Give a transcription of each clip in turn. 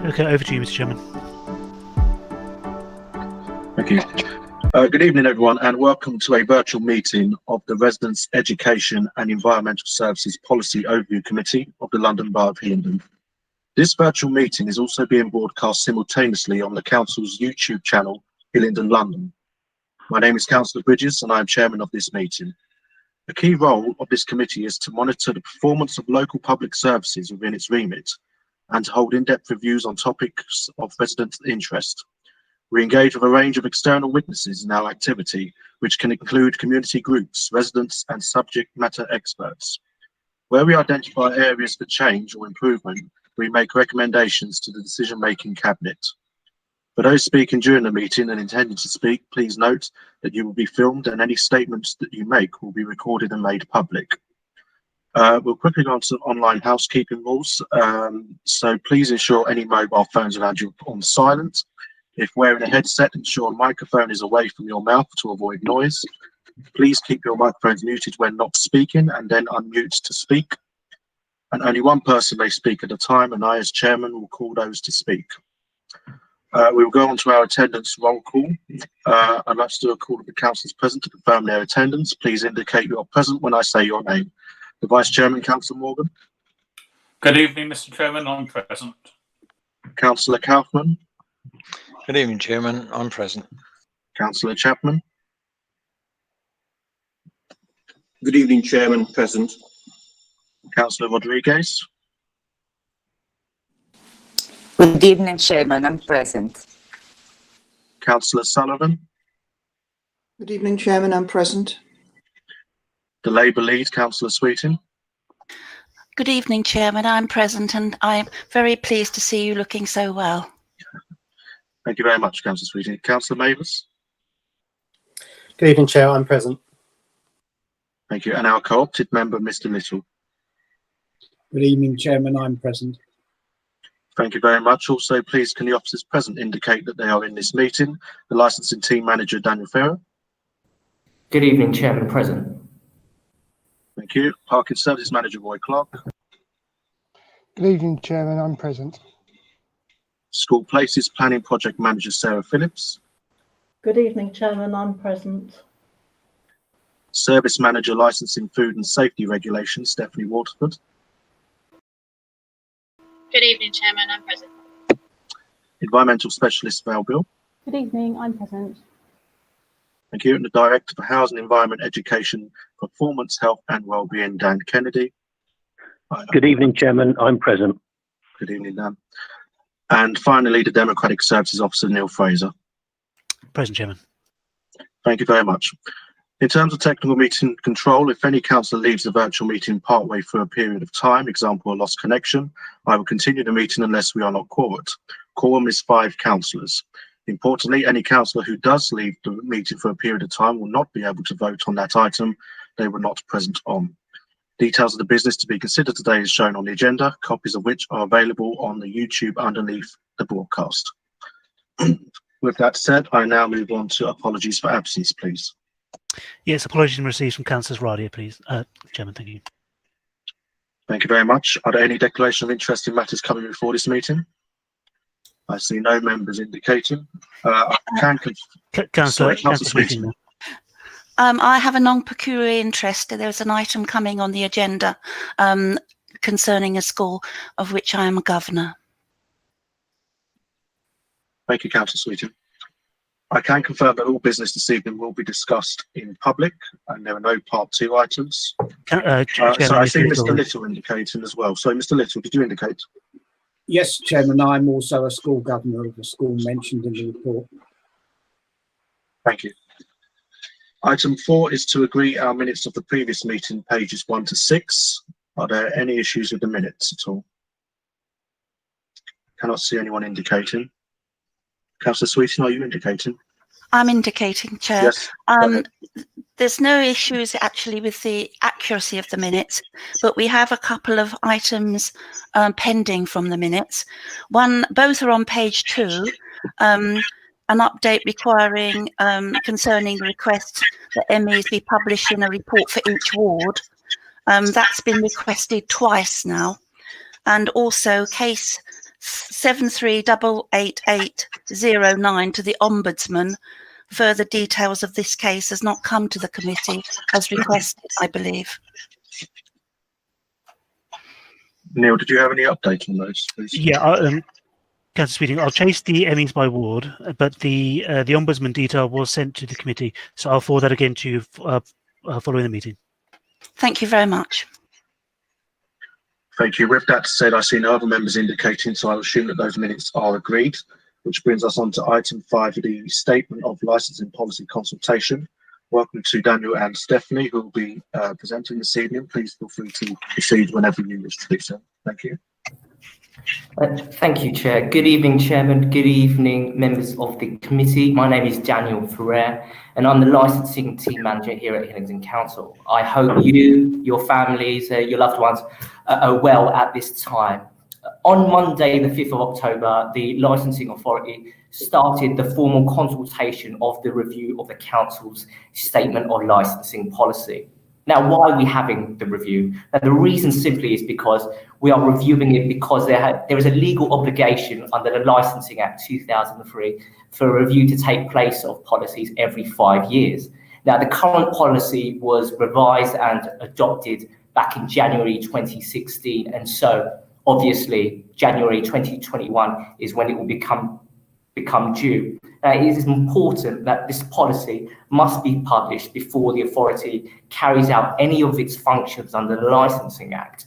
Okay, over to you, Mr. Chairman. Thank you. Good evening, everyone, and welcome to a virtual meeting of the Residents' Education and Environmental Services Policy Overview Committee of the London Borough of Hillingdon. This virtual meeting is also being broadcast simultaneously on the Council's YouTube channel, Hillingdon London. My name is Councillor Bridges and I am chairman of this meeting. The key role of this committee is to monitor the performance of local public services within its remit and to hold in-depth reviews on topics of resident interest. We engage with a range of external witnesses in our activity, which can include community groups, residents and subject matter experts. Where we identify areas for change or improvement, we make recommendations to the decision-making cabinet. For those speaking during the meeting and intending to speak, please note that you will be filmed and any statements that you make will be recorded and made public. We'll quickly go on to online housekeeping rules. So please ensure any mobile phones around you are on silent. If wearing a headset, ensure a microphone is away from your mouth to avoid noise. Please keep your microphones muted when not speaking and then unmute to speak. And only one person may speak at a time, and I as chairman will call those to speak. We will go on to our attendance roll call. I'd like to do a call of the councillors present to confirm their attendance. Please indicate you are present when I say your name. The Vice Chairman, Councillor Morgan. Good evening, Mr. Chairman. I'm present. Councillor Kaufman. Good evening, Chairman. I'm present. Councillor Chapman. Good evening, Chairman. Present. Councillor Rodriguez. Good evening, Chairman. I'm present. Councillor Sullivan. Good evening, Chairman. I'm present. The Labour lead, Councillor Sweeting. Good evening, Chairman. I'm present and I'm very pleased to see you looking so well. Thank you very much, Councillor Sweeting. Councillor Mavis. Good evening, Chair. I'm present. Thank you. And our co-opted member, Mr. Little. Good evening, Chairman. I'm present. Thank you very much. Also, please can the officers present indicate that they are in this meeting. The licensing team manager, Daniel Ferrer. Good evening, Chairman. Present. Thank you. Parking Services Manager, Roy Clark. Good evening, Chairman. I'm present. School Places Planning Project Manager, Sarah Phillips. Good evening, Chairman. I'm present. Service Manager, Licensing, Food and Safety Regulations, Stephanie Waterford. Good evening, Chairman. I'm present. Environmental Specialist, Val Bill. Good evening. I'm present. Thank you. And the Director for Housing, Environment, Education, Performance, Health and Wellbeing, Dan Kennedy. Good evening, Chairman. I'm present. Good evening, Dan. And finally, the Democratic Services Officer, Neil Fraser. Present, Chairman. Thank you very much. In terms of technical meeting control, if any councillor leaves the virtual meeting partway through a period of time, example, a lost connection, I will continue the meeting unless we are not quorate. Quorum is 5 councillors. Importantly, any councillor who does leave the meeting for a period of time will not be able to vote on that item they were not present on. Details of the business to be considered today is shown on the agenda, copies of which are available on the YouTube underneath the broadcast. With that said, I now move on to apologies for absence, please. Yes, apologies received from Councillors Radia, please. Chairman, thank you. Thank you very much. Are there any declaration of interest in matters coming before this meeting? I see no members indicating. Councillor Sweeting. I have a non-peculiar interest. There's an item coming on the agenda concerning a school of which I am a governor. Thank you, Councillor Sweeting. I can confirm that all business this evening will be discussed in public and there are no part 2 items. So I see Mr. Little indicating as well. So Mr. Little, did you indicate? Yes, Chairman. I'm also a school governor of the school mentioned in the report. Thank you. Item 4 is to agree our minutes of the previous meeting, pages 1 to 6. Are there any issues with the minutes at all? Cannot see anyone indicating. Councillor Sweeting, are you indicating? I'm indicating, Chair. Yes. There's no issues actually with the accuracy of the minutes, but we have a couple of items pending from the minutes. Both are on page 2. An update requiring concerning the request that MEs be publishing a report for each ward. That's been requested twice now, and also case 738889 to the Ombudsman. Further details of this case has not come to the committee as requested, I believe. Neil, did you have any update on those, please? Yeah, Councillor Speeding, I'll chase the Emmys by ward, but the Ombudsman detail was sent to the committee, so I'll forward that again to you following the meeting. Thank you very much. Thank you. With that said, I see no other members indicating, so I'll assume that those minutes are agreed, which brings us on to item 5, the Statement of Licensing Policy Consultation. Welcome to Daniel and Stephanie, who will be presenting this evening. Please feel free to proceed whenever you wish to do so. Thank you. Thank you, Chair. Good evening, Chairman. Good evening, members of the committee. My name is Daniel Ferrer, and I'm the licensing team manager here at Hillingdon Council. I hope you, your families, your loved ones are well at this time. On Monday, the 5th of October, the Licensing Authority started the formal consultation of the review of the Council's Statement of Licensing Policy. Now, why are we having the review? Now, the reason simply is because we are reviewing it because there is a legal obligation under the Licensing Act 2003 for a review to take place of policies every 5 years. Now, the current policy was revised and adopted back in January 2016, and so obviously January 2021 is when it will become due. Now, it is important that this policy must be published before the authority carries out any of its functions under the Licensing Act.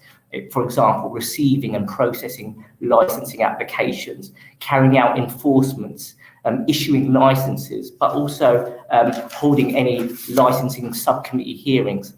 For example, receiving and processing licensing applications, carrying out enforcements, issuing licenses, but also holding any licensing subcommittee hearings.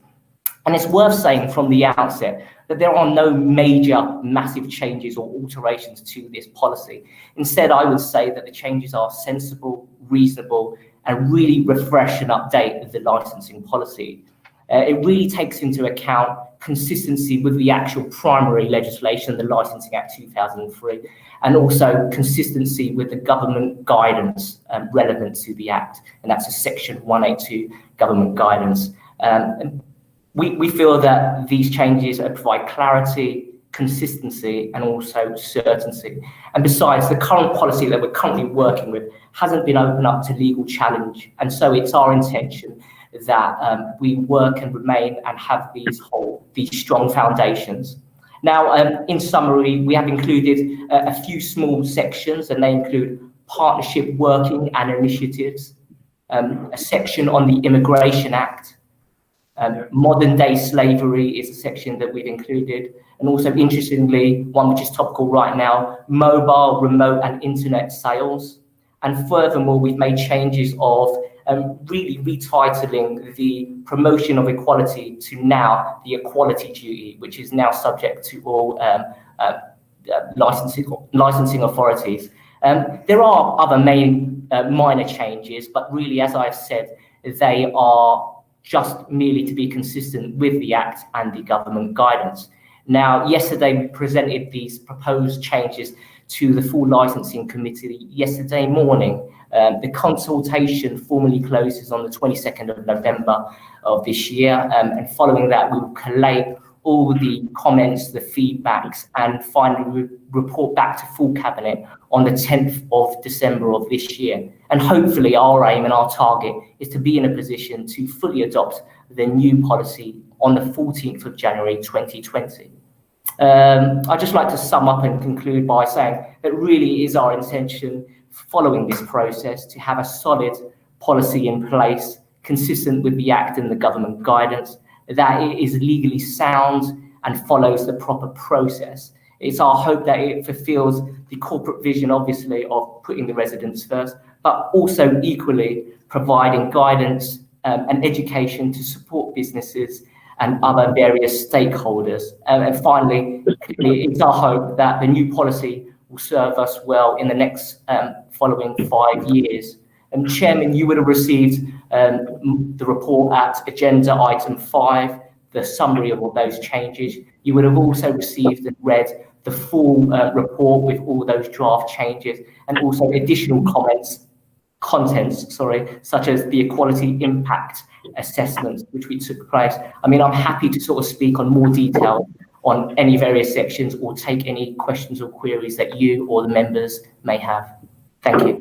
And it's worth saying from the outset that there are no major massive changes or alterations to this policy. Instead, I would say that the changes are sensible, reasonable, and really refresh and update the licensing policy. It really takes into account consistency with the actual primary legislation, the Licensing Act 2003, and also consistency with the government guidance relevant to the Act, and that's a Section 182 government guidance. We feel that these changes provide clarity, consistency, and also certainty. And besides, the current policy that we're currently working with hasn't been opened up to legal challenge. And so it's our intention that we work and remain and have these strong foundations. Now, in summary, we have included a few small sections, and they include partnership working and initiatives, a section on the Immigration Act, modern day slavery is a section that we've included, and also interestingly, one which is topical right now, mobile, remote and internet sales. And furthermore, we've made changes of really retitling the promotion of equality to now the equality duty, which is now subject to all licensing authorities. There are other minor changes, but really, as I've said, they are just merely to be consistent with the Act and the government guidance. Now, yesterday we presented these proposed changes to the full licensing committee yesterday morning. The consultation formally closes on the 22nd of November of this year, and following that we will collate all the comments, the feedbacks, and finally report back to full cabinet on the 10th of December of this year. And hopefully our aim and our target is to be in a position to fully adopt the new policy on the 14th of January 2020. I'd just like to sum up and conclude by saying that really is our intention following this process to have a solid policy in place consistent with the Act and the government guidance, that it is legally sound and follows the proper process. It's our hope that it fulfills the corporate vision, obviously, of putting the residents first, but also equally providing guidance and education to support businesses and other various stakeholders. And finally, it's our hope that the new policy will serve us well in the next following 5 years. And Chairman, you would have received the report at agenda item 5, the summary of all those changes. You would have also received and read the full report with all those draft changes, and also additional contents, such as the equality impact assessments which we took place. I mean, I'm happy to sort of speak on more detail on any various sections or take any questions or queries that you or the members may have. Thank you.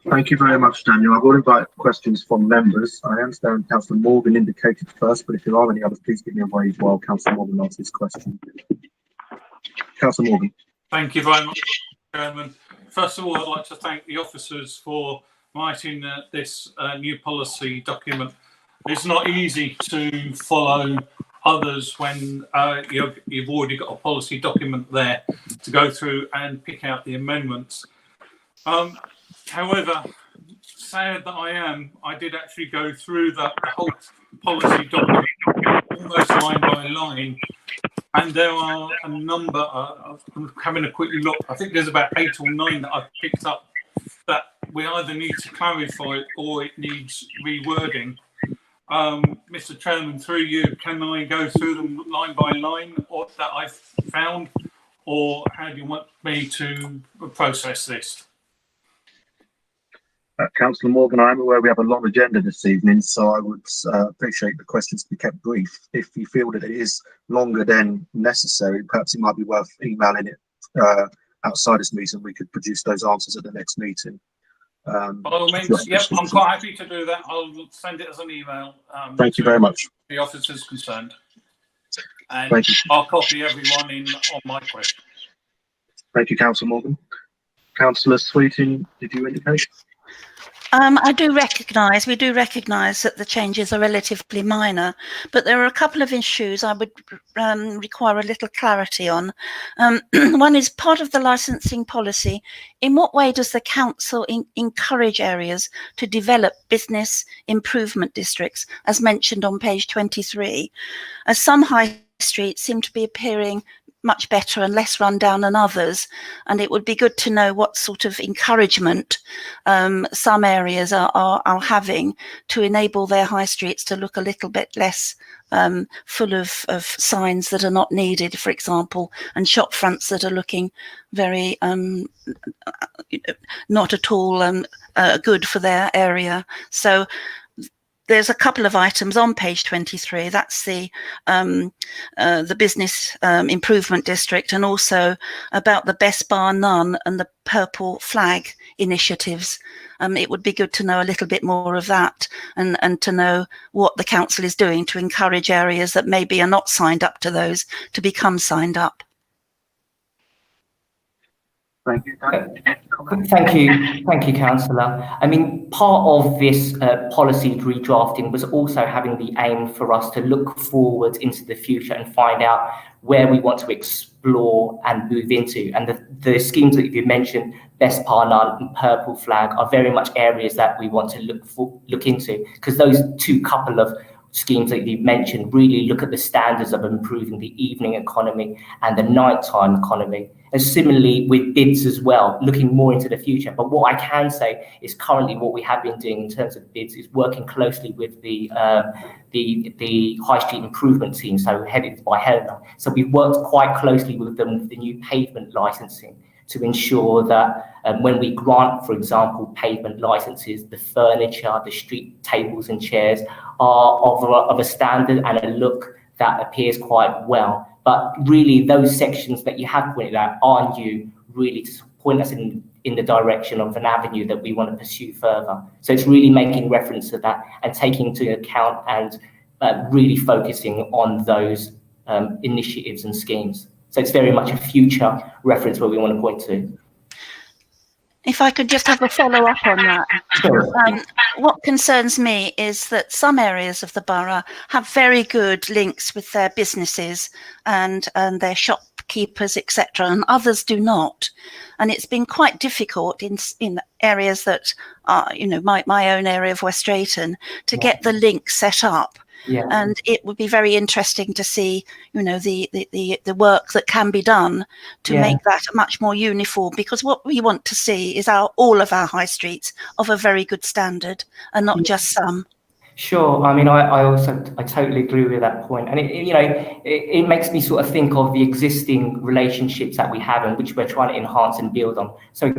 Thank you very much, Daniel. I will invite questions from members. I understand Councillor Morgan indicated first, but if there are any others, please give me a wave while Councillor Morgan asks his question. Councillor Morgan. Thank you very much, Chairman. First of all, I'd like to thank the officers for writing this new policy document. It's not easy to follow others when you've already got a policy document there to go through and pick out the amendments. However, sad that I did actually go through the whole policy document almost line by line, and there are a number, I'm having a quick look, I think there's about 8 or 9 that I've picked up that we either need to clarify or it needs rewording. Mr. Chairman, through you, can I go through them line by line or that I've found, or how do you want me to process this? Councillor Morgan, I'm aware we have a long agenda this evening, so I would appreciate the questions to be kept brief. If you feel that it is longer than necessary, perhaps it might be worth emailing it outside this meeting. We could produce those answers at the next meeting. By all means, yep, I'm quite happy to do that. I'll send it as an email. Thank you very much. The officers concerned. And Thank you. I'll copy everyone in on my question. Thank you, Councillor Morgan. Councillor Sweeting, did you indicate? We do recognise that the changes are relatively minor, but there are a couple of issues I would require a little clarity on. One is part of the licensing policy. In what way does the council encourage areas to develop business improvement districts, as mentioned on page 23? As some high streets seem to be appearing much better and less run down than others, and it would be good to know what sort of encouragement some areas are having to enable their high streets to look a little bit less full of signs that are not needed, for example, and shop fronts that are looking very not at all good for their area. So there's a couple of items on page 23. That's the business improvement district, and also about the Best Bar None and the Purple Flag initiatives. It would be good to know a little bit more of that, and to know what the council is doing to encourage areas that maybe are not signed up to those to become signed up. Thank you. Thank you, Councillor. I mean, part of this policy redrafting was also having the aim for us to look forward into the future and find out where we want to explore and move into. And the schemes that you mentioned, Best Parnell and Purple Flag, are very much areas that we want to look into, because those two couple of schemes that you've mentioned really look at the standards of improving the evening economy and the nighttime economy. And similarly with bids as well, looking more into the future. But what I can say is currently what we have been doing in terms of bids is working closely with the High Street Improvement team, so headed by Helena. So we've worked quite closely with them with the new pavement licensing to ensure that when we grant, for example, pavement licenses, the furniture, the street tables and chairs are of a standard and a look that appears quite well. But really, those sections that you have pointed out are new, really to point us in the direction of an avenue that we want to pursue further. So it's really making reference to that and taking into account and really focusing on those initiatives and schemes. So it's very much a future reference where we want to point to. If I could just have a follow-up on that. Sure. What concerns me is that some areas of the borough have very good links with their businesses and their shopkeepers, etc., and others do not. And it's been quite difficult in areas that are, you know, my own area of West Drayton, to get the link set up. Yeah. And it would be very interesting to see, you know, the work that can be done to make that much more uniform, because what we want to see is all of our high streets of a very good standard and not just some. Sure. I mean, I totally agree with that point. And it makes me sort of think of the existing relationships that we have and which we're trying to enhance and build on. So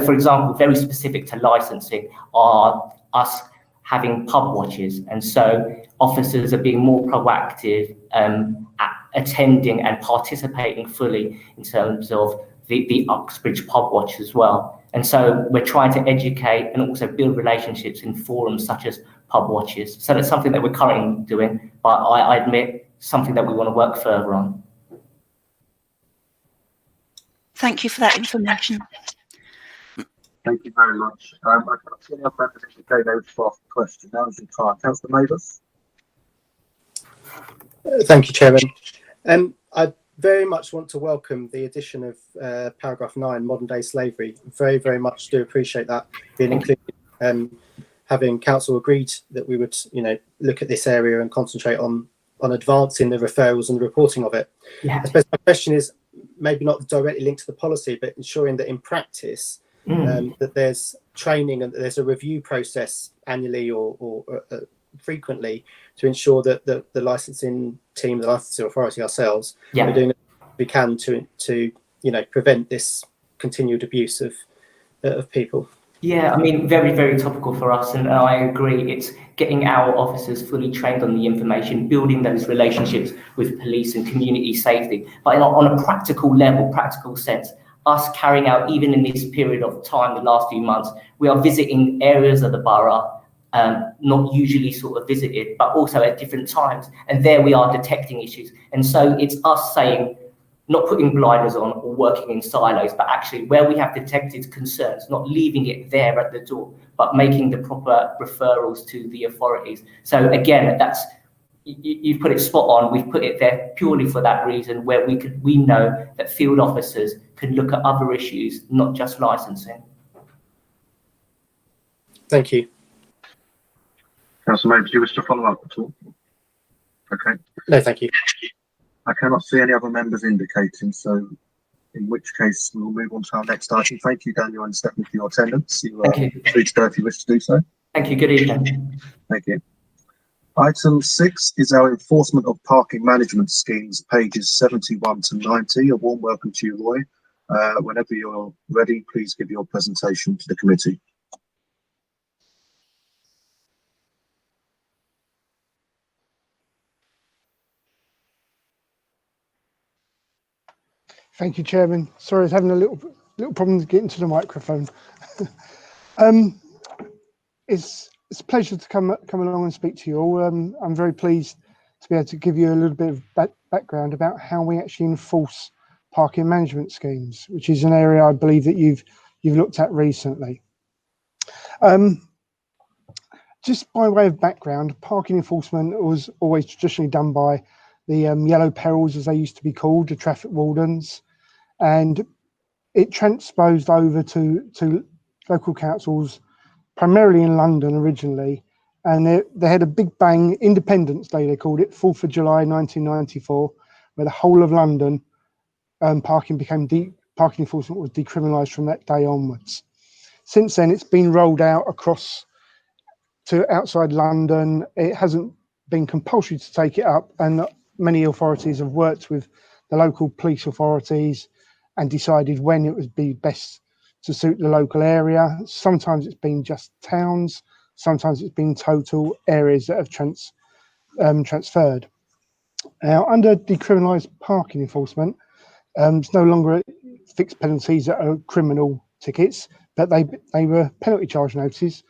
for example, very specific to licensing are us having pub watches, and so officers are being more proactive attending and participating fully in terms of the Uxbridge pub watch as well. And so we're trying to educate and also build relationships in forums such as pub watches. So that's something that we're currently doing, but I admit something that we want to work further on. Thank you for that information. Thank you very much. I can't see any other members indicating they wish to ask a question. Now is your time. Councillor Mavis. Thank you, Chairman. I very much want to welcome the addition of paragraph 9, modern day slavery. Very, very much do appreciate that being included. Having council agreed that we would, look at this area and concentrate on advancing the referrals and the reporting of it. Yeah. I suppose my question is maybe not directly linked to the policy, but ensuring that in practice that there's training and that there's a review process annually or frequently to ensure that the licensing team, the licensing authority ourselves, are doing what we can to prevent this continued abuse of people. Yeah, I mean, very, very topical for us, and I agree. It's getting our officers fully trained on the information, building those relationships with police and community safety. But on a practical level, practical sense, us carrying out, even in this period of time, the last few months, we are visiting areas of the borough, not usually sort of visited, but also at different times. And there we are detecting issues. And so it's us saying, not putting blinders on or working in silos, but actually where we have detected concerns, not leaving it there at the door, but making the proper referrals to the authorities. So again, you've put it spot on. We've put it there purely for that reason, where we know that field officers can look at other issues, not just licensing. Thank you. Councillor Mavis, do you wish to follow up at all? Okay. No, thank you. I cannot see any other members indicating, so in which case we'll move on to our next item. Thank you, Daniel and Stephanie, for your attendance. You are free to go if you wish to do so. Thank you. Good evening. Thank you. Item 6 is our enforcement of parking management schemes, pages 71 to 90. A warm welcome to you, Roy. Whenever you're ready, please give your presentation to the committee. Thank you, Chairman. Sorry, I was having a little problem getting to the microphone. It's a pleasure to come along and speak to you all. I'm very pleased to be able to give you a little bit of background about how we actually enforce parking management schemes, which is an area I believe that you've looked at recently. Just by way of background, parking enforcement was always traditionally done by the yellow perils, as they used to be called, the traffic wardens, and it transposed over to local councils, primarily in London originally, and they had a big bang Independence Day, they called it, 4th of July 1994, where the whole of London parking enforcement was decriminalised from that day onwards. Since then, it's been rolled out across to outside London. It hasn't been compulsory to take it up, and many authorities have worked with the local police authorities and decided when it would be best to suit the local area. Sometimes it's been just towns, sometimes it's been total areas that have transferred. Now, under decriminalised parking enforcement, it's no longer fixed penalties that are criminal tickets, but they were penalty charge notices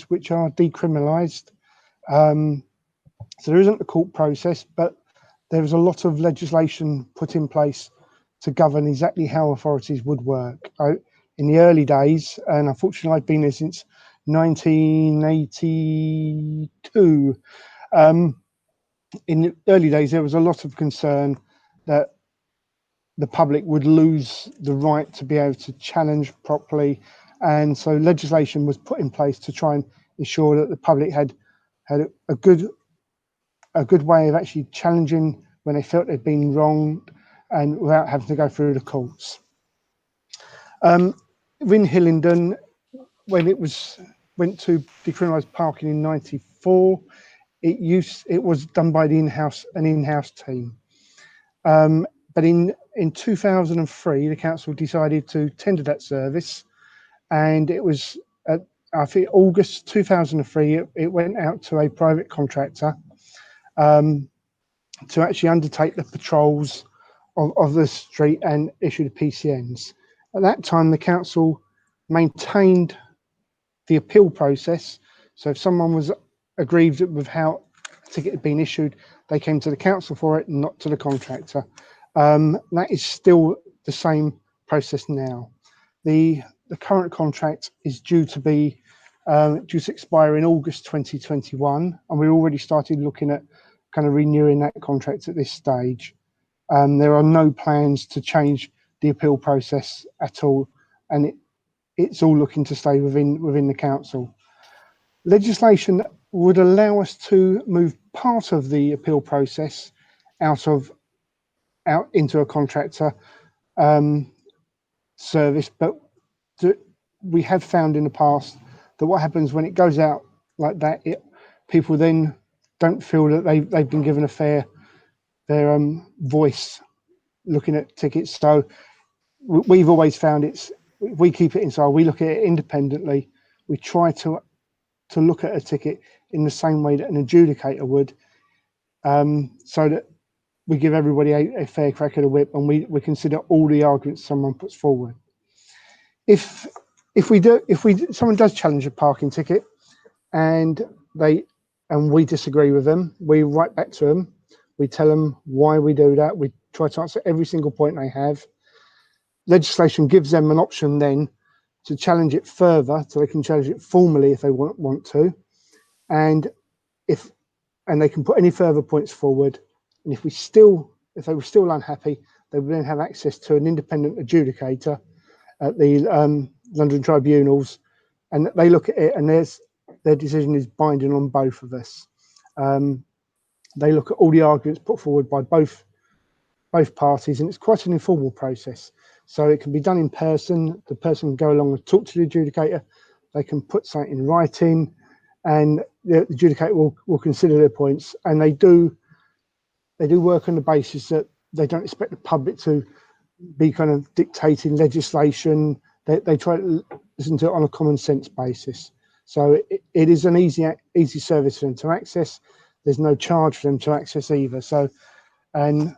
which are decriminalised. So there isn't a court process, but there was a lot of legislation put in place to govern exactly how authorities would work. In the early days, and unfortunately I've been there since 1982, in the early days there was a lot of concern that the public would lose the right to be able to challenge properly, and so legislation was put in place to try and ensure that the public had a good way of actually challenging when they felt they'd been wronged and without having to go through the courts. In Hillingdon, when it went to decriminalised parking in '94, it was done by an in-house team. But in 2003, the council decided to tender that service, and it was I think August 2003. It went out to a private contractor. to actually undertake the patrols of the street and issue the PCNs. At that time, the council maintained the appeal process. So if someone was aggrieved with how a ticket had been issued, they came to the council for it, not to the contractor. That is still the same process now. The current contract is due to expire in August 2021, and we already started looking at kind of renewing that contract at this stage. There are no plans to change the appeal process at all, and it's all looking to stay within the council. Legislation would allow us to move part of the appeal process out into a contractor service, but we have found in the past that what happens when it goes out like that, people then don't feel that they've been given their voice looking at tickets. So we've always found we keep it inside, we look at it independently, we try to look at a ticket in the same way that an adjudicator would, so that we give everybody a fair crack at the whip, and we consider all the arguments someone puts forward. If someone does challenge a parking ticket and we disagree with them, we write back to them, we tell them why we do that, we try to answer every single point they have. Legislation gives them an option then to challenge it further, so they can challenge it formally if they want to, and they can put any further points forward. And if they were still unhappy, they would then have access to an independent adjudicator at the London tribunals, and they look at it, and their decision is binding on both of us. They look at all the arguments put forward by both parties, and it's quite an informal process. So it can be done in person. The person can go along and talk to the adjudicator. They can put something in writing, and the adjudicator will consider their points. And they do work on the basis that they don't expect the public to be kind of dictating legislation. They try to listen to it on a common sense basis. So it is an easy service for them to access. There's no charge for them to access either. So, and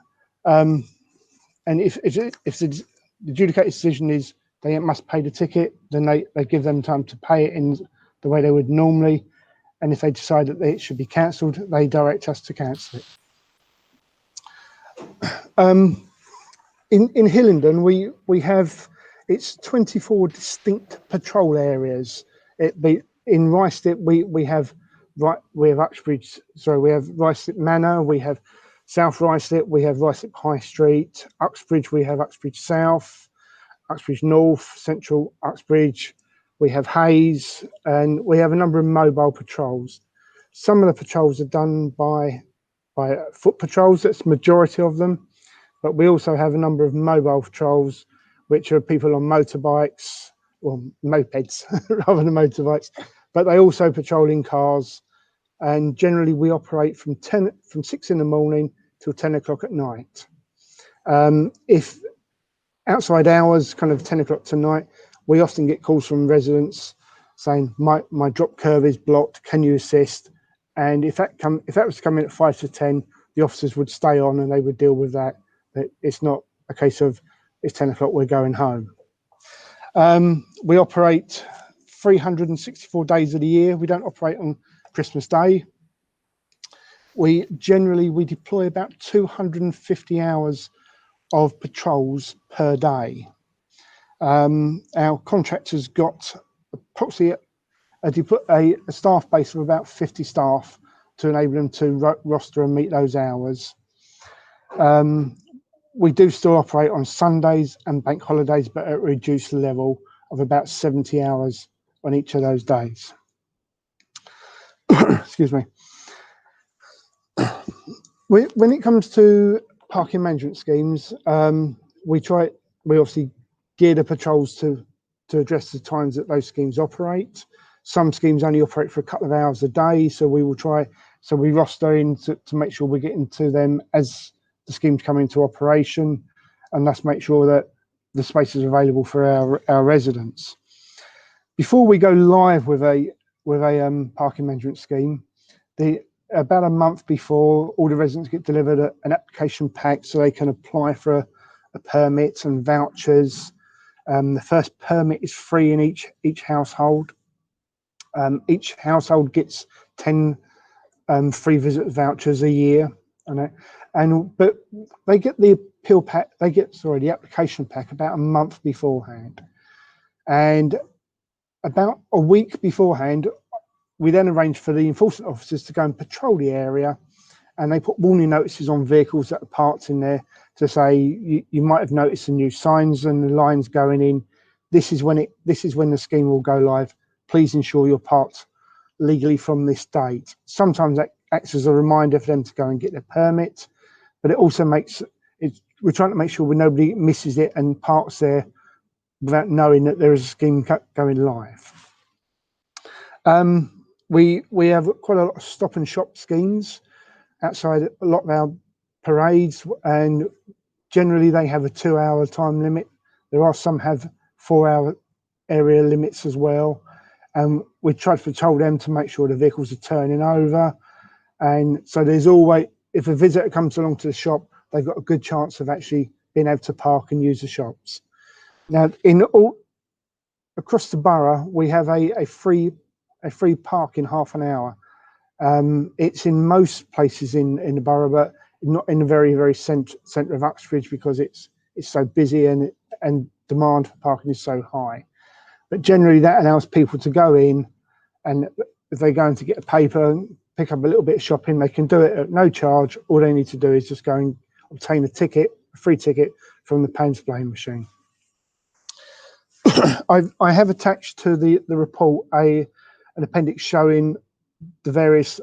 if the adjudicator's decision is they must pay the ticket, then they give them time to pay it in the way they would normally. And if they decide that it should be cancelled, they direct us to cancel it. In Hillingdon, we have, it's 24 distinct patrol areas. In Ruislip, we have Uxbridge, sorry, we have Ruislip Manor, we have South Ruislip, we have Ruislip High Street, Uxbridge, we have Uxbridge South, Uxbridge North, Central Uxbridge, we have Hayes, and we have a number of mobile patrols. Some of the patrols are done by foot patrols, that's the majority of them, but we also have a number of mobile patrols, which are people on motorbikes, or mopeds rather than motorbikes, but they also patrol in cars. And generally we operate from 6 in the morning till 10 o'clock at night. If outside hours, kind of 10 o'clock to night, we often get calls from residents saying, my drop curve is blocked, can you assist? And if that was to come in at 5 to 10, the officers would stay on and they would deal with that. It's not a case of it's 10 o'clock, we're going home. We operate 364 days of the year. We don't operate on Christmas Day. We deploy about 250 hours of patrols per day. Our contractors got approximately a staff base of about 50 staff to enable them to roster and meet those hours. We do still operate on Sundays and bank holidays, but at a reduced level of about 70 hours on each of those days. Excuse me. When it comes to parking management schemes, we obviously gear the patrols to address the times that those schemes operate. Some schemes only operate for a couple of hours a day, so we roster in to make sure we're getting to them as the schemes come into operation, and thus make sure that the space is available for our residents. Before we go live with a parking management scheme, about a month before, all the residents get delivered an application pack so they can apply for a permit and vouchers. The first permit is free in each household. Each household gets 10 free visit vouchers a year, but they get the appeal pack. They get the application pack about a month beforehand, and about a week beforehand, we then arrange for the enforcement officers to go and patrol the area, and they put warning notices on vehicles that are parked in there to say you might have noticed the new signs and the lines going in. This is when the scheme will go live. Please ensure you're parked legally from this date. Sometimes that acts as a reminder for them to go and get their permit, but it also we're trying to make sure nobody misses it and parks there without knowing that there is a scheme going live. We have quite a lot of stop and shop schemes outside a lot of our parades, and generally they have a 2-hour time limit. There are some have 4-hour area limits as well, and we try to patrol them to make sure the vehicles are turning over. And so there's always, if a visitor comes along to the shop, they've got a good chance of actually being able to park and use the shops. Now, across the borough, we have a free park in half an hour. It's in most places in the borough, but not in the very, very centre of Uxbridge, because it's so busy and demand for parking is so high. But generally that allows people to go in, and if they're going to get a paper, pick up a little bit of shopping, they can do it at no charge. All they need to do is just go and obtain a free ticket from the pay and display machine. I have attached to the report an appendix showing the various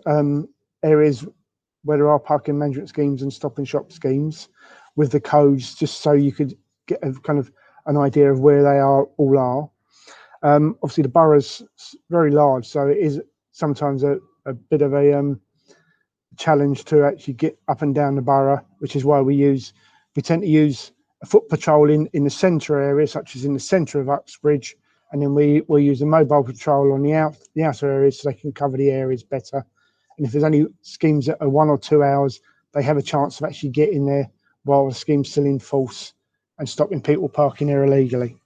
areas where there are parking management schemes and stop and shop schemes with the codes, just so you could get a kind of an idea of where they all are. Obviously the borough's very large, so it is sometimes a bit of a challenge to actually get up and down the borough, which is why we tend to use a foot patrol in the centre area, such as in the centre of Uxbridge, and then we'll use a mobile patrol on the outer areas so they can cover the areas better. And if there's any schemes that are 1 or 2 hours, they have a chance of actually getting there while the scheme's still in force and stopping people parking there illegally.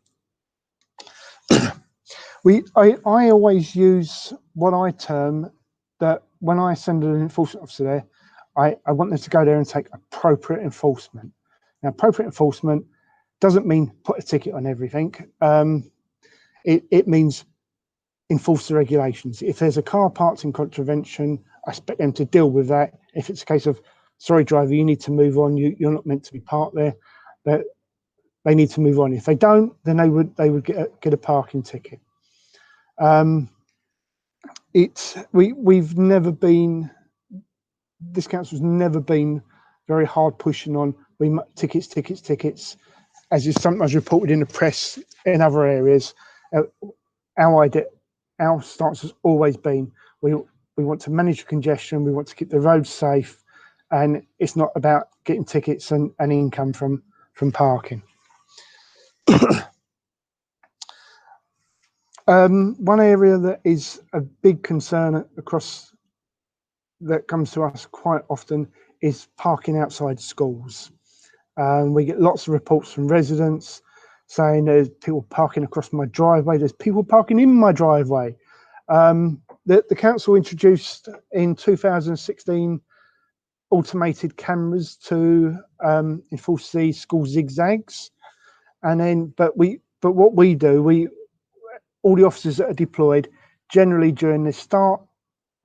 I always use what I term that when I send an enforcement officer there, I want them to go there and take appropriate enforcement. Now, appropriate enforcement doesn't mean put a ticket on everything. It means enforce the regulations. If there's a car parked in contravention, I expect them to deal with that. If it's a case of, sorry driver, you need to move on, you're not meant to be parked there, but they need to move on. If they don't, then they would get a parking ticket. We've never been, this council's never been very hard pushing on tickets, as is sometimes reported in the press in other areas. Our stance has always been we want to manage the congestion, we want to keep the roads safe, and it's not about getting tickets and income from parking. One area that is a big concern that comes to us quite often is parking outside schools. We get lots of reports from residents saying there's people parking across my driveway, there's people parking in my driveway. The council introduced in 2016 automated cameras to enforce the school zigzags, and then but what we do, all the officers that are deployed generally during the start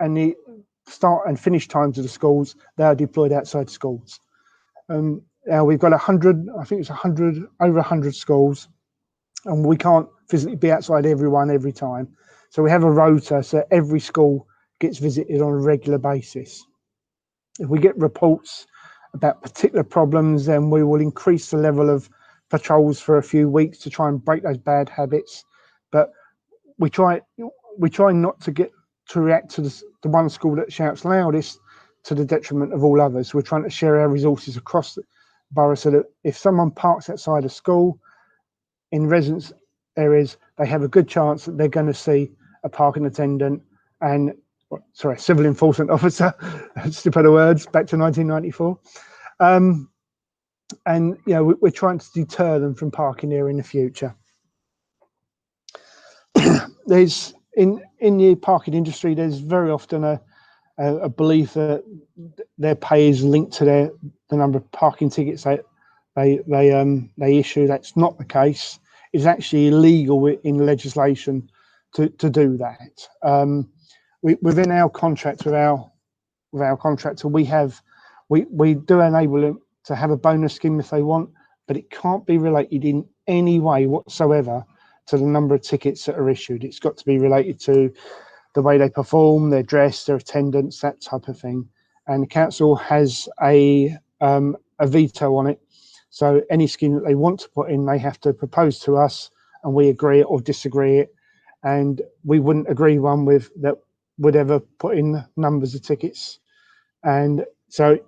and finish times of the schools, they are deployed outside schools. Now we've got 100, I think it's over 100 schools, and we can't physically be outside everyone every time. So we have a rota, so every school gets visited on a regular basis. If we get reports about particular problems, then we will increase the level of patrols for a few weeks to try and break those bad habits. But we try not to react to the one school that shouts loudest to the detriment of all others. We're trying to share our resources across the borough so that if someone parks outside a school in residence areas, they have a good chance that they're going to see a parking attendant and civil enforcement officer, slip of the words, back to 1994. And you know, we're trying to deter them from parking here in the future. There's in the parking industry, there's very often a belief that their pay is linked to the number of parking tickets they issue. That's not the case. It's actually illegal in legislation to do that. Within our contract with our contractor, we do enable them to have a bonus scheme if they want, but it can't be related in any way whatsoever to the number of tickets that are issued. It's got to be related to the way they perform, their dress, their attendance, that type of thing. And the council has a veto on it. So any scheme that they want to put in, they have to propose to us, and we agree it or disagree it. And we wouldn't agree one with that would ever put in numbers of tickets. And so,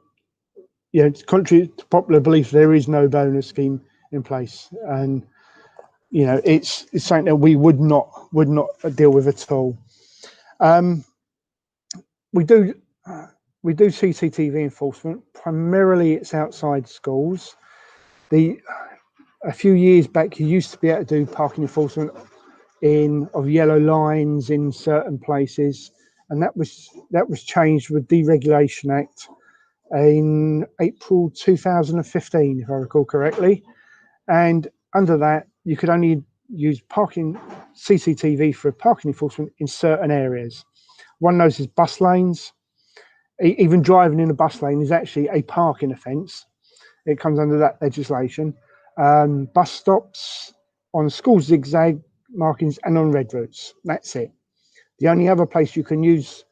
you know, it's contrary to popular belief, there is no bonus scheme in place. And you know, it's something that we would not deal with at all. We do CCTV enforcement. Primarily, it's outside schools. A few years back, you used to be able to do parking enforcement of yellow lines in certain places, and that was changed with Deregulation Act in April 2015, if I recall correctly. And under that, you could only use parking CCTV for parking enforcement in certain areas. One of those is bus lanes. Even driving in a bus lane is actually a parking offence. It comes under that legislation. Bus stops, on school zigzag markings, and on red routes. That's it. The only other place you can use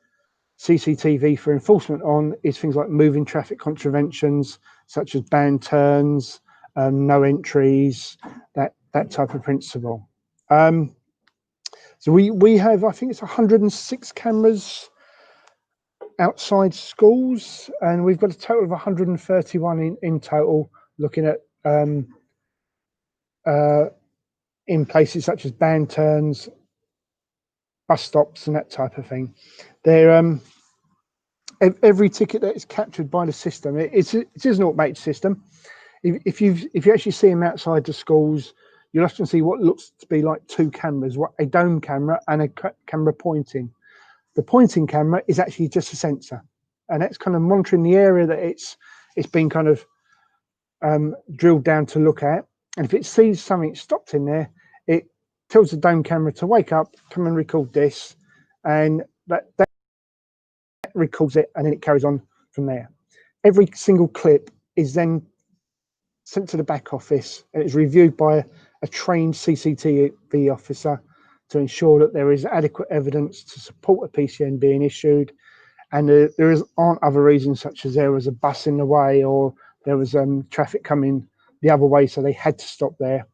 CCTV for enforcement on is things like moving traffic contraventions, such as banned turns, no entries, that type of principle. So we have, I think it's 106 cameras outside schools, and we've got a total of 131 in total, looking at in places such as banned turns, bus stops, and that type of thing. They're every ticket that is captured by the system, it is an automated system. If you actually see them outside the schools, you'll often see what looks to be like two cameras, a dome camera and a camera pointing. The pointing camera is actually just a sensor, and that's kind of monitoring the area that it's been kind of drilled down to look at. And if it sees something stopped in there, it tells the dome camera to wake up, come and record this, and that records it, and then it carries on from there. Every single clip is then sent to the back office, and it's reviewed by a trained CCTV officer to ensure that there is adequate evidence to support a PCN being issued, and there aren't other reasons, such as there was a bus in the way or there was traffic coming the other way, so they had to stop there.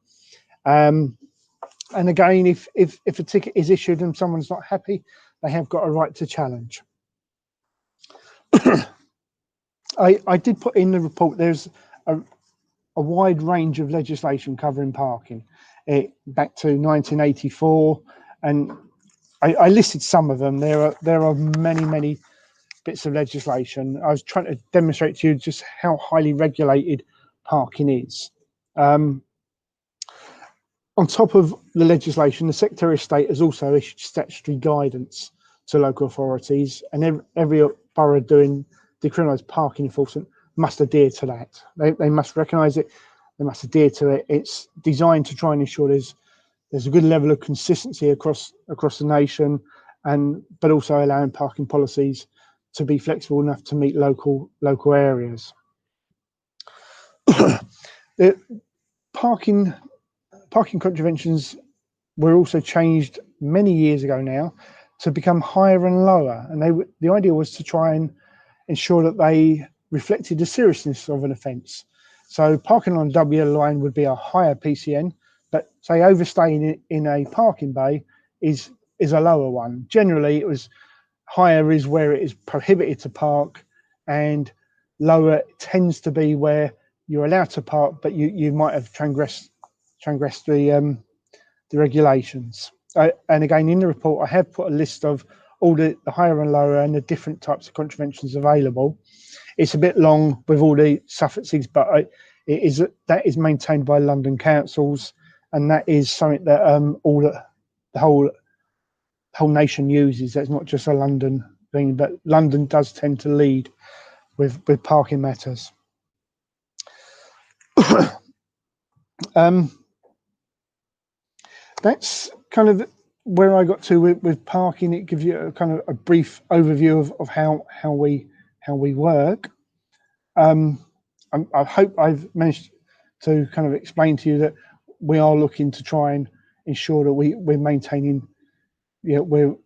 And again, if a ticket is issued and someone's not happy, they have got a right to challenge. I did put in the report, there's a wide range of legislation covering parking, back to 1984, and I listed some of them. There are many bits of legislation. I was trying to demonstrate to you just how highly regulated parking is. On top of the legislation, the Secretary of State has also issued statutory guidance to local authorities, and every borough doing decriminalised parking enforcement must adhere to that. They must recognise it, they must adhere to it. It's designed to try and ensure there's a good level of consistency across the nation, but also allowing parking policies to be flexible enough to meet local areas. The parking contraventions were also changed many years ago now to become higher and lower, and the idea was to try and ensure that they reflected the seriousness of an offence. So parking on a double yellow line would be a higher PCN, but say overstaying in a parking bay is a lower one. Generally, it was higher is where it is prohibited to park, and lower tends to be where you're allowed to park, but you might have transgressed the regulations. And again, in the report, I have put a list of all the higher and lower and the different types of contraventions available. It's a bit long with all the suffixes, but that is maintained by London councils, and that is something that the whole nation uses. That's not just a London thing, but London does tend to lead with parking matters. That's kind of where I got to with parking. It gives you a kind of a brief overview of how we work. I hope I've managed to kind of explain to you that we are looking to try and ensure that we're maintaining, we're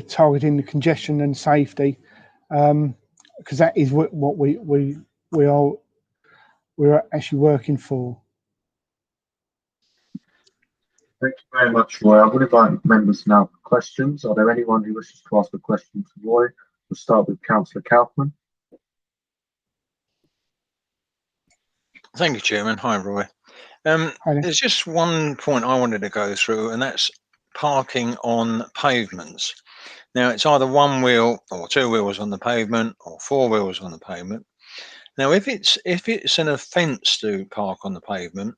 targeting the congestion and safety, because that is what we're actually working for. Thank you very much, Roy. I would invite members now for questions. Are there anyone who wishes to ask a question to Roy? We'll start with Councillor Kaufman. Thank you, Chairman. Hi, Roy. There's just one point I wanted to go through, and that's parking on pavements. Now, it's either one wheel or two wheels on the pavement or four wheels on the pavement. Now, if it's an offence to park on the pavement,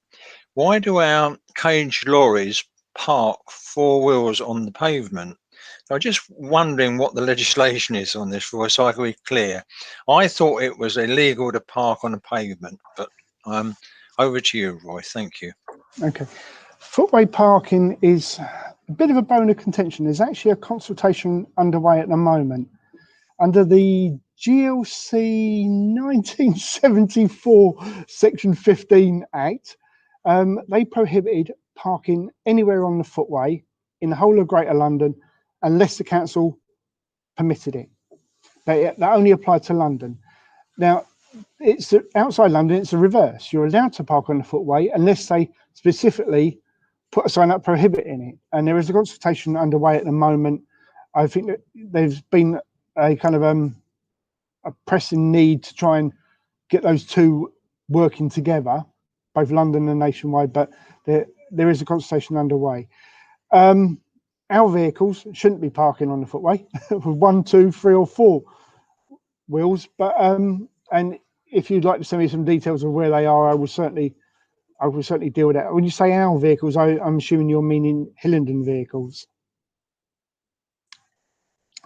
why do our caged lorries park four wheels on the pavement? I'm just wondering what the legislation is on this, Roy, so I can be clear. I thought it was illegal to park on a pavement, but over to you, Roy. Thank you. Okay. Footway parking is a bit of a bone of contention. There's actually a consultation underway at the moment under the GLC 1974 Section 15 Act. They prohibited parking anywhere on the footway in the whole of Greater London unless the council permitted it. That only applied to London. Now, it's outside London, it's the reverse. You're allowed to park on the footway unless they specifically put a sign up prohibiting it. And there is a consultation underway at the moment. I think that there's been a kind of a pressing need to try and get those two working together, both London and nationwide, but there is a consultation underway. Our vehicles shouldn't be parking on the footway with 1, 2, 3 or 4 wheels, but and if you'd like to send me some details of where they are, I will certainly deal with that. When you say our vehicles, I'm assuming you're meaning Hillingdon vehicles.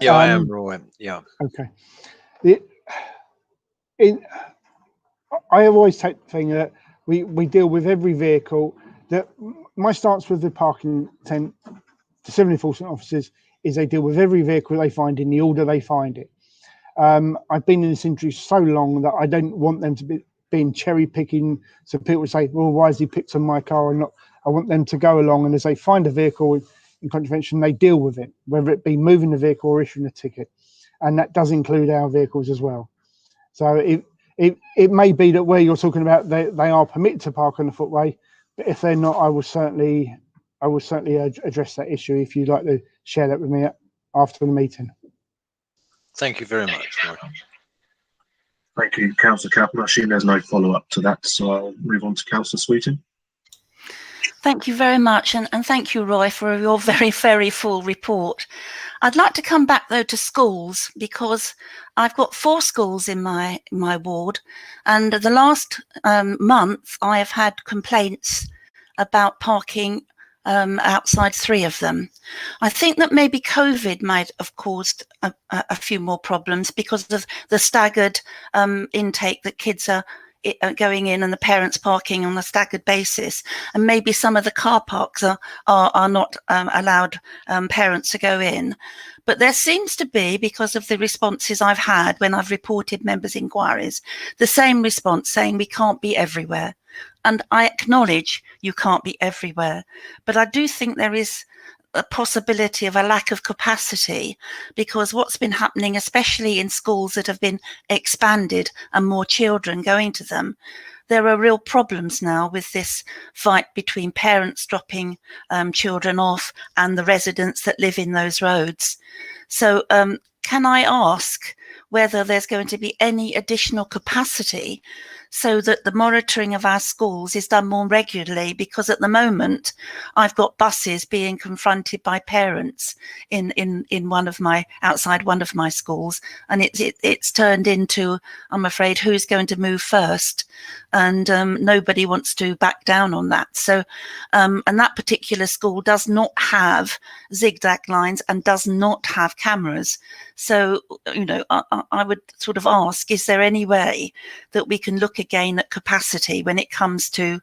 Yeah, I am, Roy. Yeah. Okay. I have always take the thing that we deal with every vehicle. That my stance with the parking tent, the civil enforcement officers, is they deal with every vehicle they find in the order they find it. I've been in this industry so long that I don't want them to be being cherry picking. So people say, well, why has he picked on my car or not? I want them to go along, and as they find a vehicle in contravention, they deal with it, whether it be moving the vehicle or issuing a ticket. And that does include our vehicles as well. So it may be that where you're talking about, they are permitted to park on the footway, but if they're not, I will certainly address that issue if you'd like to share that with me after the meeting. Thank you very much, Roy. Thank you, Councillor Kaufman. I assume there's no follow-up to that, so I'll move on to Councillor Sweeting. Thank you very much, and thank you, Roy, for your very, very full report. I'd like to come back, though, to schools, because I've got 4 schools in my ward, and the last month I have had complaints about parking outside 3 of them. I think that maybe COVID might have caused a few more problems because of the staggered intake that kids are going in and the parents parking on a staggered basis, and maybe some of the car parks are not allowed parents to go in. But there seems to be, because of the responses I've had when I've reported members' inquiries, the same response saying we can't be everywhere. And I acknowledge you can't be everywhere, but I do think there is a possibility of a lack of capacity, because what's been happening, especially in schools that have been expanded and more children going to them, there are real problems now with this fight between parents dropping children off and the residents that live in those roads. So can I ask whether there's going to be any additional capacity so that the monitoring of our schools is done more regularly, because at the moment I've got buses being confronted by parents in outside one of my schools, and it's turned into, I'm afraid, who's going to move first, and nobody wants to back down on that. So and that particular school does not have zigzag lines and does not have cameras. So, you know, I would sort of ask, is there any way that we can look again at capacity when it comes to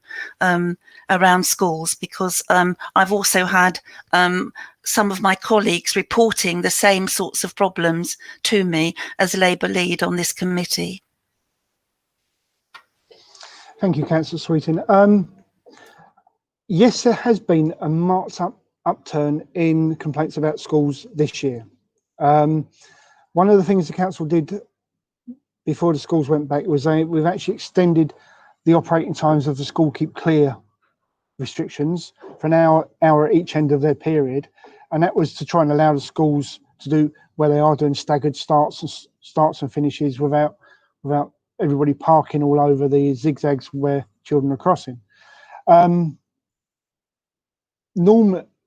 around schools? Because I've also had some of my colleagues reporting the same sorts of problems to me as Labour lead on this committee. Thank you, Councillor Sweeting. Yes, there has been a marked upturn in complaints about schools this year. One of the things the council did before the schools went back was we've actually extended the operating times of the school keep clear restrictions for an hour at each end of their period, and that was to try and allow the schools to do where they are doing staggered starts and finishes without everybody parking all over the zigzags where children are crossing.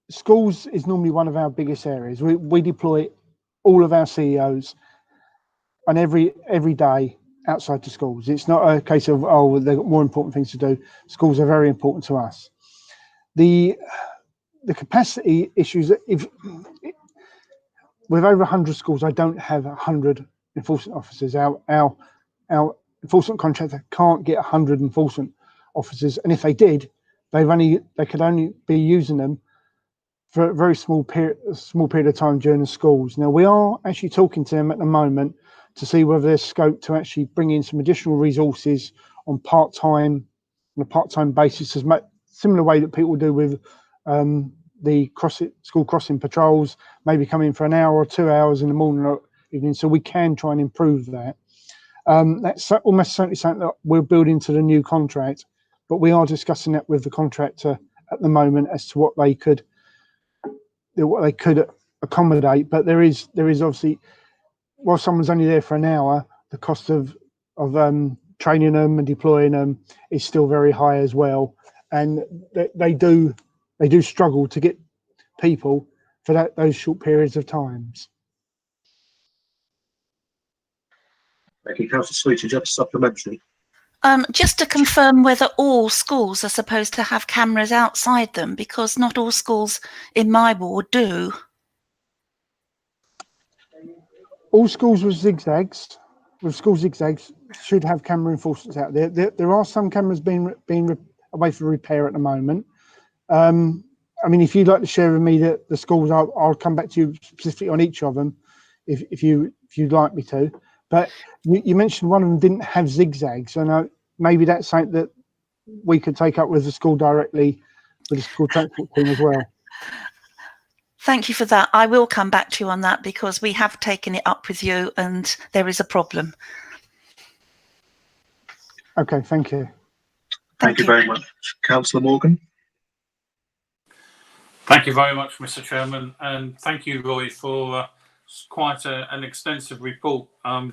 Schools is normally one of our biggest areas. We deploy all of our CEOs on every day outside the schools. It's not a case of, oh, they've got more important things to do. Schools are very important to us. The capacity issues, with over 100 schools, I don't have 100 enforcement officers. Our enforcement contractor can't get 100 enforcement officers, and if they did, they could only be using them for a very small period of time during the schools. Now, we are actually talking to them at the moment to see whether there's scope to actually bring in some additional resources on a part-time basis, similar way that people do with the school crossing patrols, maybe come in for an hour or 2 hours in the morning or evening, so we can try and improve that. That's almost certainly something that we'll build into the new contract, but we are discussing that with the contractor at the moment as to what they could accommodate. But there is obviously, while someone's only there for an hour, the cost of training them and deploying them is still very high as well, and they do struggle to get people for those short periods of times. Thank you, Councillor Sweeting. Just supplementary. Just to confirm whether all schools are supposed to have cameras outside them, because not all schools in my ward do. All schools with zigzags should have camera enforcements out there. There are some cameras being away for repair at the moment. I mean, if you'd like to share with me the schools, I'll come back to you specifically on each of them if you'd like me to. But you mentioned one of them didn't have zigzags, and maybe that's something that we could take up with the school directly, with the school transport team as well. Thank you for that. I will come back to you on that, because we have taken it up with you and there is a problem. Okay, thank you. Thank you very much. Councillor Morgan. Thank you very much, Mr. Chairman, and thank you, Roy, for quite an extensive report. I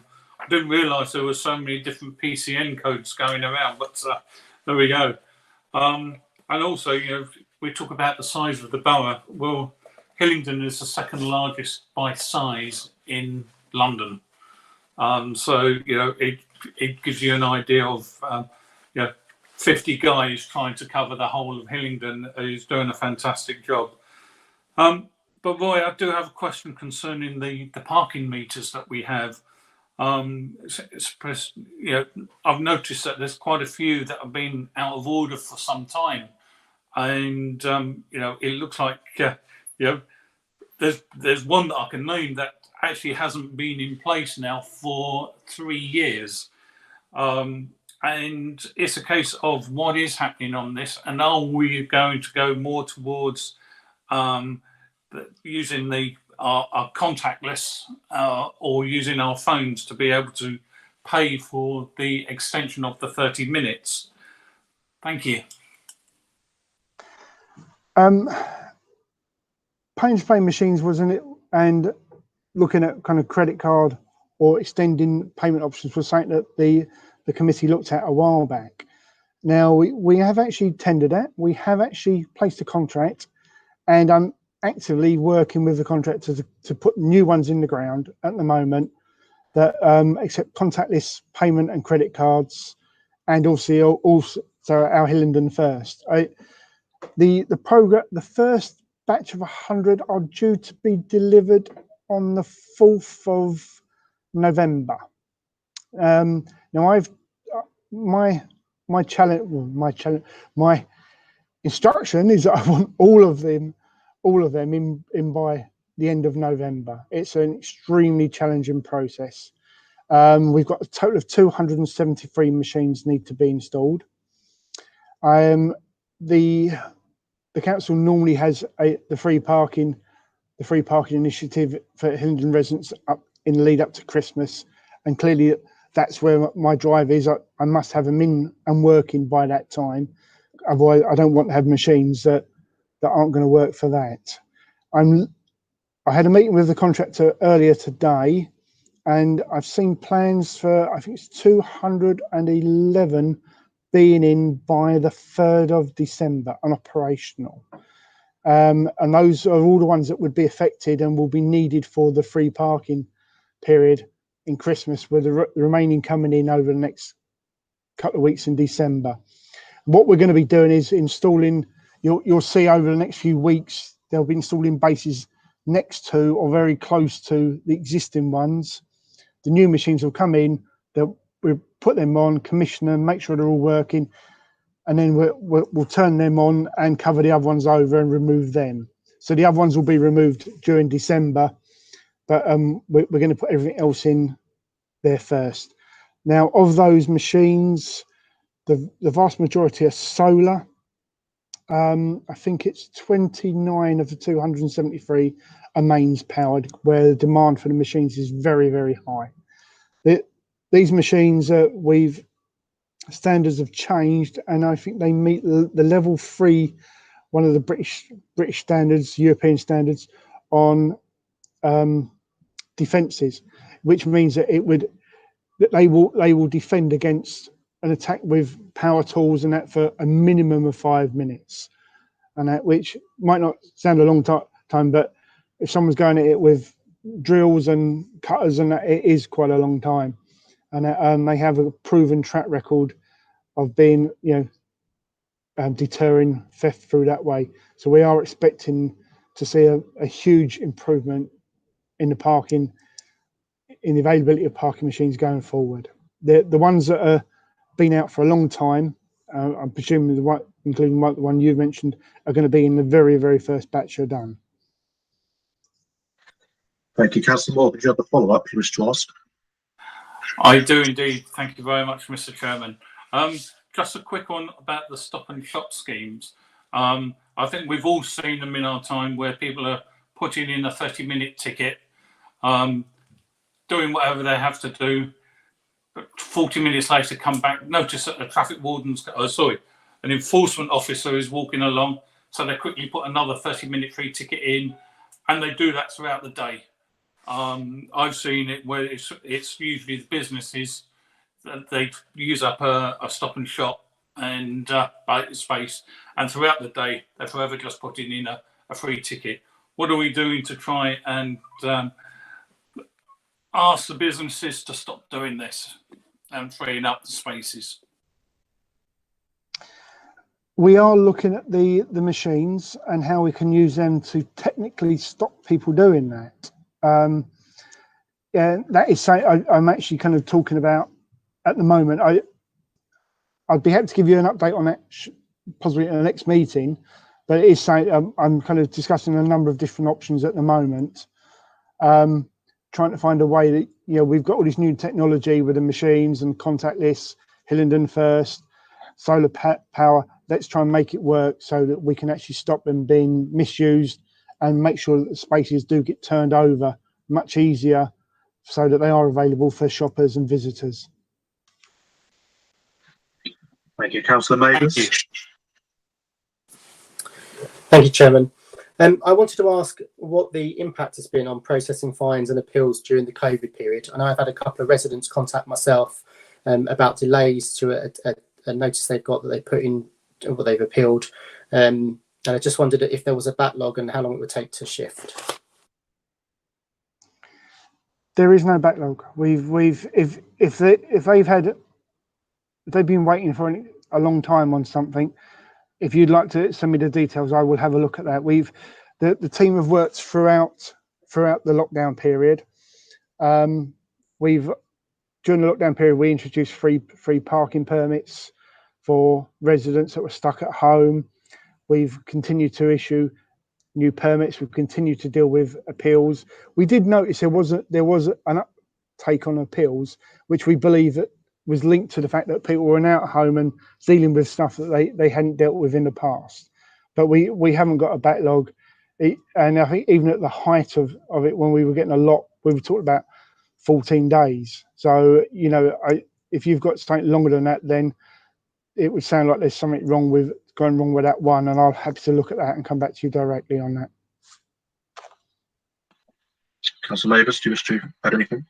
didn't realise there were so many different PCN codes going around, but there we go. And also, you know, we talk about the size of the borough. Well, Hillingdon is the second largest by size in London. So, you know, it gives you an idea of, you know, 50 guys trying to cover the whole of Hillingdon is doing a fantastic job. But Roy, I do have a question concerning the parking meters that we have. You know, I've noticed that there's quite a few that have been out of order for some time, and you know, it looks like you know, there's one that I can name that actually hasn't been in place now for 3 years, and it's a case of what is happening on this, and are we going to go more towards using our contactless or using our phones to be able to pay for the extension of the 30 minutes? Thank you. Pay machines, wasn't it? And looking at kind of credit card or extending payment options was something that the committee looked at a while back. Now we have actually tendered it. We have actually placed a contract, and I'm actively working with the contractor to put new ones in the ground at the moment that accept contactless payment and credit cards, and also our Hillingdon first. The first batch of 100 are due to be delivered on the 4th of November. Now my instruction is that I want all of them in by the end of November. It's an extremely challenging process. We've got a total of 273 machines need to be installed. The council normally has the free parking initiative for Hillingdon residents up in the lead up to Christmas, and clearly that's where my drive is. I must have them in and working by that time. Otherwise, I don't want to have machines that aren't going to work for that. I had a meeting with the contractor earlier today, and I've seen plans for, I think it's 211 being in by the 3rd of December and operational. And those are all the ones that would be affected and will be needed for the free parking period in Christmas, with the remaining coming in over the next couple of weeks in December. What we're going to be doing is installing, you'll see over the next few weeks, they'll be installing bases next to or very close to the existing ones. The new machines will come in, we'll put them on, commission them, make sure they're all working, and then we'll turn them on and cover the other ones over and remove them. So the other ones will be removed during December, but we're going to put everything else in there first. Now, of those machines, the vast majority are solar. I think it's 29 of the 273 are mains powered, where the demand for the machines is very, very high. These machines, standards have changed, and I think they meet the level 3, one of the British standards, European standards on defences, which means that they will defend against an attack with power tools and that for a minimum of 5 minutes, and that, which might not sound a long time, but if someone's going at it with drills and cutters and that, it is quite a long time. And they have a proven track record of being, deterring theft through that way. So we are expecting to see a huge improvement in the parking, in the availability of parking machines going forward. The ones that are been out for a long time, I'm presuming including the one you've mentioned, are going to be in the very, very first batch are done. Thank you, Councillor Moore. Did you have a follow-up you wish to ask? I do indeed. Thank you very much, Mr. Chairman. Just a quick one about the stop and shop schemes. I think we've all seen them in our time where people are putting in a 30-minute ticket, doing whatever they have to do, but 40 minutes later come back, notice that the traffic warden's, an enforcement officer is walking along, so they quickly put another 30-minute free ticket in, and they do that throughout the day. I've seen it where it's usually the businesses that they use up a stop and shop and space, and throughout the day they're forever just putting in a free ticket. What are we doing to try and ask the businesses to stop doing this and freeing up the spaces? We are looking at the machines and how we can use them to technically stop people doing that. Yeah, that is something I'm actually kind of talking about at the moment. I'd be happy to give you an update on that possibly in the next meeting, but it is something I'm kind of discussing a number of different options at the moment, trying to find a way that, we've got all this new technology with the machines and contactless, Hillingdon first, solar power. Let's try and make it work so that we can actually stop them being misused and make sure that the spaces do get turned over much easier so that they are available for shoppers and visitors. Thank you, Councillor Mavis. Thank you, Chairman. I wanted to ask what the impact has been on processing fines and appeals during the COVID period. I know I've had a couple of residents contact myself about delays to a notice they've got that they put in, or they've appealed. And I just wondered if there was a backlog and how long it would take to shift. There is no backlog. If they've been waiting for a long time on something, if you'd like to send me the details, I will have a look at that. The team have worked throughout the lockdown period. During the lockdown period, we introduced free parking permits for residents that were stuck at home. We've continued to issue new permits. We've continued to deal with appeals. We did notice there was an uptake on appeals, which we believe that was linked to the fact that people were out at home and dealing with stuff that they hadn't dealt with in the past. But we haven't got a backlog. And I think even at the height of it, when we were getting a lot, we were talking about 14 days. So, you know, if you've got something longer than that, then it would sound like there's something going wrong with that one. And I'll have to look at that and come back to you directly on that. Councillor Mavis, do you wish to add anything?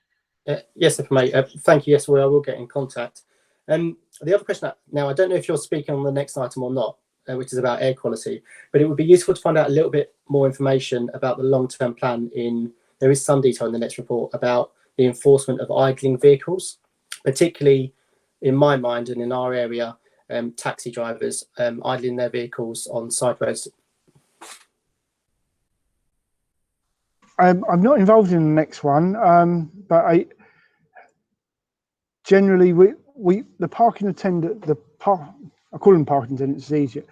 Yes, if I may. Thank you. Yes, well, I will get in contact. The other question, now, I don't know if you're speaking on the next item or not, which is about air quality, but it would be useful to find out a little bit more information about the long-term plan. There is some detail in the next report about the enforcement of idling vehicles, particularly in my mind and in our area, taxi drivers idling their vehicles on side roads. I'm not involved in the next one, but generally the parking attendant, I call them parking attendants, it's easier,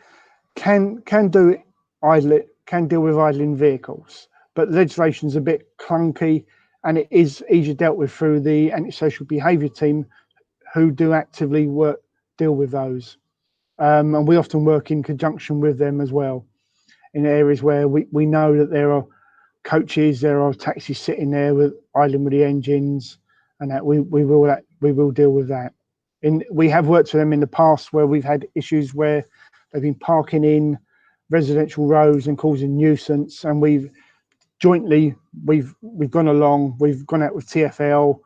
can deal with idling vehicles, but the legislation's a bit clunky, and it is easier dealt with through the antisocial behaviour team, who do actively deal with those, and we often work in conjunction with them as well in areas where we know that there are coaches, there are taxis sitting there with idling with the engines, and that we will deal with that. We have worked with them in the past where we've had issues where they've been parking in residential roads and causing nuisance, and we've gone along, we've gone out with TfL,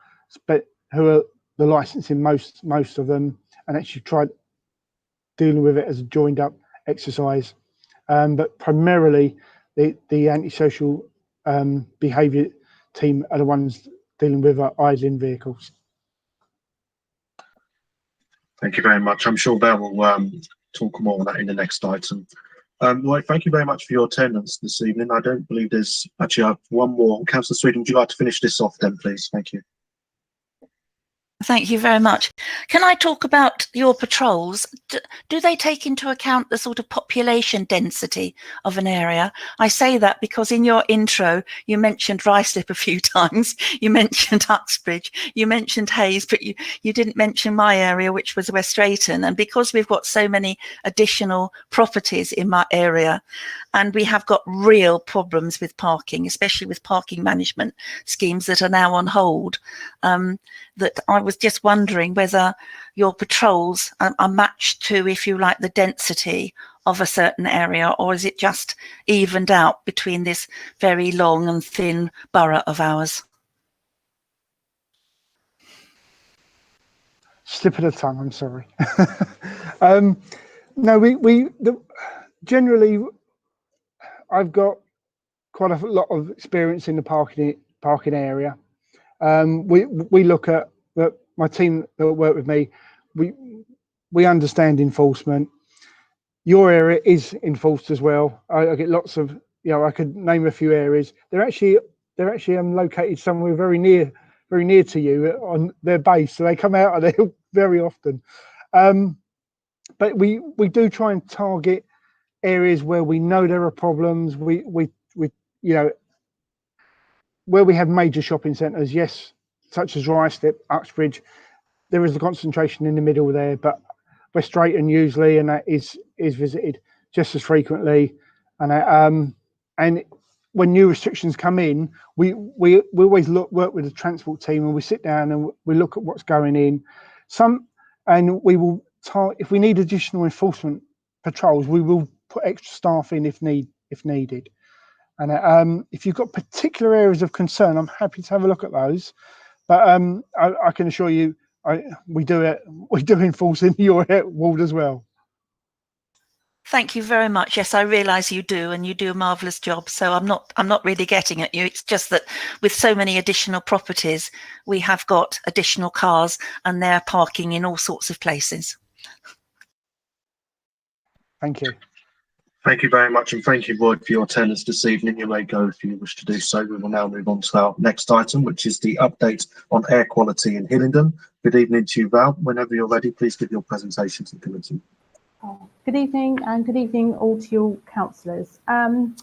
but who are the licensing most of them, and actually tried dealing with it as a joined up exercise. But primarily the antisocial behaviour team are the ones dealing with idling vehicles. Thank you very much. I'm sure Bear will talk more on that in the next item. Right, thank you very much for your attendance this evening. I don't believe there's actually one more. Councillor Sweden, would you like to finish this off then, please? Thank you. Thank you very much. Can I talk about your patrols? Do they take into account the sort of population density of an area? I say that because in your intro, you mentioned Ruislip a few times. You mentioned Uxbridge, you mentioned Hayes, but you didn't mention my area, which was West Drayton. And because we've got so many additional properties in my area, and we have got real problems with parking, especially with parking management schemes that are now on hold, that I was just wondering whether your patrols are matched to, if you like, the density of a certain area, or is it just evened out between this very long and thin borough of ours? Slip of the tongue, I'm sorry. No, generally, I've got quite a lot of experience in the parking area. We look at my team that work with me. We understand enforcement. Your area is enforced as well. I get lots of, I could name a few areas. They're actually located somewhere very near to you on their base, so they come out of there very often. But we do try and target areas where we know there are problems. Where we have major shopping centres, yes, such as Ruislip, Uxbridge, there is a concentration in the middle there, but West Drayton usually, and that is visited just as frequently. And when new restrictions come in, we always work with the transport team, and we sit down and we look at what's going in. And we will if we need additional enforcement patrols, we will put extra staff in if needed. And if you've got particular areas of concern, I'm happy to have a look at those. But I can assure you, we do enforce in your ward as well. Thank you very much. Yes, I realise you do, and you do a marvellous job. So I'm not really getting at you. It's just that with so many additional properties, we have got additional cars, and they're parking in all sorts of places. Thank you. Thank you very much, and thank you, Roy, for your attendance this evening. You may go if you wish to do so. We will now move on to our next item, which is the update on air quality in Hillingdon. Good evening to you, Val. Whenever you're ready, please give your presentation to the committee. Good evening, and good evening all to your councillors. The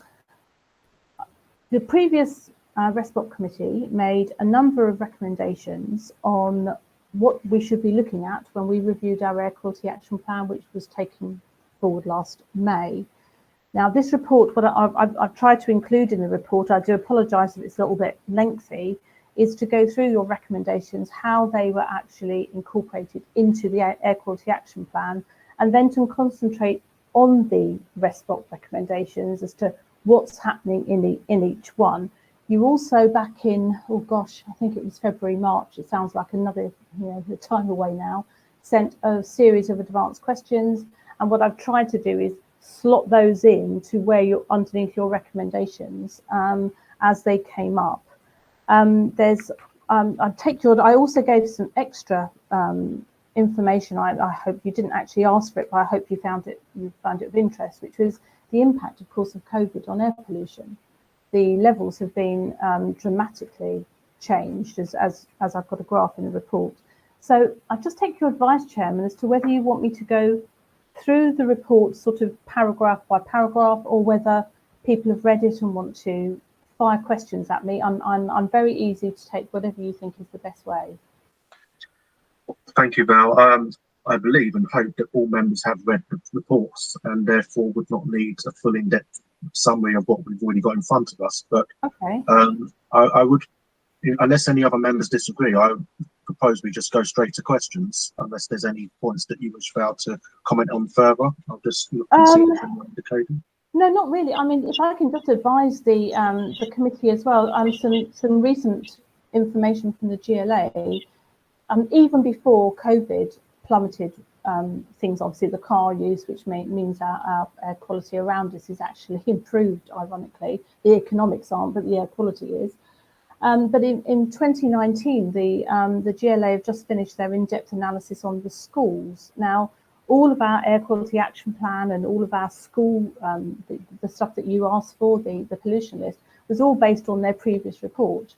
previous RESPOC committee made a number of recommendations on what we should be looking at when we reviewed our air quality action plan, which was taken forward last May. Now, this report, what I've tried to include in the report, I do apologise if it's a little bit lengthy, is to go through your recommendations, how they were actually incorporated into the air quality action plan, and then to concentrate on the RESPOC recommendations as to what's happening in each one. You also, back in, oh gosh, I think it was February, March, it sounds like another time away now, sent a series of advanced questions, and what I've tried to do is slot those in to where you're underneath your recommendations as they came up. I also gave some extra information. I hope you didn't actually ask for it, but I hope you found it of interest, which was the impact, of course, of COVID on air pollution. The levels have been dramatically changed, as I've got a graph in the report. So I just take your advice, Chairman, as to whether you want me to go through the report sort of paragraph by paragraph, or whether people have read it and want to fire questions at me. I'm very easy to take whatever you think is the best way. Thank you, Val. I believe and hope that all members have read the reports and therefore would not need a full in-depth summary of what we've already got in front of us. But okay. I would, unless any other members disagree, I propose we just go straight to questions, unless there's any points that you wish Val to comment on further. I'll just look and see if there's anyone indicating. No, not really. I mean, if I can just advise the committee as well, some recent information from the GLA. Even before COVID plummeted things, obviously the car use, which means our air quality around us is actually improved, ironically. The economics aren't, but the air quality is. But in 2019, the GLA have just finished their in-depth analysis on the schools. Now, all of our air quality action plan and all of our school, the stuff that you asked for, the pollution list, was all based on their previous report.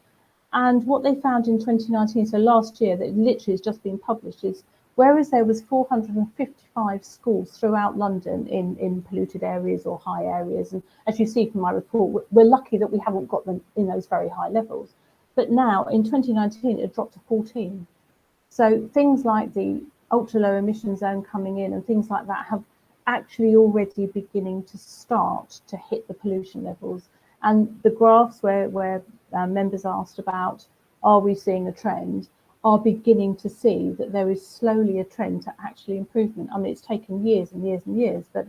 And what they found in 2019, so last year, that literally has just been published, is whereas there was 455 schools throughout London in polluted areas or high areas, and as you see from my report, we're lucky that we haven't got them in those very high levels. But now, in 2019, it dropped to 14. So things like the ultra low emission zone coming in and things like that have actually already beginning to start to hit the pollution levels. And the graphs where members asked about, are we seeing a trend, are beginning to see that there is slowly a trend to actually improvement. I mean, it's taken years and years and years, but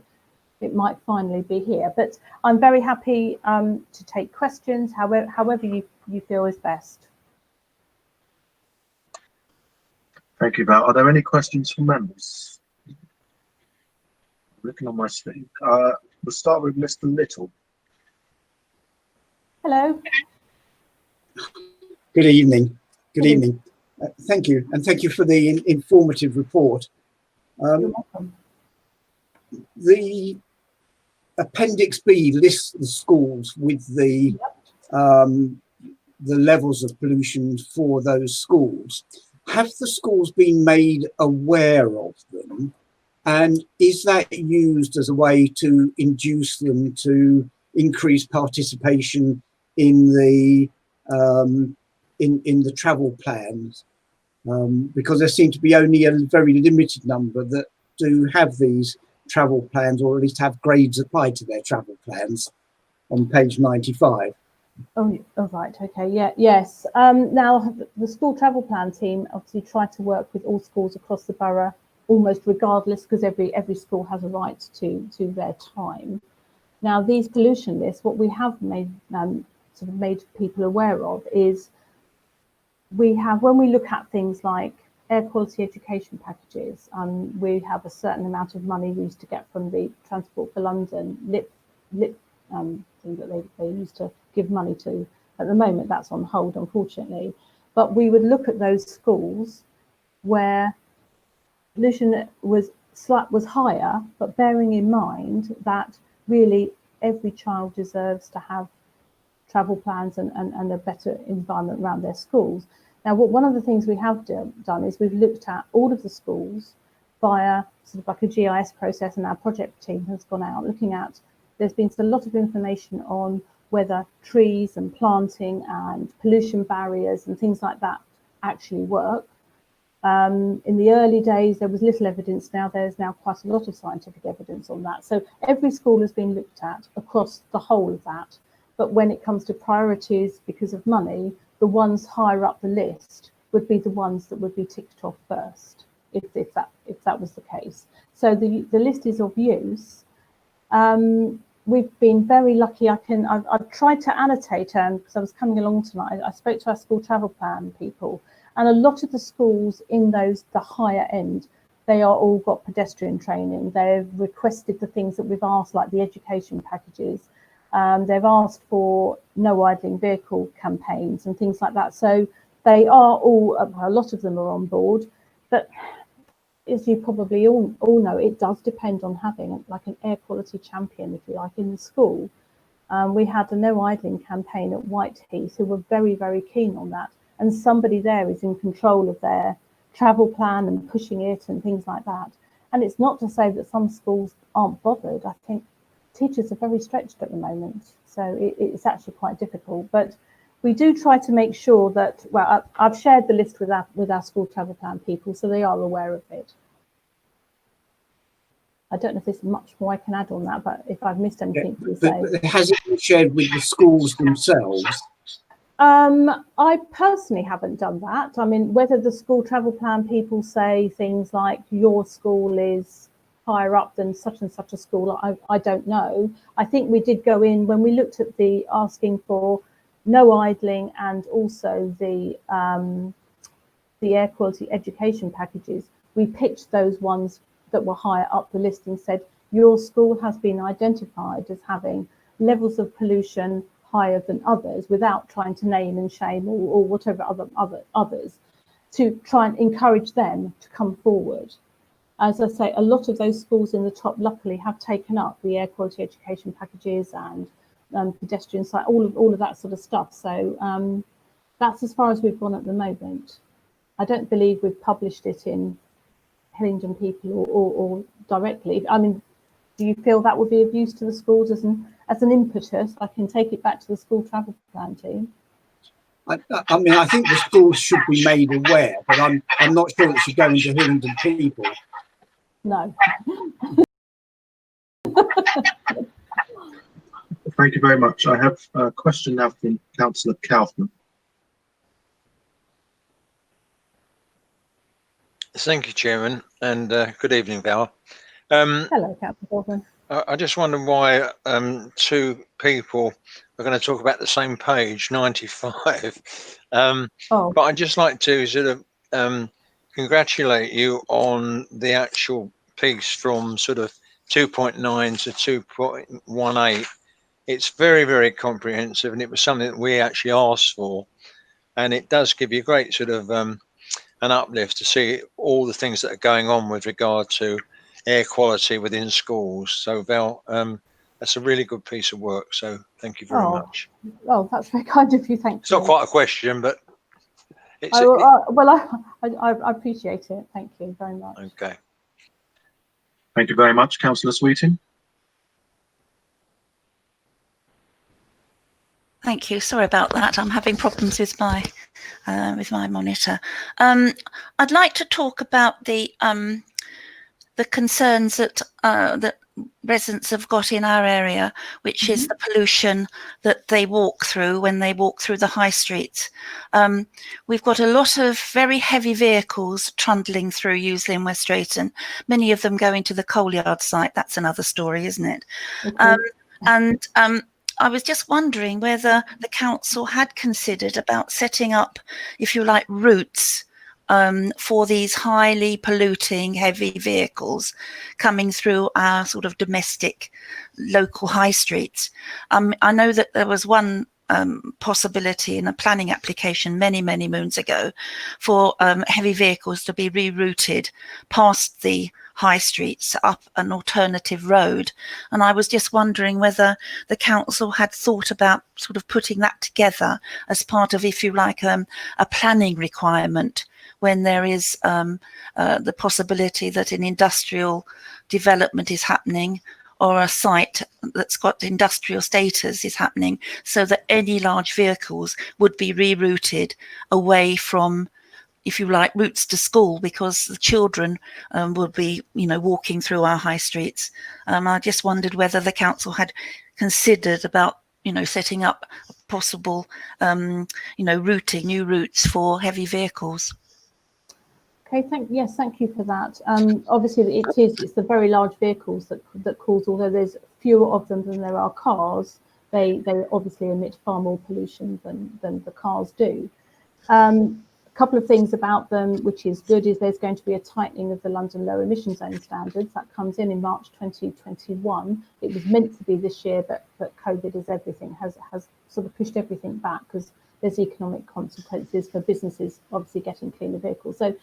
it might finally be here. But I'm very happy to take questions, however you feel is best. Thank you, Val. Are there any questions from members? I'm looking on my screen. We'll start with Mr. Little. Hello. Good evening. Good evening. Thank you, and thank you for the informative report. You're welcome. The Appendix B lists the schools with the levels of pollution for those schools. Have the schools been made aware of them, and is that used as a way to induce them to increase participation in the travel plans? Because there seem to be only a very limited number that do have these travel plans, or at least have grades applied to their travel plans on page 95. Oh, right, okay, yeah, yes. Now, the school travel plan team obviously try to work with all schools across the borough, almost regardless, because every school has a right to their time. Now, these pollution lists, what we have made sort of made people aware of is we have, when we look at things like air quality education packages, we have a certain amount of money we used to get from the Transport for London LIP thing that they used to give money to. At the moment, that's on hold, unfortunately. But we would look at those schools where pollution was higher, but bearing in mind that really every child deserves to have travel plans and a better environment around their schools. Now, one of the things we have done is we've looked at all of the schools via sort of like a GIS process, and our project team has gone out looking at, there's been a lot of information on whether trees and planting and pollution barriers and things like that actually work. In the early days, there was little evidence. Now there's quite a lot of scientific evidence on that. So every school has been looked at across the whole of that. But when it comes to priorities because of money, the ones higher up the list would be the ones that would be ticked off first, if that was the case. So the list is of use. We've been very lucky. I've tried to annotate, because I was coming along tonight, I spoke to our school travel plan people, and a lot of the schools in the higher end, they are all got pedestrian training. They've requested the things that we've asked, like the education packages. They've asked for no idling vehicle campaigns and things like that. So they are all, a lot of them are on board, but as you probably all know, it does depend on having like an air quality champion, if you like, in the school. We had a no idling campaign at Whiteheath who were very, very keen on that. And somebody there is in control of their travel plan and pushing it and things like that. And it's not to say that some schools aren't bothered. I think teachers are very stretched at the moment. So it's actually quite difficult. But we do try to make sure that, well, I've shared the list with our school travel plan people, so they are aware of it. I don't know if there's much more I can add on that, but if I've missed anything, please say. But has it been shared with the schools themselves? I personally haven't done that. I mean, whether the school travel plan people say things like your school is higher up than such and such a school, I don't know. I think we did go in when we looked at the asking for no idling and also the air quality education packages. We picked those ones that were higher up the list and said your school has been identified as having levels of pollution higher than others, without trying to name and shame or whatever others, to try and encourage them to come forward. As I say, a lot of those schools in the top, luckily, have taken up the air quality education packages and pedestrian site, all of that sort of stuff. So that's as far as we've gone at the moment. I don't believe we've published it in Hillingdon people or directly. I mean, do you feel that would be of use to the schools as an impetus? I can take it back to the school travel plan team. I mean, I think the schools should be made aware, but I'm not sure it should go into Hillingdon people. No. Thank you very much. I have a question now from Councillor Kaufman. Thank you, Chairman, and good evening, Val. Hello, Councillor Kaufman. I just wonder why two people are going to talk about the same page, 95. But I'd just like to sort of congratulate you on the actual piece from sort of 2.9 to 2.18. It's very, very comprehensive, and it was something that we actually asked for. And it does give you a great sort of an uplift to see all the things that are going on with regard to air quality within schools. So Val, that's a really good piece of work. So thank you very much. Oh, that's very kind of you. Thank you. It's not quite a question, but it's. I appreciate it. Thank you very much. Okay. Thank you very much, Councillor Sweeting. Thank you. Sorry about that. I'm having problems with my monitor. I'd like to talk about the concerns that that residents have got in our area, which is the pollution that they walk through when they walk through the high streets. We've got a lot of very heavy vehicles trundling through Useley and West Drayton, many of them going to the coal yard site. That's another story, isn't it? Okay. And I was just wondering whether the council had considered about setting up, if you like, routes for these highly polluting heavy vehicles coming through our sort of domestic local high streets. I know that there was one possibility in a planning application many moons ago for heavy vehicles to be rerouted past the high streets up an alternative road, and I was just wondering whether the council had thought about sort of putting that together as part of, if you like, a planning requirement when there is the possibility that an industrial development is happening or a site that's got industrial status is happening, so that any large vehicles would be rerouted away from, if you like, routes to school, because the children would be, you know, walking through our high streets. I just wondered whether the council had considered about, you know, setting up possible, you know, routing, new routes for heavy vehicles. Okay, thank you for that. Obviously, it's the very large vehicles that cause, although there's fewer of them than there are cars, they obviously emit far more pollution than the cars do. A couple of things about them, which is good, is there's going to be a tightening of the London low emission zone standards that comes in March 2021. It was meant to be this year, but COVID, as everything, has sort of pushed everything back because there's economic consequences for businesses obviously getting cleaner vehicles. So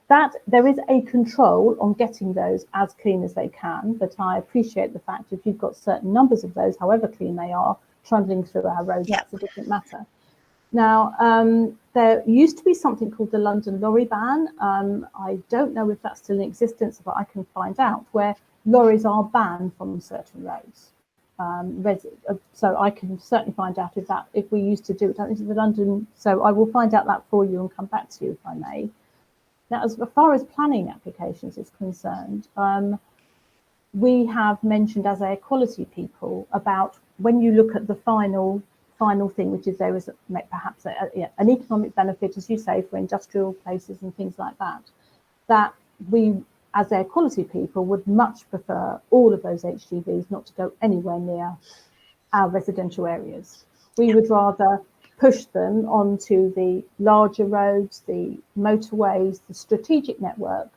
that there is a control on getting those as clean as they can, but I appreciate the fact if you've got certain numbers of those, however clean they are, trundling through our roads, that's a different matter. Now, there used to be something called the London Lorry Ban. I don't know if that's still in existence, but I can find out, where lorries are banned from certain roads. So I can certainly find out if we used to do it. I think it's the London. So I will find out that for you and come back to you if I may. Now, as far as planning applications is concerned, we have mentioned as air quality people about when you look at the final thing, which is there is perhaps an economic benefit, as you say, for industrial places and things like that, that we as air quality people would much prefer all of those HGVs not to go anywhere near our residential areas. We would rather push them onto the larger roads, the motorways, the strategic network,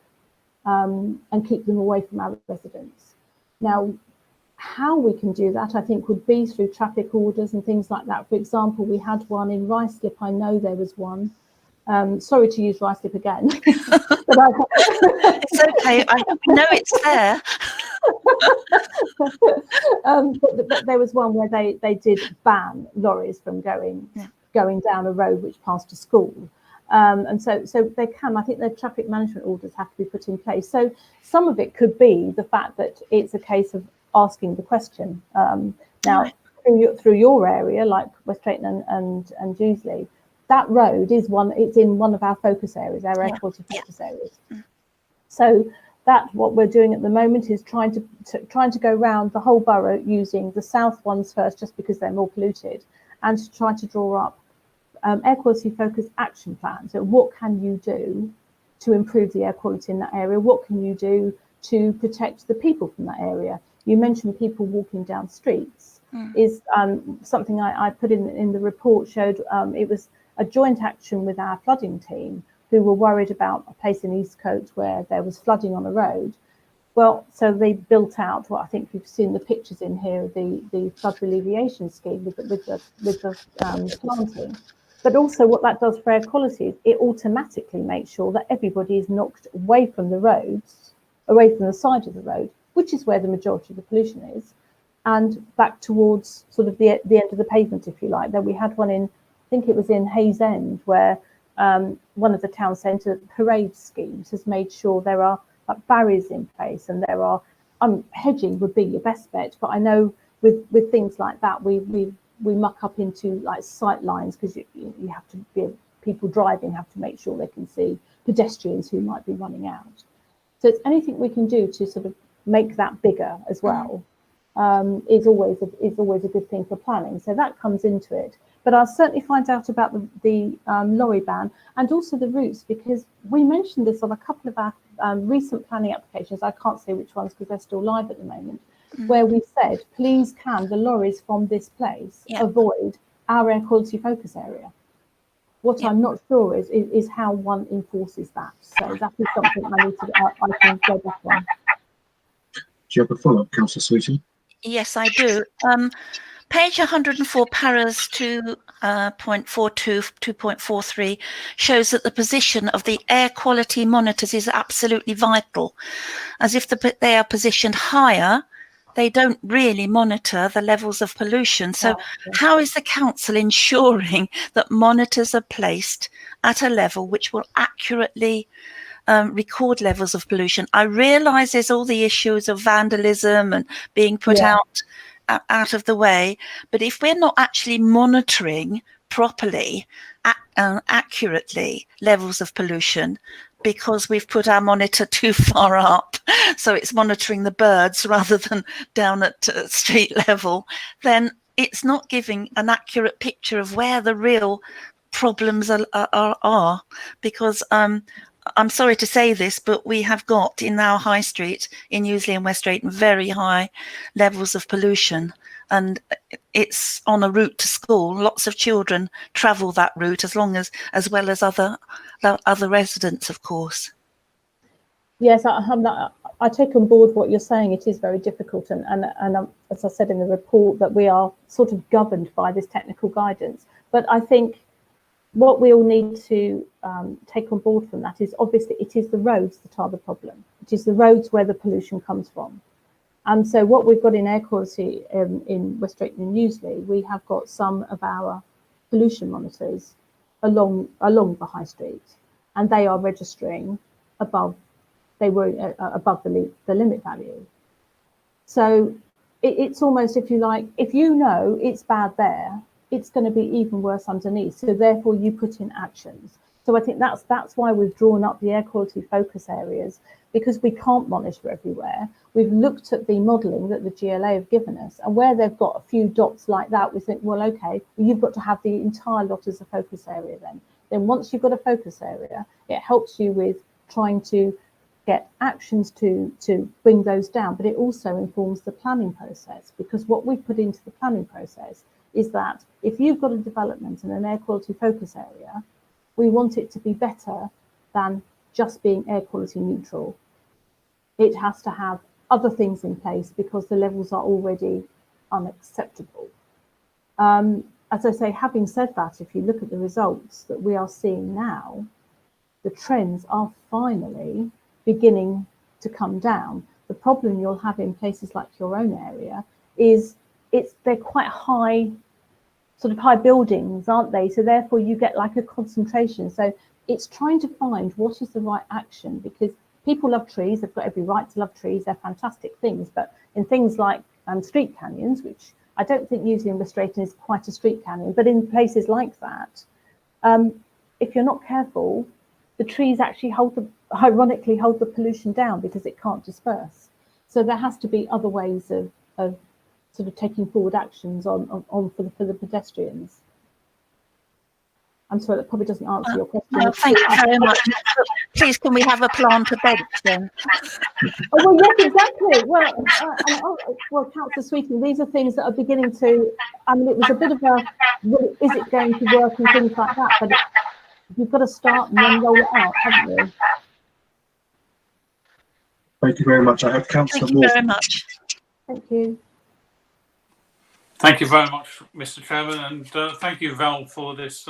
and keep them away from our residents. Now, how we can do that, I think, would be through traffic orders and things like that. For example, we had one in Ruislip. I know there was one. Sorry to use Ruislip again. But it's okay. I know it's there. But there was one where they did ban lorries from going down a road which passed a school. And so they can, I think their traffic management orders have to be put in place. So some of it could be the fact that it's a case of asking the question. Now, through your area, like West Drayton and Dewsley, that road is it's in one of our focus areas, our air quality focus areas. So what we're doing at the moment is trying to go around the whole borough using the south ones first, just because they're more polluted, and to try to draw up air quality focused action plans. So what can you do to improve the air quality in that area? What can you do to protect the people from that area? You mentioned people walking down streets. Is something I put in the report, showed it was a joint action with our flooding team, who were worried about a place in Eastcote where there was flooding on a road. Well, so they built out what I think you've seen the pictures in here, the flood alleviation scheme with the planting. But also what that does for air quality is it automatically makes sure that everybody is knocked away from the roads, away from the side of the road, which is where the majority of the pollution is, and back towards sort of the end of the pavement, if you like. Then we had one in, I think it was in Hayes End, where one of the town centre parade schemes has made sure there are barriers in place, and there are hedging would be your best bet. But I know with things like that, we muck up into like sight lines, because you have to be, people driving have to make sure they can see pedestrians who might be running out. So it's anything we can do to sort of make that bigger as well. Is always a good thing for planning. So that comes into it. But I'll certainly find out about the lorry ban and also the routes, because we mentioned this on a couple of our recent planning applications. I can't say which ones because they're still live at the moment. where we said, please can the lorries from this place avoid our air quality focus area. What I'm not sure is how one enforces that. So that is something I can go back on. Do you have a follow-up, Councillor Sweeting? Yes, I do. Page 104, paras 2.42, 2.43 shows that the position of the air quality monitors is absolutely vital. As if they are positioned higher, they don't really monitor the levels of pollution. So how is the council ensuring that monitors are placed at a level which will accurately record levels of pollution? I realise there's all the issues of vandalism and being put out of the way, but if we're not actually monitoring properly, accurately levels of pollution, because we've put our monitor too far up, so it's monitoring the birds rather than down at street level, then it's not giving an accurate picture of where the real problems are. Because I'm sorry to say this, but we have got in our high street in Newsley and West Drayton very high levels of pollution, and it's on a route to school. Lots of children travel that route as well as other residents, of course. Yes, I take on board what you're saying. It is very difficult, and as I said in the report, that we are sort of governed by this technical guidance. But I think what we all need to take on board from that is, obviously, it is the roads that are the problem. It is the roads where the pollution comes from. And so what we've got in air quality in West Drayton and Newsley, we have got some of our pollution monitors along the high street, and they are registering above. They were above the limit value. So it's almost, if you like, if you know it's bad there, it's going to be even worse underneath. So therefore you put in actions. So I think that's why we've drawn up the air quality focus areas, because we can't monitor everywhere. We've looked at the modelling that the GLA have given us, and where they've got a few dots like that, we think, well, okay, you've got to have the entire lot as a focus area then. Then once you've got a focus area, it helps you with trying to get actions to bring those down, but it also informs the planning process, because what we've put into the planning process is that if you've got a development in an air quality focus area, we want it to be better than just being air quality neutral. It has to have other things in place because the levels are already unacceptable. As I say, having said that, if you look at the results that we are seeing now, the trends are finally beginning to come down. The problem you'll have in places like your own area is they're quite high, sort of high buildings, aren't they? So therefore you get like a concentration. So it's trying to find what is the right action, because people love trees. They've got every right to love trees. They're fantastic things. But in things like street canyons, which I don't think Newsley and West Drayton is quite a street canyon, but in places like that, if you're not careful, the trees actually ironically hold the pollution down because it can't disperse. So there has to be other ways of sort of taking forward actions for the pedestrians. I'm sorry, that probably doesn't answer your question. No, thank you very much. Please, can we have a plan to bench then? Oh, well, yes, exactly. Well, Councillor Sweeting, these are things that are beginning to, I mean, it was a bit of a, is it going to work and things like that, but you've got to start and then roll it out, haven't you? Thank you very much. I have Councillor Thank you very much. Thank you. Thank you very much, Mr. Chairman, and thank you, Val, for this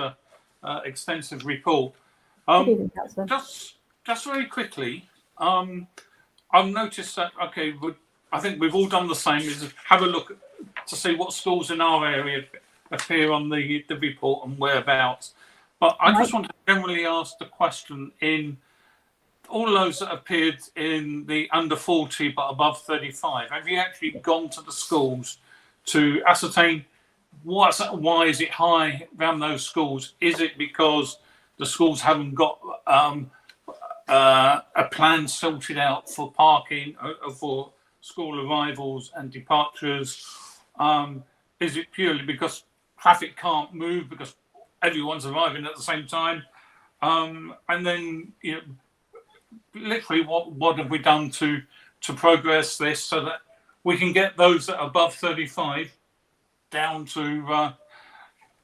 extensive report. Good evening, Councillor. Just very quickly, I've noticed that, okay, I think we've all done the same, is have a look to see what schools in our area appear on the report and whereabouts. But I just want to generally ask the question, in all those that appeared in the under 40 but above 35, have you actually gone to the schools to ascertain why is it high around those schools? Is it because the schools haven't got a plan sorted out for parking, for school arrivals and departures? Is it purely because traffic can't move because everyone's arriving at the same time? And then, you know, literally, what have we done to progress this so that we can get those that are above 35 down to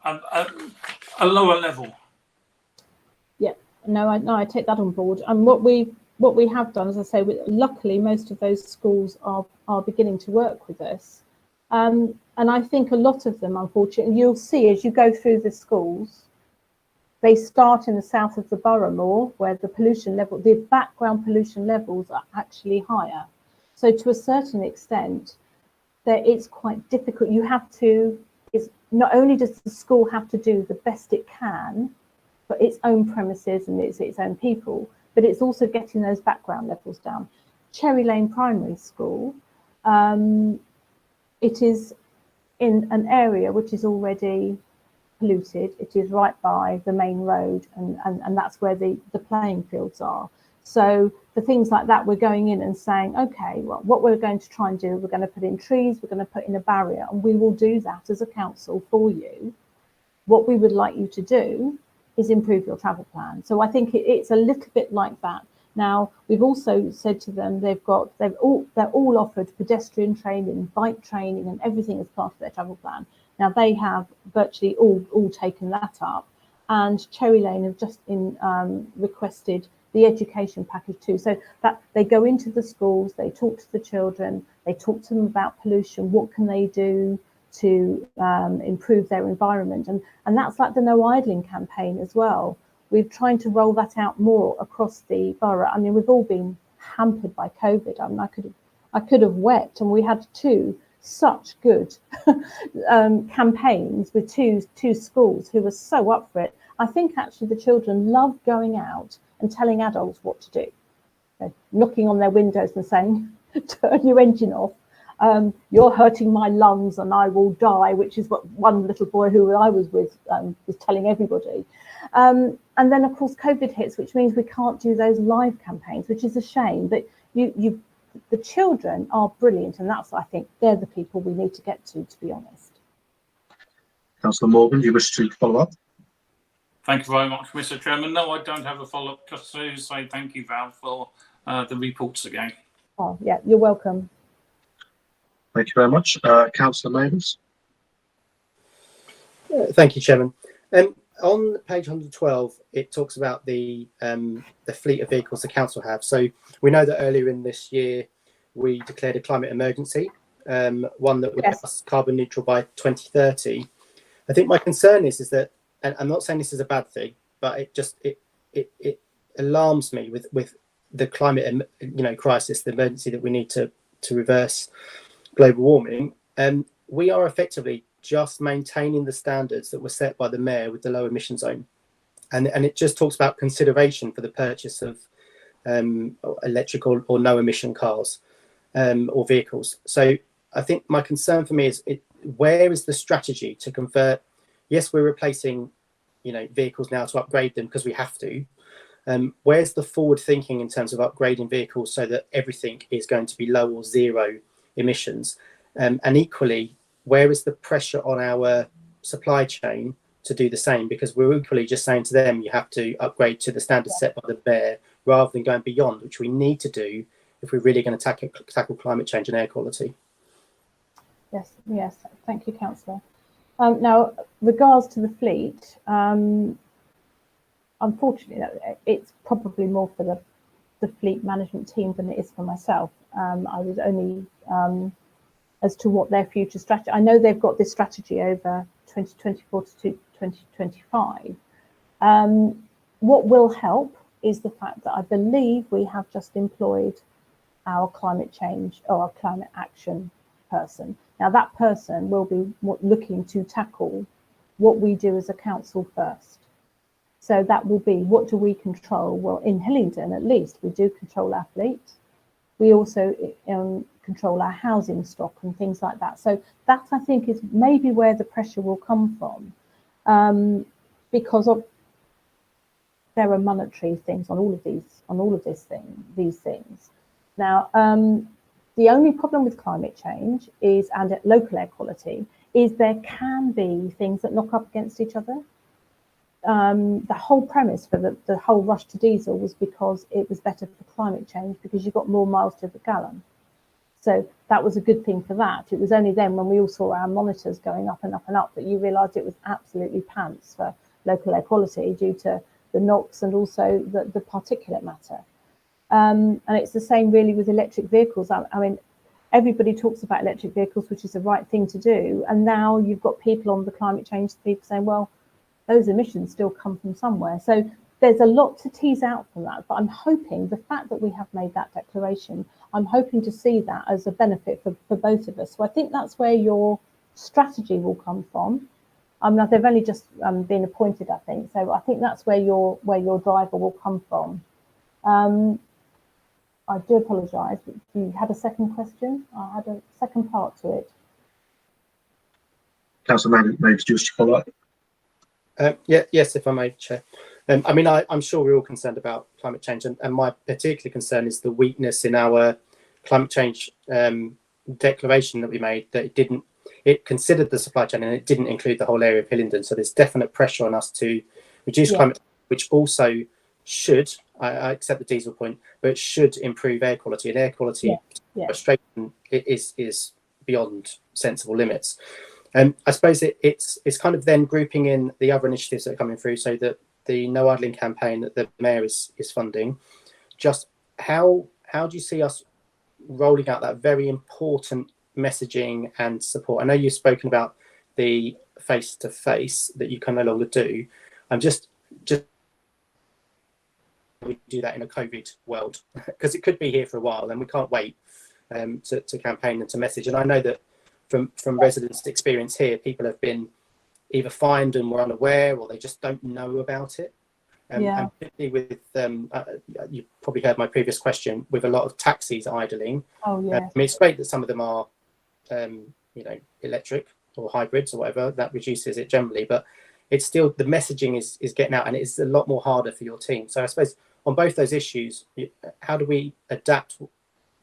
a lower level. Yeah, no, I take that on board. And what we have done, as I say, luckily most of those schools are beginning to work with us. And I think a lot of them, unfortunately, you'll see as you go through the schools, they start in the south of the borough more, where the pollution level, the background pollution levels are actually higher. So to a certain extent, it's quite difficult. You have to, not only does the school have to do the best it can for its own premises and its own people, but it's also getting those background levels down. Cherry Lane Primary School, it is in an area which is already polluted. It is right by the main road, and that's where the playing fields are. So for things like that, we're going in and saying, okay, well, what we're going to try and do, we're going to put in trees, we're going to put in a barrier, and we will do that as a council for you. What we would like you to do is improve your travel plan. So I think it's a little bit like that. Now, we've also said to them they're all offered pedestrian training, bike training, and everything as part of their travel plan. Now they have virtually all taken that up, and Cherry Lane have just requested the education package too. So that they go into the schools, they talk to the children, they talk to them about pollution, what can they do to improve their environment, and that's like the No Idling campaign as well. We're trying to roll that out more across the borough. I mean, we've all been hampered by COVID. I mean, I could have wept, and we had two such good campaigns with two schools who were so up for it. I think actually the children love going out and telling adults what to do. They're knocking on their windows and saying, turn your engine off. You're hurting my lungs and I will die, which is what one little boy who I was with was telling everybody. And then, of course, COVID hits, which means we can't do those live campaigns, which is a shame. But the children are brilliant, and that's, I think, they're the people we need to get to be honest. Councillor Morgan, do you wish to follow up? Thank you very much, Mr. Chairman. No, I don't have a follow-up. Just to say thank you, Val, for the reports again. Oh, yeah, you're welcome. Thank you very much. Councillor Mavis. Thank you, Chairman. On page 112, it talks about the fleet of vehicles the council have. So we know that earlier in this year, we declared a climate emergency, one that would make us carbon neutral by 2030. I think my concern is that, and I'm not saying this is a bad thing, but it alarms me with the climate crisis, the emergency that we need to reverse global warming. We are effectively just maintaining the standards that were set by the mayor with the low emission zone, and it just talks about consideration for the purchase of electric or no emission cars or vehicles. So I think my concern for me is where is the strategy to convert? Yes, we're replacing vehicles now to upgrade them because we have to. Where's the forward thinking in terms of upgrading vehicles so that everything is going to be low or zero emissions? And equally, where is the pressure on our supply chain to do the same? Because we're equally just saying to them, you have to upgrade to the standards set by the mayor rather than going beyond, which we need to do if we're really going to tackle climate change and air quality. Yes, thank you, Councillor. Now, regards to the fleet, unfortunately, it's probably more for the fleet management team than it is for myself. I was only as to what their future strategy. I know they've got this strategy over 2024 to 2025. What will help is the fact that I believe we have just employed our climate change or our climate action person. Now that person will be looking to tackle what we do as a council first. So that will be, what do we control? Well, in Hillingdon, at least, we do control our fleet. We also control our housing stock and things like that. So that, I think, is maybe where the pressure will come from, because there are monetary things on all of these things. Now, the only problem with climate change is, and at local air quality, is there can be things that knock up against each other. The whole premise for the whole rush to diesel was because it was better for climate change because you got more miles to the gallon. So that was a good thing for that. It was only then when we all saw our monitors going up and up and up that you realised it was absolutely pants for local air quality due to the NOx and also the particulate matter. And it's the same really with electric vehicles. I mean, everybody talks about electric vehicles, which is the right thing to do. And now you've got people on the climate change people saying, well, those emissions still come from somewhere. So there's a lot to tease out from that. But I'm hoping the fact that we have made that declaration, I'm hoping to see that as a benefit for both of us. So I think that's where your strategy will come from. They've only just been appointed, I think. So I think that's where your driver will come from. I do apologise, but you had a second question? I had a second part to it. Councillor Maybe just to follow up. Yes, if I may, Chair. I mean, I'm sure we're all concerned about climate change, and my particular concern is the weakness in our climate change declaration that we made, that it considered the supply chain and it didn't include the whole area of Hillingdon. So there's definite pressure on us to reduce climate, which also should, I accept the diesel point, but it should improve air quality, and air quality frustration is beyond sensible limits. I suppose it's kind of then grouping in the other initiatives that are coming through, so that the no idling campaign that the Mayor is funding. Just how do you see us rolling out that very important messaging and support? I know you've spoken about the face-to-face that you can no longer do. I'm just we do that in a COVID world, because it could be here for a while and we can't wait to campaign and to message. And I know that from residents' experience here, people have been either fined and were unaware, or they just don't know about it. And particularly with, you probably heard my previous question, with a lot of taxis idling. Oh, yeah. I mean, it's great that some of them are, electric or hybrids or whatever, that reduces it generally, but it's still, the messaging is getting out, and it's a lot more harder for your team. So I suppose on both those issues, how do we adapt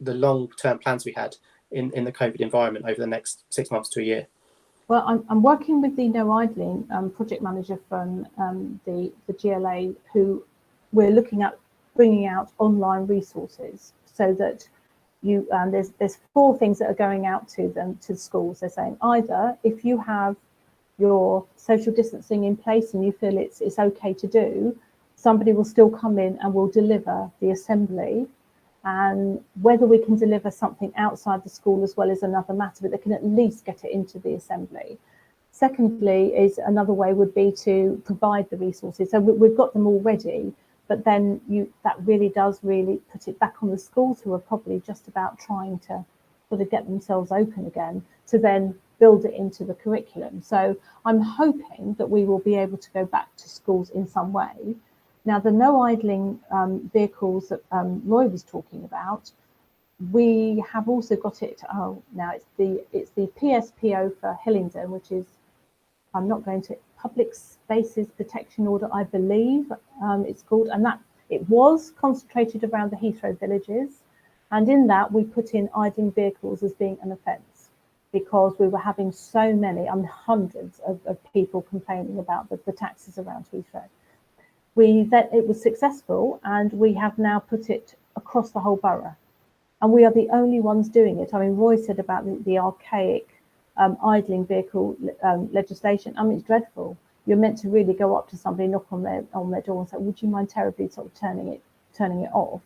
the long-term plans we had in the COVID environment over the next 6 months to a year? Well, I'm working with the No Idling project manager from the GLA, who we're looking at bringing out online resources, so that you there's 4 things that are going out to schools. They're saying either if you have your social distancing in place and you feel it's okay to do, somebody will still come in and will deliver the assembly. And whether we can deliver something outside the school as well is another matter, but they can at least get it into the assembly. Secondly, is another way would be to provide the resources. So we've got them already, but then that really does put it back on the schools, who are probably just about trying to sort of get themselves open again, to then build it into the curriculum. So I'm hoping that we will be able to go back to schools in some way. Now, the no idling vehicles that Roy was talking about, we have also got it. Oh, now it's the PSPO for Hillingdon, which is, I'm not going to, Public Spaces Protection Order, I believe it's called, and that it was concentrated around the Heathrow villages, and in that we put in idling vehicles as being an offence, because we were having so many, hundreds of people complaining about the taxis around Heathrow. It was successful, and we have now put it across the whole borough, and we are the only ones doing it. I mean, Roy said about the archaic idling vehicle legislation. I mean, it's dreadful. You're meant to really go up to somebody, knock on their door and say, would you mind terribly sort of turning it off?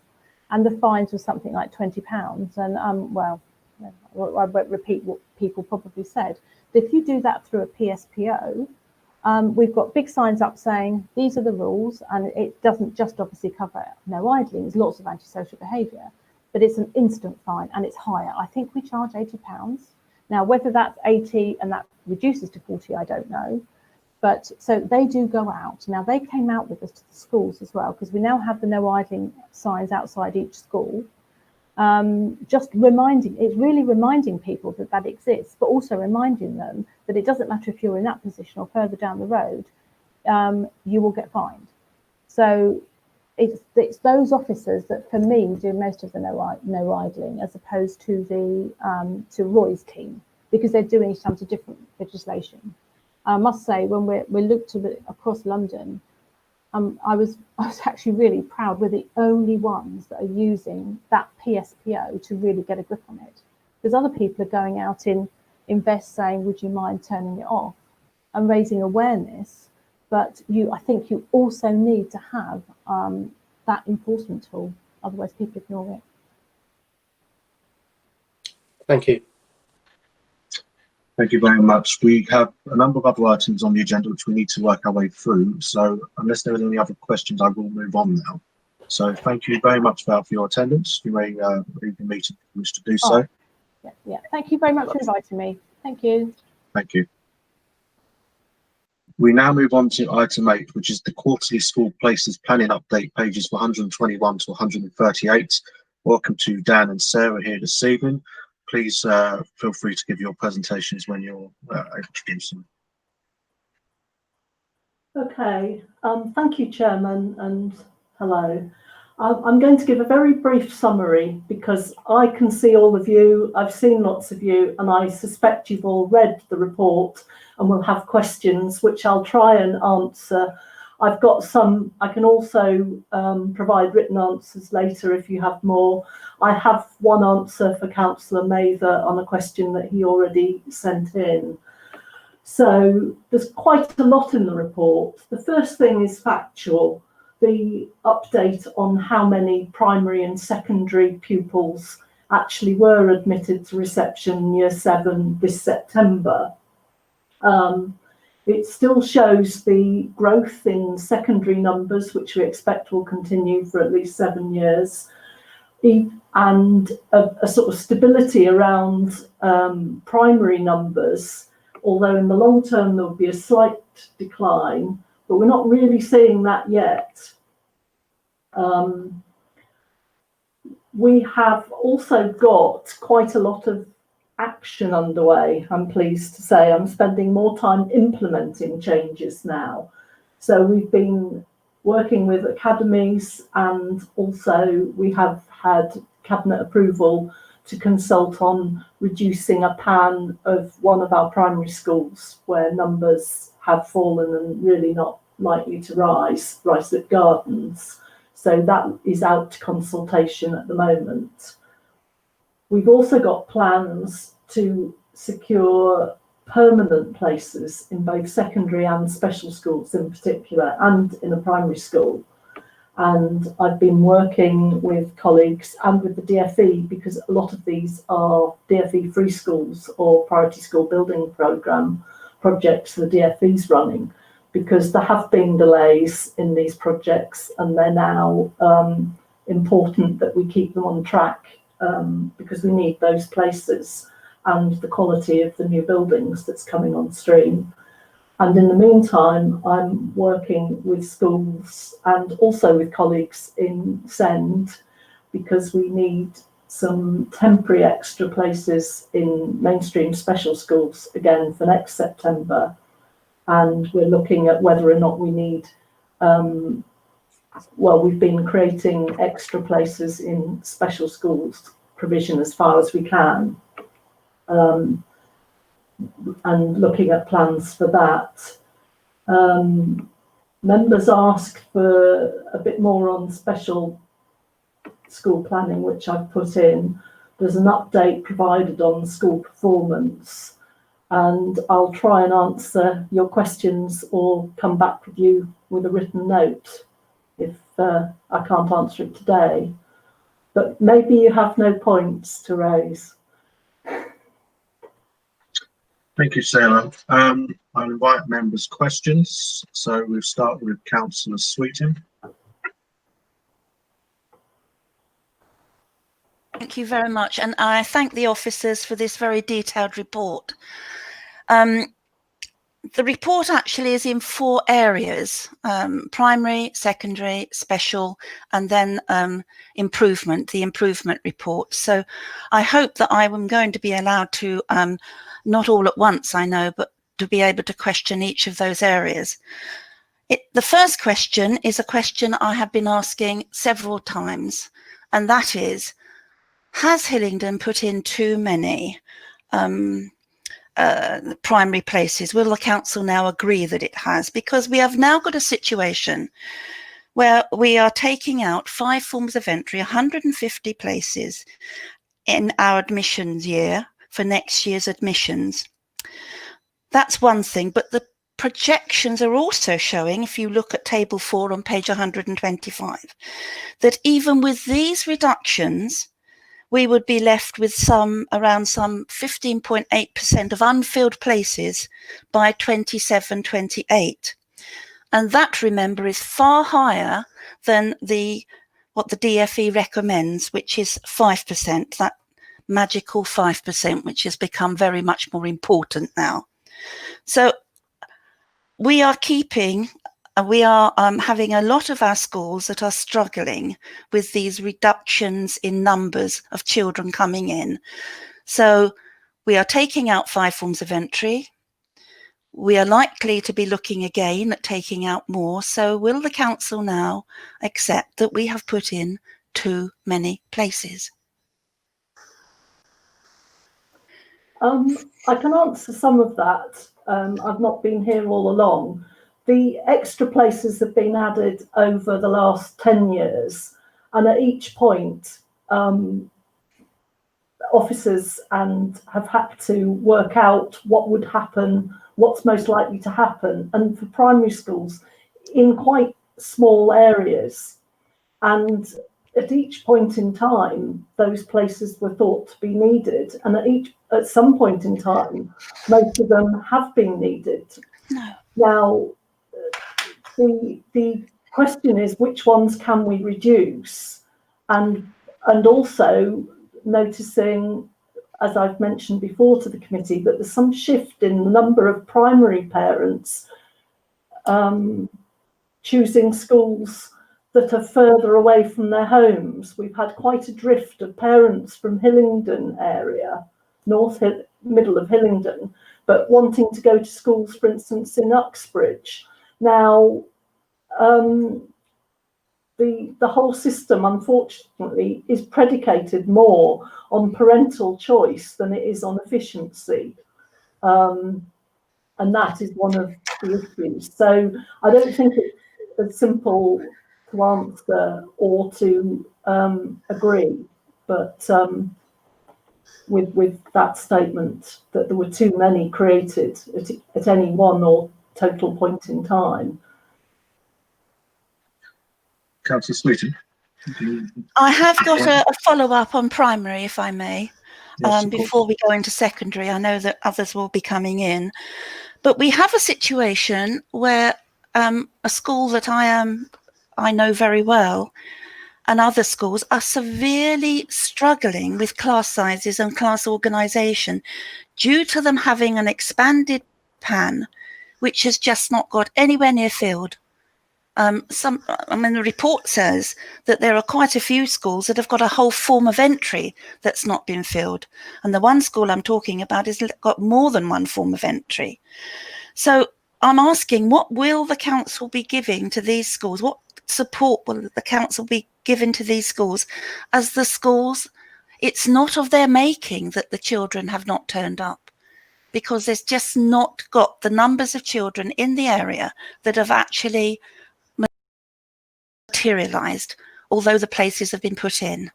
And the fines were something like £20. And well, I won't repeat what people probably said. But if you do that through a PSPO, we've got big signs up saying these are the rules, and it doesn't just obviously cover no idling. There's lots of antisocial behaviour, but it's an instant fine, and it's higher. I think we charge £80. Now, whether that's 80 and that reduces to 40, I don't know. But so they do go out. Now, they came out with us to the schools as well, because we now have the no idling signs outside each school. Just really reminding people that exists, but also reminding them that it doesn't matter if you're in that position or further down the road, you will get fined. So it's those officers that, for me, do most of the no idling, as opposed to to Roy's team, because they're doing some different legislation. I must say, when we looked across London, I was actually really proud. We're the only ones that are using that PSPO to really get a grip on it. because other people are going out in Invest saying, would you mind turning it off, and raising awareness. But I think you also need to have that enforcement tool, otherwise people ignore it. Thank you. Thank you very much. We have a number of other items on the agenda which we need to work our way through. So unless there are any other questions, I will move on now. So thank you very much, Val, for your attendance. You may leave the meeting if you wish to do so. Yeah. Thank you very much for inviting me. Thank you. Thank you. We now move on to item 8, which is the quarterly school places planning update, pages 121 to 138. Welcome to Dan and Sarah here this evening. Please feel free to give your presentations when you're able to do so. Okay, thank you, Chairman, and hello. I'm going to give a very brief summary because I can see all of you, I've seen lots of you, and I suspect you've all read the report and will have questions which I'll try and answer. I've got some, I can also provide written answers later if you have more. I have one answer for Councillor Mather on a question that he already sent in. So there's quite a lot in the report. The first thing is factual. The update on how many primary and secondary pupils actually were admitted to reception in Year 7 this September. It still shows the growth in secondary numbers, which we expect will continue for at least 7 years, and a sort of stability around primary numbers, although in the long term there will be a slight decline, but we're not really seeing that yet. We have also got quite a lot of action underway, I'm pleased to say. I'm spending more time implementing changes now. So we've been working with academies, and also we have had cabinet approval to consult on reducing a pan of one of our primary schools where numbers have fallen and really not likely to rise, Ricelip Gardens. So that is out to consultation at the moment. We've also got plans to secure permanent places in both secondary and special schools in particular, and in a primary school. And I've been working with colleagues and with the DFE, because a lot of these are DFE free schools or priority school building programme projects the DFE's running, because there have been delays in these projects and they're now important that we keep them on track, because we need those places and the quality of the new buildings that's coming on stream. And in the meantime, I'm working with schools and also with colleagues in SEND, because we need some temporary extra places in mainstream special schools again for next September. And we're looking at whether or not we need, well, we've been creating extra places in special schools provision as far as we can, and looking at plans for that. Members asked for a bit more on special school planning, which I've put in. There's an update provided on school performance, and I'll try and answer your questions or come back with you with a written note if I can't answer it today. But maybe you have no points to raise. Thank you, Sarah. I'll invite members' questions. So we'll start with Councillor Sweeting. Thank you very much, and I thank the officers for this very detailed report. The report actually is in 4 areas: primary, secondary, special, and then improvement, the improvement report. So I hope that I am going to be allowed to, not all at once, I know, but to be able to question each of those areas. The first question is a question I have been asking several times, and that is, has Hillingdon put in too many primary places? Will the council now agree that it has? Because we have now got a situation where we are taking out 5 forms of entry, 150 places, in our admissions year for next year's admissions. That's one thing, but the projections are also showing, if you look at table 4 on page 125, that even with these reductions, we would be left with around 15.8% of unfilled places by 27-28. And that, remember, is far higher than what the DFE recommends, which is 5%, that magical 5%, which has become very much more important now. So we are having a lot of our schools that are struggling with these reductions in numbers of children coming in. So we are taking out 5 forms of entry. We are likely to be looking again at taking out more. So will the council now accept that we have put in too many places? I can answer some of that. I've not been here all along. The extra places have been added over the last 10 years, and at each point, officers have had to work out what would happen, what's most likely to happen, and for primary schools in quite small areas. And at each point in time, those places were thought to be needed, and at some point in time, most of them have been needed. No. Now, the question is, which ones can we reduce? And also noticing, as I've mentioned before to the committee, that there's some shift in the number of primary parents choosing schools that are further away from their homes. We've had quite a drift of parents from Hillingdon area, middle of Hillingdon, but wanting to go to schools, for instance, in Uxbridge. Now, the whole system, unfortunately, is predicated more on parental choice than it is on efficiency. And that is one of the issues. So I don't think it's as simple to answer or to agree, but with that statement that there were too many created at any one or total point in time. Councillor Smeaton. I have got a follow-up on primary, if I may, Yes, before we go into secondary. I know that others will be coming in, but we have a situation where a school that I know very well and other schools are severely struggling with class sizes and class organisation due to them having an expanded PAN, which has just not got anywhere near filled. The report says that there are quite a few schools that have got a whole form of entry that's not been filled. And the one school I'm talking about has got more than one form of entry. So I'm asking, what will the council be giving to these schools? What support will the council be giving to these schools as the schools, it's not of their making that the children have not turned up, because there's just not got the numbers of children in the area that have actually materialised, although the places have been put in.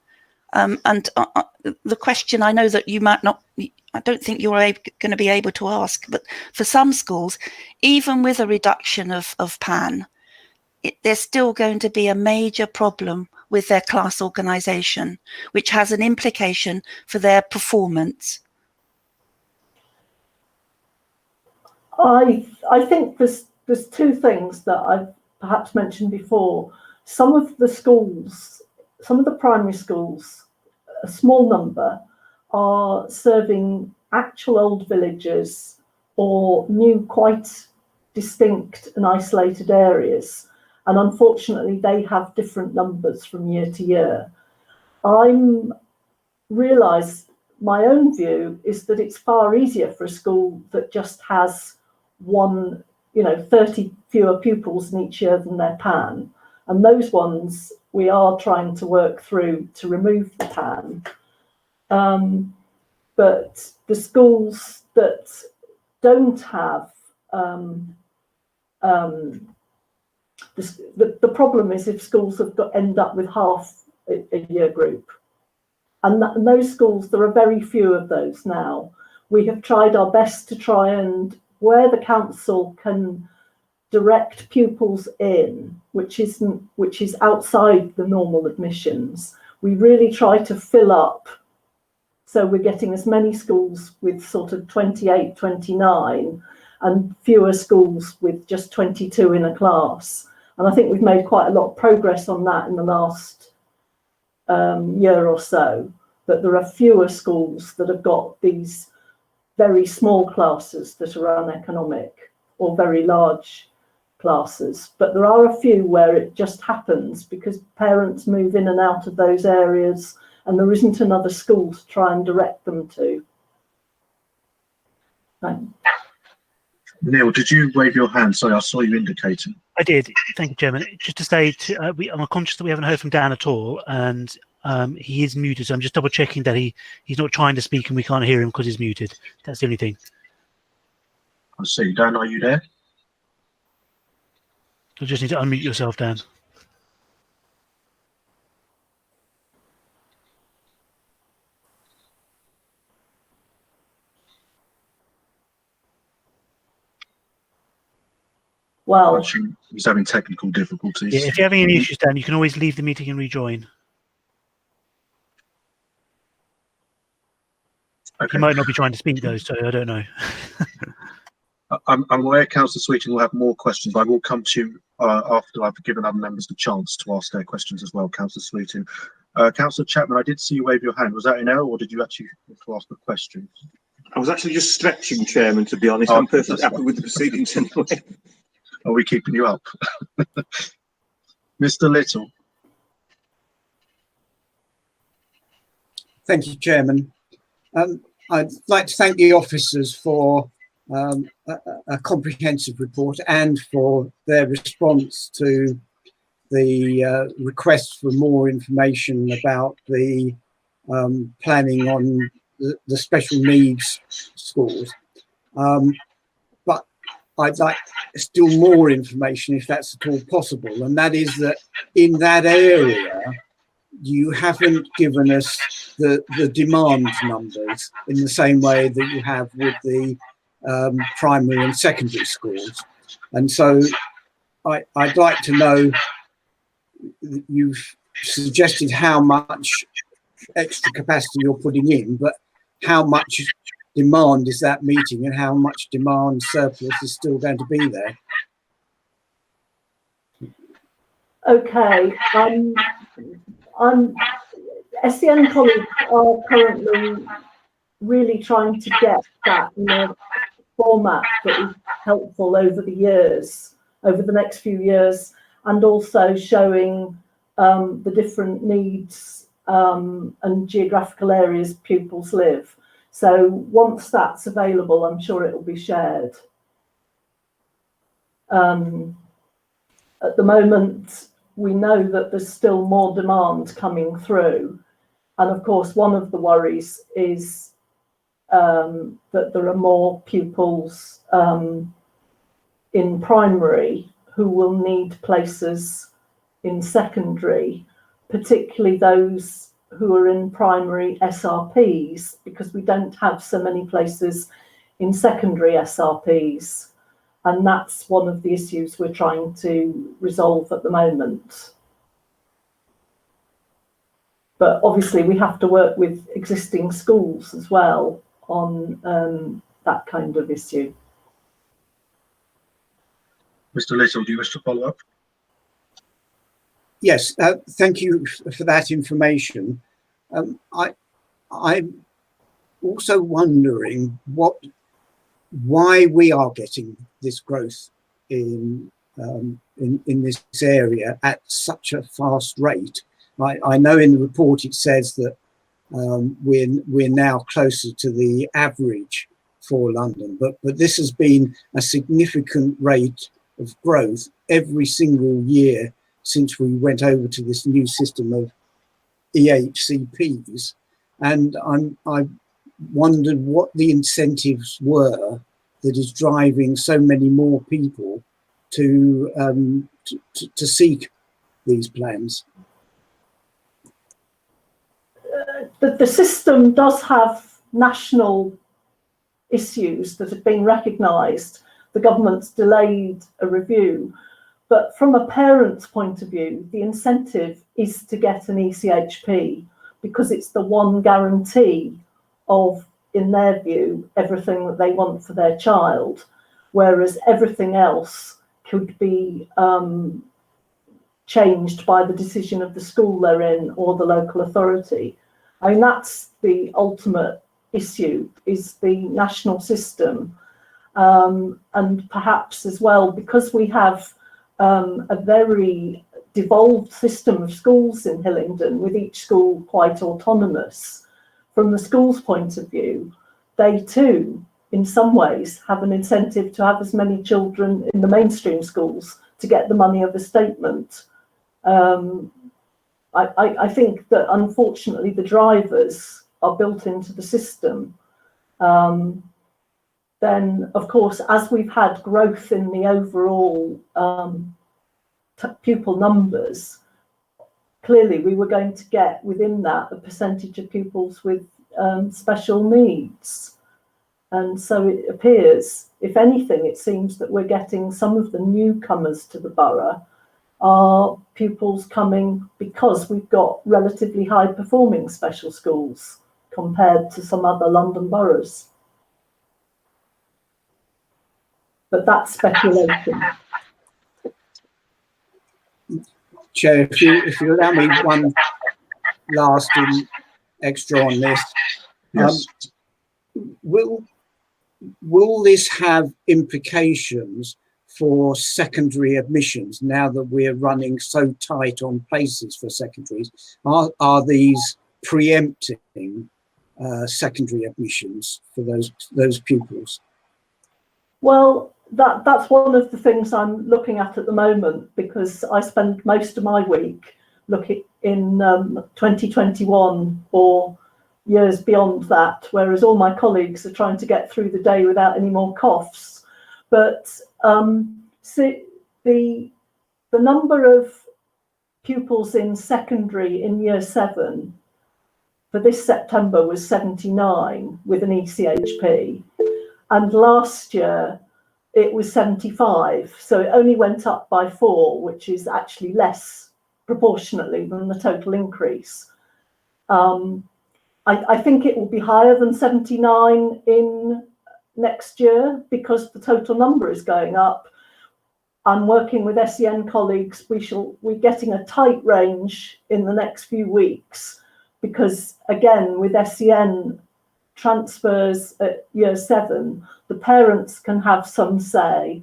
The question, I know that you might not, I don't think you're going to be able to ask, but for some schools, even with a reduction of PAN, there's still going to be a major problem with their class organisation, which has an implication for their performance. I think there's two things that I've perhaps mentioned before. Some of the schools, some of the primary schools, a small number, are serving actual old villages or new, quite distinct and isolated areas. And unfortunately, they have different numbers from year to year. I realise my own view is that it's far easier for a school that just has 30 fewer pupils in each year than their PAN. And those ones we are trying to work through to remove the PAN. But the schools that don't have, the problem is if schools end up with half a year group. And those schools, there are very few of those now. We have tried our best to try and, where the council can direct pupils in, which is outside the normal admissions, we really try to fill up. So we're getting as many schools with sort of 28, 29 and fewer schools with just 22 in a class. And I think we've made quite a lot of progress on that in the last year or so, that there are fewer schools that have got these very small classes that are uneconomic or very large classes. But there are a few where it just happens because parents move in and out of those areas and there isn't another school to try and direct them to. Thanks. Neil, did you wave your hand? Sorry, I saw you indicating. I did. Thank you, Chairman. Just to say, I'm conscious that we haven't heard from Dan at all, and he is muted. So I'm just double checking that he's not trying to speak and we can't hear him because he's muted. That's the only thing. I see. Dan, are you there? You just need to unmute yourself, Dan. Well, he's having technical difficulties. Yeah, if you're having any issues, Dan, you can always leave the meeting and rejoin. Okay. He might not be trying to speak though, so I don't know. I'm aware Councillor Sweeting will have more questions. I will come to you after I've given other members the chance to ask their questions as well, Councillor Sweeting. Councillor Chapman, I did see you wave your hand. Was that an error or did you actually want to ask a question? I was actually just stretching, Chairman, to be honest. I'm perfectly happy with the proceedings anyway. Are we keeping you up? Mr. Little. Thank you, Chairman. I'd like to thank the officers for a comprehensive report and for their response to the request for more information about the planning on the special needs schools. But I'd like still more information if that's at all possible, and that is that in that area you haven't given us the demand numbers in the same way that you have with the primary and secondary schools. And so I'd like to know, you've suggested how much extra capacity you're putting in, but how much demand is that meeting and how much demand surplus is still going to be there? Okay. SEN colleagues are currently really trying to get that in a format that is helpful over the years, over the next few years, and also showing the different needs and geographical areas pupils live. So once that's available, I'm sure it will be shared. At the moment, we know that there's still more demand coming through. And of course, one of the worries is that there are more pupils in primary who will need places in secondary, particularly those who are in primary SRPs, because we don't have so many places in secondary SRPs. And that's one of the issues we're trying to resolve at the moment. But obviously we have to work with existing schools as well on that kind of issue. Mr. Little, do you wish to follow up? Yes, thank you for that information. I'm also wondering why we are getting this growth in this area at such a fast rate. I know in the report it says that we're now closer to the average for London, but this has been a significant rate of growth every single year since we went over to this new system of EHCPs, and I wondered what the incentives were that is driving so many more people to seek these plans. the system does have national issues that have been recognised. The government's delayed a review, but from a parent's point of view, the incentive is to get an ECHP because it's the one guarantee of, in their view, everything that they want for their child, whereas everything else could be changed by the decision of the school they're in or the local authority. I mean, that's the ultimate issue, is the national system. And perhaps as well, because we have a very devolved system of schools in Hillingdon, with each school quite autonomous, from the school's point of view, they too, in some ways, have an incentive to have as many children in the mainstream schools to get the money of a statement. I think that unfortunately the drivers are built into the system. Then, of course, as we've had growth in the overall pupil numbers, clearly we were going to get within that a percentage of pupils with special needs. And so it appears, if anything, it seems that we're getting some of the newcomers to the borough are pupils coming because we've got relatively high performing special schools compared to some other London boroughs. But that's speculation. Chair, if you allow me one last extra on this, yes. Will this have implications for secondary admissions now that we're running so tight on places for secondaries? Are these preempting secondary admissions for those pupils? Well, that's one of the things I'm looking at the moment, because I spend most of my week looking in 2021 or years beyond that, whereas all my colleagues are trying to get through the day without any more coughs. But see, the number of pupils in secondary in year 7 for this September was 79 with an ECHP, and last year it was 75, so it only went up by 4, which is actually less proportionately than the total increase. I think it will be higher than 79 in next year because the total number is going up. I'm working with SEN colleagues. We're getting a tight range in the next few weeks because, again, with SEN transfers at year 7, the parents can have some say,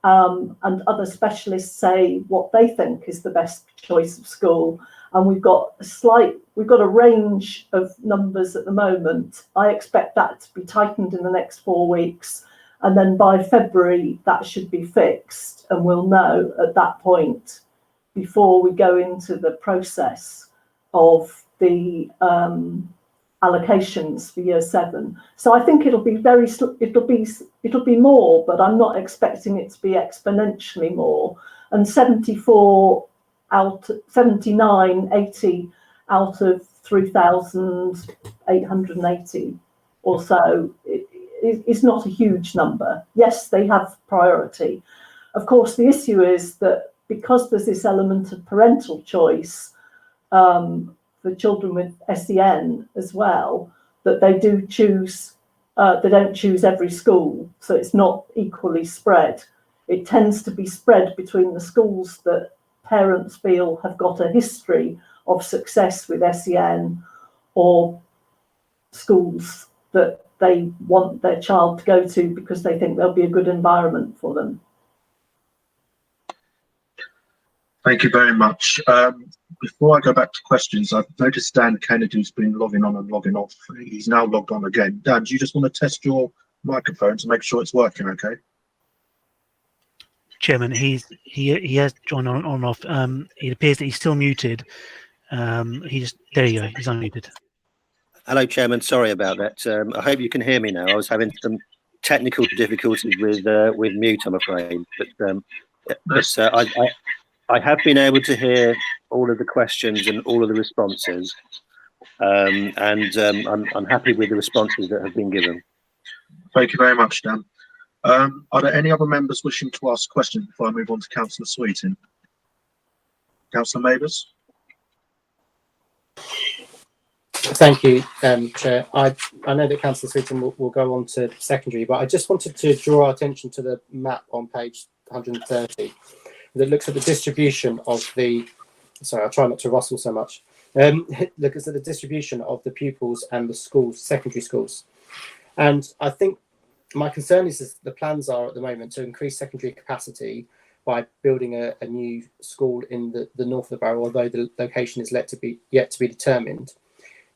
and other specialists say what they think is the best choice of school. And we've got a range of numbers at the moment. I expect that to be tightened in the next 4 weeks, and then by February that should be fixed, and we'll know at that point before we go into the process of the allocations for year 7. So I think it'll be more, but I'm not expecting it to be exponentially more. And 79, 80 out of 3,880 or so is not a huge number. Yes, they have priority. Of course, the issue is that because there's this element of parental choice for children with SEN as well, that they do choose, they don't choose every school, so it's not equally spread. It tends to be spread between the schools that parents feel have got a history of success with SEN, or schools that they want their child to go to because they think there'll be a good environment for them. Thank you very much. Before I go back to questions, I've noticed Dan Kennedy's been logging on and logging off. He's now logged on again. Dan, do you just want to test your microphone to make sure it's working okay? Chairman, he has joined on and off. It appears that he's still muted. There you go, he's unmuted. Hello, Chairman. Sorry about that. I hope you can hear me now. I was having some technical difficulties with mute, I'm afraid. But I have been able to hear all of the questions and all of the responses. I'm happy with the responses that have been given. Thank you very much, Dan. Are there any other members wishing to ask questions before I move on to Councillor Sweeting? Councillor Mabers? Thank you, Chair. I know that Councillor Sweeting will go on to secondary, but I just wanted to draw our attention to the map on page 130 that looks at the distribution of the, sorry, I'll try not to rustle so much, looks at the distribution of the pupils and the schools, secondary schools. And I think my concern is the plans are at the moment to increase secondary capacity by building a new school in the north of the borough, although the location is yet to be determined.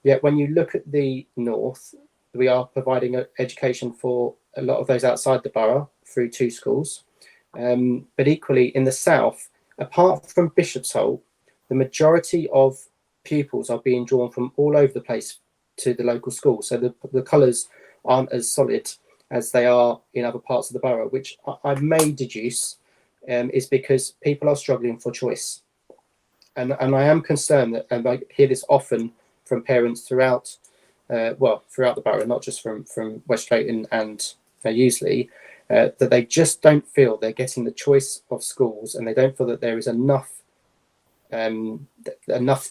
Yet when you look at the north, we are providing education for a lot of those outside the borough through 2 schools. But equally in the south, apart from Bishopsholt, the majority of pupils are being drawn from all over the place to the local school. So the colours aren't as solid as they are in other parts of the borough, which I may deduce is because people are struggling for choice. And I am concerned that, and I hear this often from parents throughout, throughout the borough, not just from West Drayton and Useley, that they just don't feel they're getting the choice of schools, and they don't feel that there is enough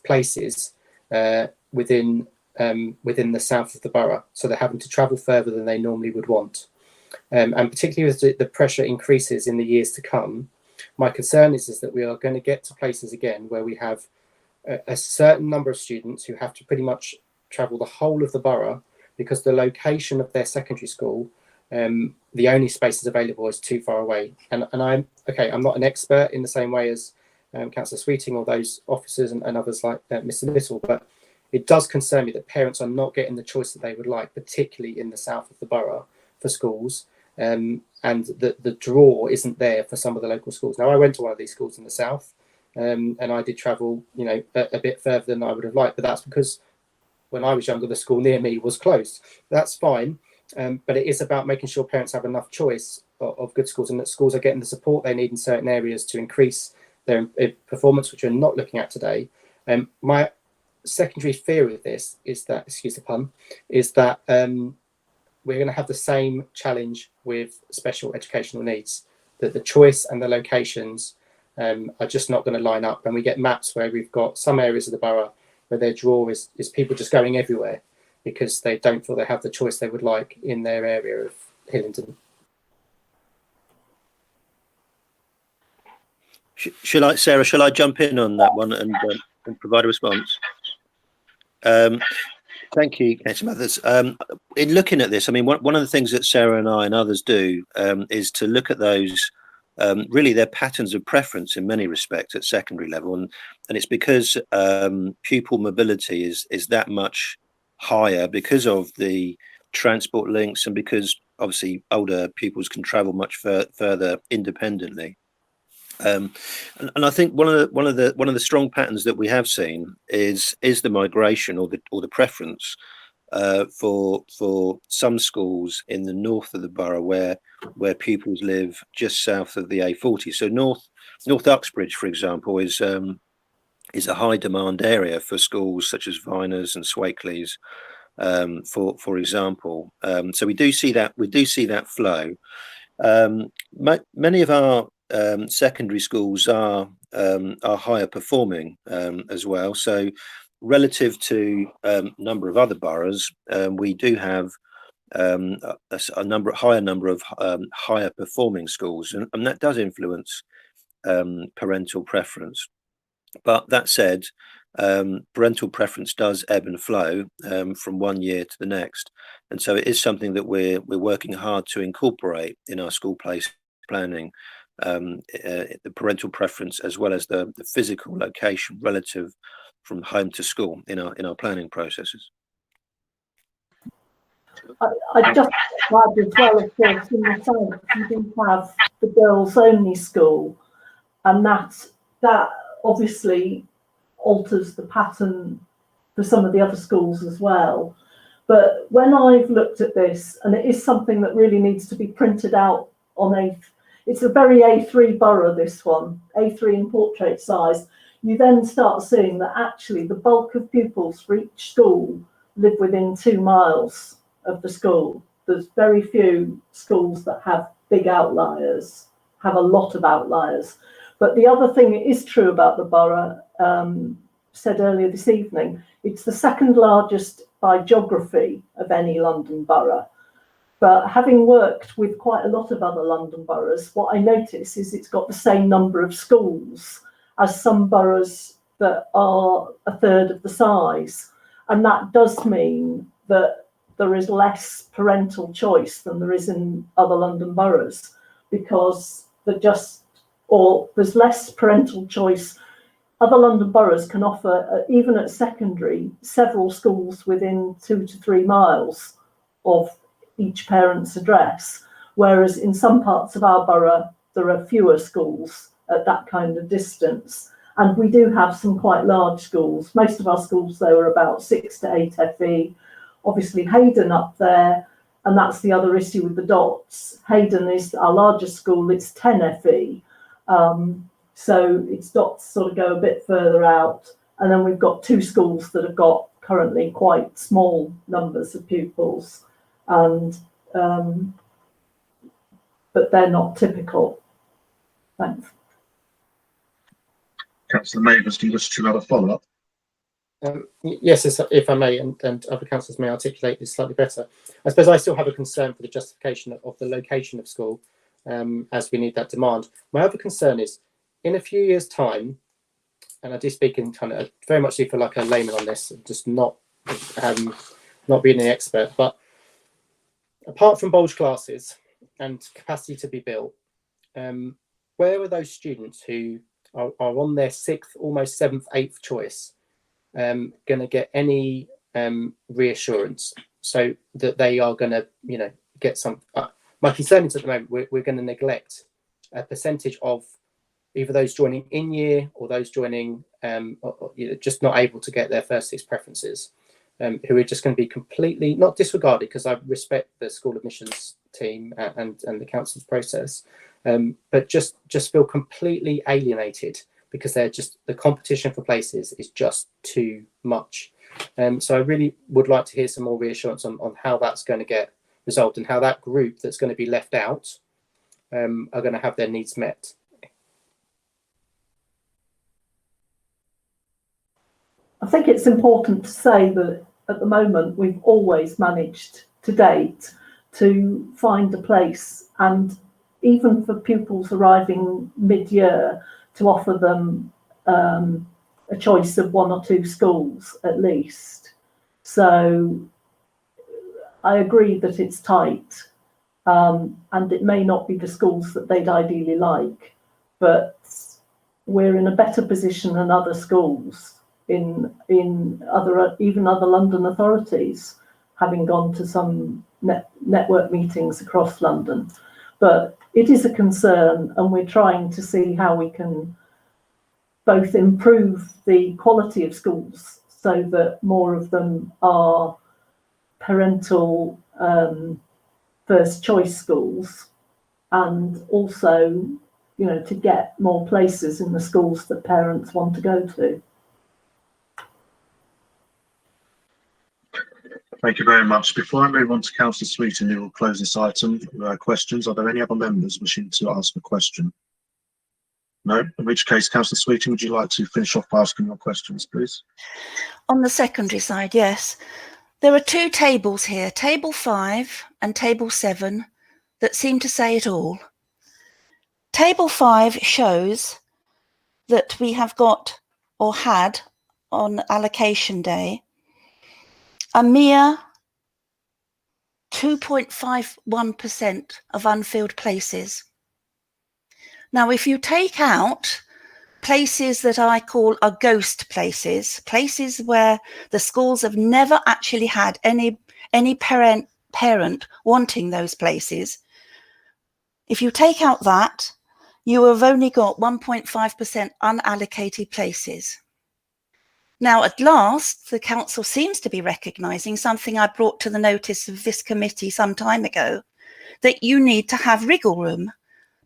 places within the south of the borough, so they're having to travel further than they normally would want. And particularly as the pressure increases in the years to come, my concern is that we are going to get to places again where we have a certain number of students who have to pretty much travel the whole of the borough because the location of their secondary school, the only spaces available is too far away. And I'm not an expert in the same way as Councillor Sweeting or those officers and others like Mr. Little, but it does concern me that parents are not getting the choice that they would like, particularly in the south of the borough for schools, and the draw isn't there for some of the local schools. Now, I went to one of these schools in the south, and I did travel, a bit further than I would have liked, but that's because when I was younger, the school near me was closed. That's fine, but it is about making sure parents have enough choice of good schools, and that schools are getting the support they need in certain areas to increase their performance, which we're not looking at today. My secondary fear of this is that, excuse the pun, is that we're going to have the same challenge with special educational needs, that the choice and the locations are just not going to line up. And we get maps where we've got some areas of the borough where their draw is people just going everywhere because they don't feel they have the choice they would like in their area of Hillingdon. Sarah, shall I jump in on that one and provide a response? Thank you, some others. In looking at this, I mean, one of the things that Sarah and I and others do is to look at those, really their patterns of preference in many respects at secondary level. And it's because pupil mobility is that much higher because of the transport links and because obviously older pupils can travel much further independently. And I think one of the strong patterns that we have seen is the migration or the preference for some schools in the north of the borough where pupils live just south of the A40. So North Uxbridge, for example, is a high demand area for schools such as Viners and Swakeleys, for example. So we do see that flow. Many of our secondary schools are higher performing as well. So relative to a number of other boroughs, we do have a higher number of higher performing schools, and that does influence parental preference. But that said, parental preference does ebb and flow from one year to the next, and so it is something that we're working hard to incorporate in our school place planning. The parental preference as well as the physical location relative from home to school in our planning processes. I just add as well, of course, in the south you do have the girls only school, and that obviously alters the pattern for some of the other schools as well. But when I've looked at this, and it is something that really needs to be printed out on it's a very A3 borough, this one, A3 in portrait size. you then start seeing that actually the bulk of pupils for each school live within 2 miles of the school. There's very few schools that have big outliers, have a lot of outliers. But the other thing that is true about the borough, said earlier this evening, it's the second largest by geography of any London borough. But having worked with quite a lot of other London boroughs, what I notice is it's got the same number of schools as some boroughs that are a third of the size. And that does mean that there is less parental choice than there is in other London boroughs, because there's less parental choice. Other London boroughs can offer, even at secondary, several schools within 2 to 3 miles of each parent's address, whereas in some parts of our borough there are fewer schools at that kind of distance. And we do have some quite large schools. Most of our schools though are about 6 to 8 FE. Obviously Hayden up there, and that's the other issue with the dots. Hayden is our largest school, it's 10 FE. So its dots sort of go a bit further out. And then we've got 2 schools that have got currently quite small numbers of pupils. And but they're not typical. Thanks. Councillor Mavis, do you wish to have a follow-up? Yes, if I may, and other councillors may articulate this slightly better. I suppose I still have a concern for the justification of the location of school, as we need that demand. My other concern is, in a few years' time, and I do speak in kind of very much feel like a layman on this, just not being an expert, but apart from bulge classes and capacity to be built, where are those students who are on their 6th, almost 7th, 8th choice going to get any reassurance so that they are going to, get some? My concern is at the moment we're going to neglect a percentage of either those joining in year or those joining just not able to get their first 6 preferences. Who are just going to be completely not disregarded, because I respect the school admissions team and the council's process, but just feel completely alienated because they're just, the competition for places is just too much. So I really would like to hear some more reassurance on how that's going to get resolved and how that group that's going to be left out are going to have their needs met. I think it's important to say that at the moment we've always managed to date to find a place, and even for pupils arriving mid-year, to offer them a choice of 1 or 2 schools at least. So I agree that it's tight, and it may not be the schools that they'd ideally like, but we're in a better position than other schools in even other London authorities, having gone to some network meetings across London. But it is a concern, and we're trying to see how we can both improve the quality of schools so that more of them are parental first choice schools, and also, to get more places in the schools that parents want to go to. Thank you very much. Before I move on to Councillor Sweeting, who will close this item, questions. Are there any other members wishing to ask a question? No? In which case, Councillor Sweeting, would you like to finish off by asking your questions, please? On the secondary side, yes. There are 2 tables here, Table 5 and Table 7, that seem to say it all. Table 5 shows that we have got, or had, on allocation day, a mere 2.51% of unfilled places. Now, if you take out places that I call are ghost places, places where the schools have never actually had any parent wanting those places, if you take out that, you have only got 1.5% unallocated places. Now, at last, the council seems to be recognising something I brought to the notice of this committee some time ago, that you need to have wriggle room.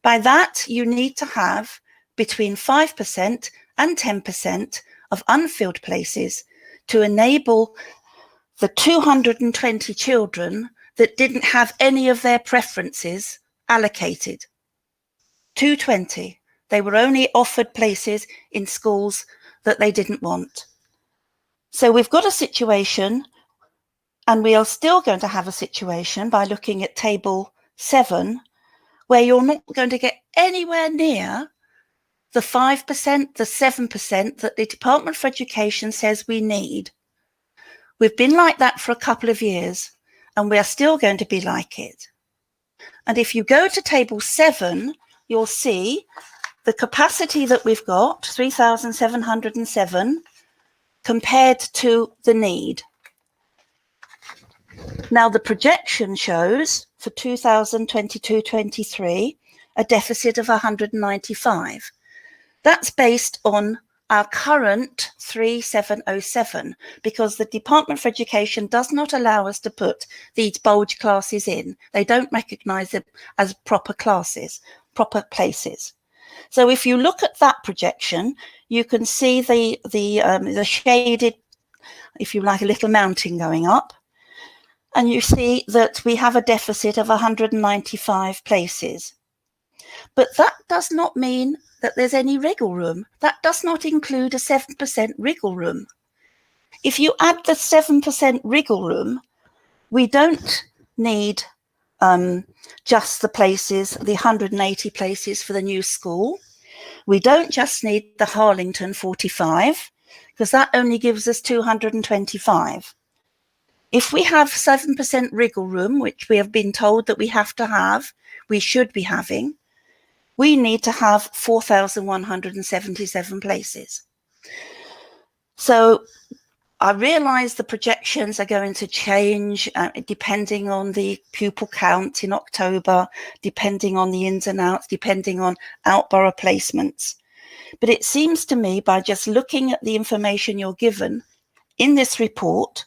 By that, you need to have between 5% and 10% of unfilled places to enable the 220 children that didn't have any of their preferences allocated. 220. They were only offered places in schools that they didn't want. So we've got a situation, and we are still going to have a situation by looking at table 7, where you're not going to get anywhere near the 5%, the 7% that the Department for Education says we need. We've been like that for a couple of years, and we are still going to be like it. And if you go to table 7, you'll see the capacity that we've got, 3,707, compared to the need. Now, the projection shows for 2022-23 a deficit of 195. That's based on our current 3707, because the Department for Education does not allow us to put these bulge classes in. They don't recognise them as proper classes, proper places. So if you look at that projection, you can see the shaded, if you like, a little mountain going up, and you see that we have a deficit of 195 places. But that does not mean that there's any wriggle room. That does not include a 7% wriggle room. If you add the 7% wriggle room, we don't need just the places, the 180 places for the new school. We don't just need the Harlington 45, because that only gives us 225. If we have 7% wriggle room, which we have been told that we have to have, we should be having, we need to have 4,177 places. So I realise the projections are going to change depending on the pupil count in October, depending on the ins and outs, depending on out-borough placements. But it seems to me, by just looking at the information you're given in this report,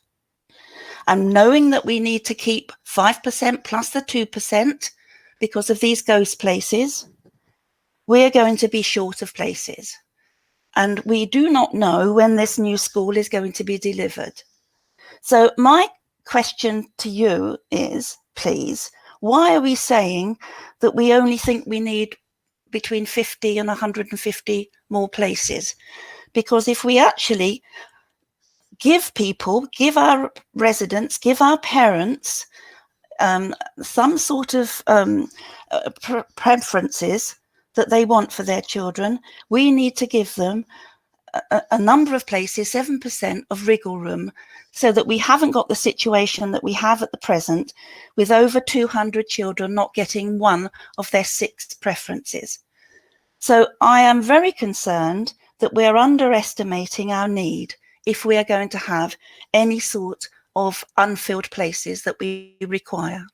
and knowing that we need to keep 5% plus the 2% because of these ghost places, we're going to be short of places. And we do not know when this new school is going to be delivered. So my question to you is, please, why are we saying that we only think we need between 50 and 150 more places? Because if we actually give people, give our residents, give our parents some sort of preferences that they want for their children, we need to give them a number of places, 7% of wriggle room, so that we haven't got the situation that we have at the present with over 200 children not getting one of their 6 preferences. So I am very concerned that we're underestimating our need if we are going to have any sort of unfilled places that we require.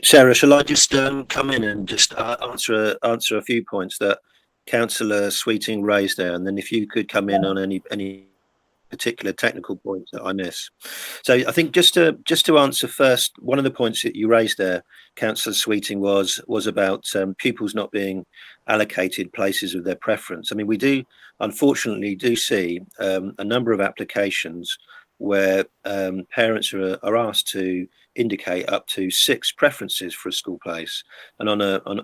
Sarah, shall I just come in and just answer a few points that Councillor Sweeting raised there, and then if you could come in on any particular technical points that I miss. So I think just to answer first, one of the points that you raised there, Councillor Sweeting, was about pupils not being allocated places of their preference. I mean, we do unfortunately see a number of applications where parents are asked to indicate up to 6 preferences for a school place, and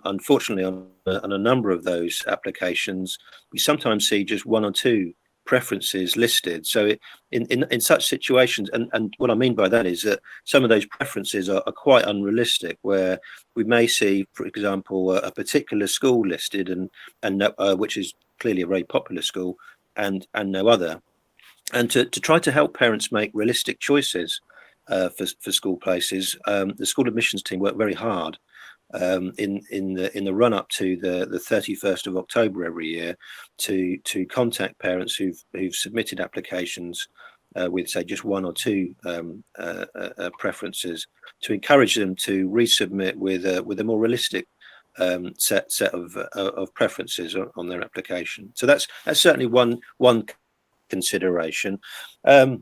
unfortunately on a number of those applications we sometimes see just 1 or 2 preferences listed. So in such situations, and what I mean by that is that some of those preferences are quite unrealistic, where we may see, for example, a particular school listed and which is clearly a very popular school, and no other. And to try to help parents make realistic choices for school places, the school admissions team worked very hard in the run up to the 31st of October every year to contact parents who've submitted applications with, say, just 1 or 2 preferences, to encourage them to resubmit with a more realistic set of preferences on their application. So that's certainly one consideration. I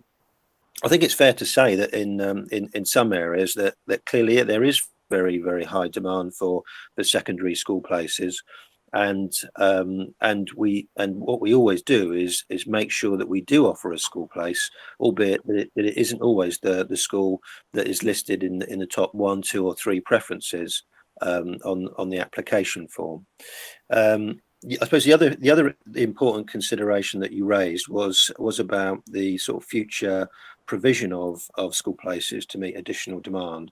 think it's fair to say that in some areas that clearly there is very, very high demand for secondary school places. and what we always do is make sure that we do offer a school place, albeit that it isn't always the school that is listed in the top 1, 2, or 3 preferences on the application form. I suppose the other important consideration that you raised was about the sort of future provision of school places to meet additional demand.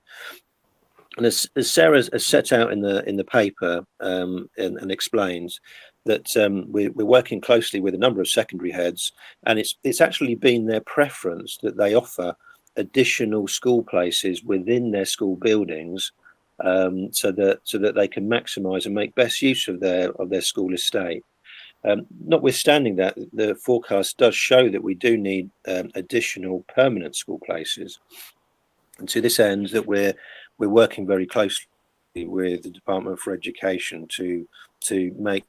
And as Sarah has set out in the paper and explains that we're working closely with a number of secondary heads, and it's actually been their preference that they offer additional school places within their school buildings, so that they can maximise and make best use of their school estate. Notwithstanding that, the forecast does show that we do need additional permanent school places, and to this end, that we're working very closely with the Department for Education to make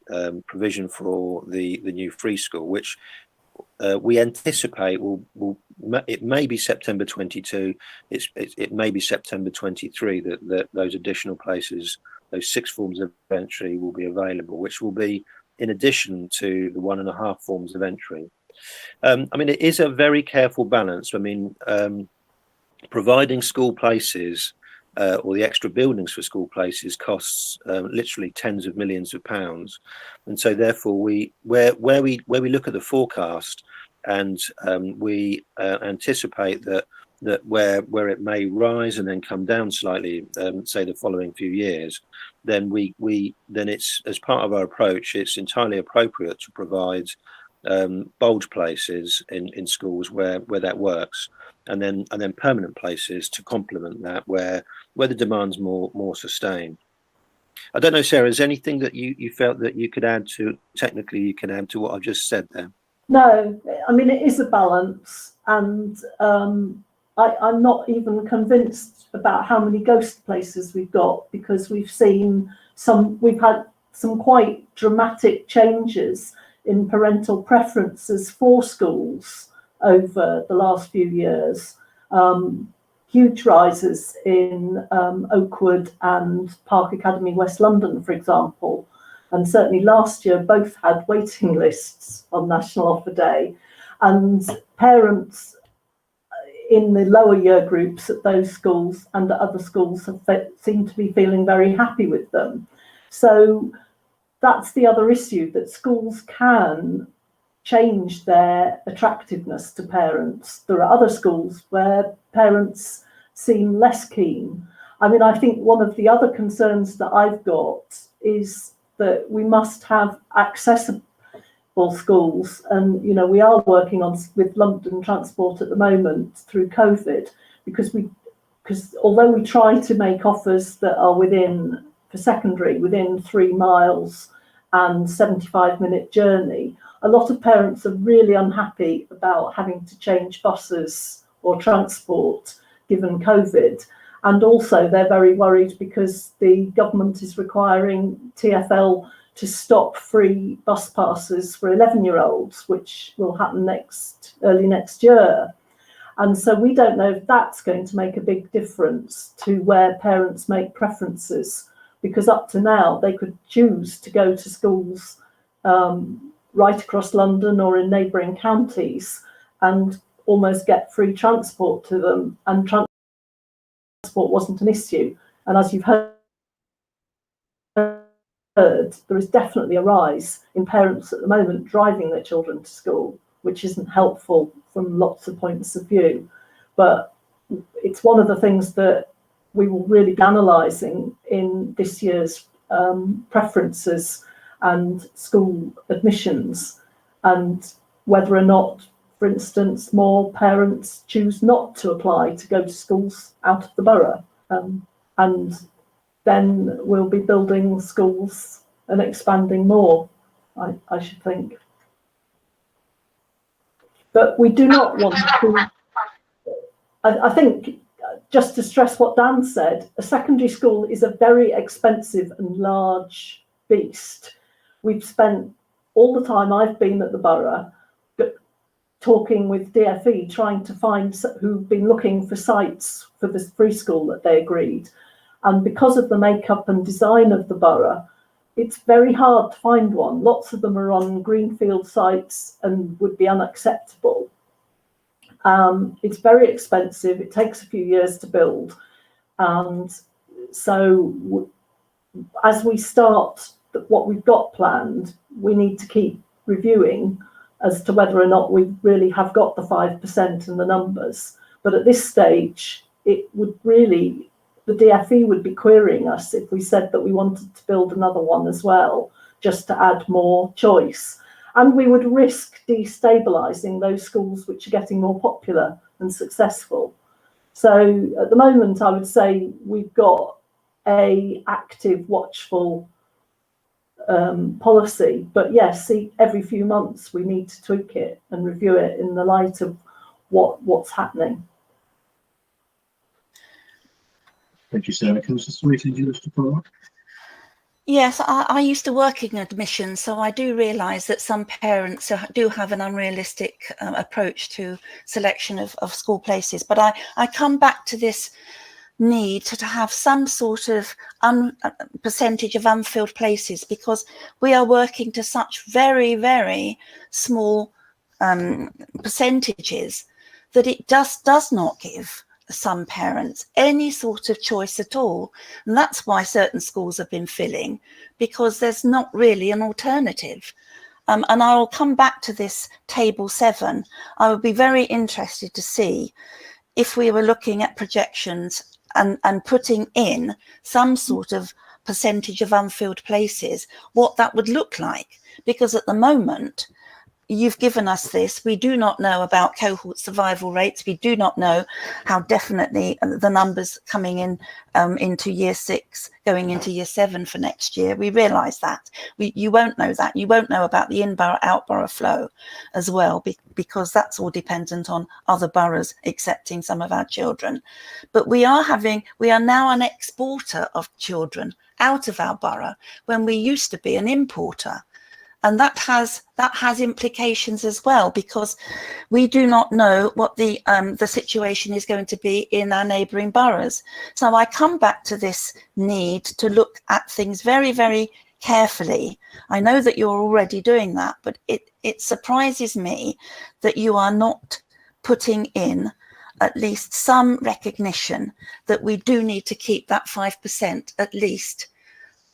provision for the new free school, which we anticipate it may be September 22. It may be September 23 that those additional places, those 6 forms of entry, will be available, which will be in addition to the 1.5 forms of entry. I mean, it is a very careful balance. I mean, providing school places or the extra buildings for school places costs literally tens of millions of pounds, and so therefore where we look at the forecast and we anticipate that where it may rise and then come down slightly, say the following few years, then it's, as part of our approach, it's entirely appropriate to provide bulge places in schools where that works, and then permanent places to complement that where the demand's more sustained. I don't know, Sarah, is there anything that you felt that you could add to, technically you can add to what I've just said there? No, I mean, it is a balance, and I'm not even convinced about how many ghost places we've got, because we've had some quite dramatic changes in parental preferences for schools over the last few years. Huge rises in Oakwood and Park Academy West London, for example, and certainly last year both had waiting lists on National Offer Day, and parents in the lower year groups at those schools and at other schools seem to be feeling very happy with them. So that's the other issue, that schools can change their attractiveness to parents. There are other schools where parents seem less keen. I mean, I think one of the other concerns that I've got is that we must have accessible schools, and we are working with London Transport at the moment through COVID, because although we try to make offers that are for secondary within 3 miles and 75-minute journey, a lot of parents are really unhappy about having to change buses or transport given COVID. And also they're very worried because the government is requiring TfL to stop free bus passes for 11-year-olds, which will happen early next year. And so we don't know if that's going to make a big difference to where parents make preferences, because up to now they could choose to go to schools right across London or in neighbouring counties and almost get free transport to them, and transport wasn't an issue. And as you've heard, there is definitely a rise in parents at the moment driving their children to school, which isn't helpful from lots of points of view. But it's one of the things that we will really be analysing in this year's preferences and school admissions, and whether or not, for instance, more parents choose not to apply to go to schools out of the borough. And then we'll be building schools and expanding more, I should think. But we do not want to, I think, just to stress what Dan said, a secondary school is a very expensive and large beast. We've spent all the time I've been at the borough talking with DFE, trying to find who've been looking for sites for this free school that they agreed. And because of the makeup and design of the borough, it's very hard to find one. Lots of them are on greenfield sites and would be unacceptable. It's very expensive. It takes a few years to build. And so as we start what we've got planned, we need to keep reviewing as to whether or not we really have got the 5% and the numbers. But at this stage, it would really, the DFE would be querying us if we said that we wanted to build another one as well, just to add more choice. And we would risk destabilising those schools which are getting more popular and successful. So at the moment, I would say we've got a active, watchful policy. But yes, every few months we need to tweak it and review it in the light of what's happening. Thank you, Sarah. Councillor Sweet, did you wish to follow up? Yes, I used to work in admission, so I do realise that some parents do have an unrealistic approach to selection of school places. But I come back to this need to have some sort of percentage of unfilled places, because we are working to such very, very small percentages that it just does not give some parents any sort of choice at all. And that's why certain schools have been filling, because there's not really an alternative. And I'll come back to this table 7. I would be very interested to see if we were looking at projections and putting in some sort of percentage of unfilled places, what that would look like. Because at the moment, you've given us this. We do not know about cohort survival rates. We do not know how definitely the numbers coming in into year 6, going into year 7 for next year. We realise that. You won't know that. You won't know about the in-borough, out-borough flow as well, because that's all dependent on other boroughs accepting some of our children. But we are now an exporter of children out of our borough when we used to be an importer. And that has implications as well, because we do not know what the situation is going to be in our neighbouring boroughs. So I come back to this need to look at things very, very carefully. I know that you're already doing that, but it surprises me that you are not putting in at least some recognition that we do need to keep that 5% at least.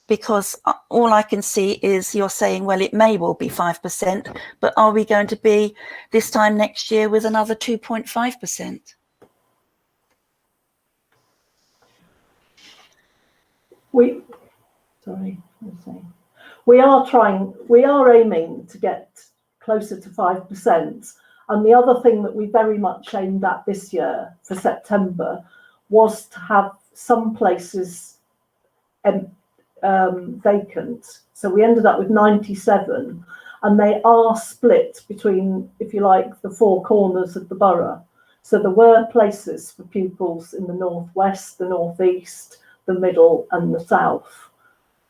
Because all I can see is you're saying, well, it may well be 5%, but are we going to be this time next year with another 2.5%? We are aiming to get closer to 5%. And the other thing that we very much aimed at this year for September was to have some places vacant. So we ended up with 97, and they are split between, if you like, the 4 corners of the borough. So there were places for pupils in the northwest, the northeast, the middle and the south,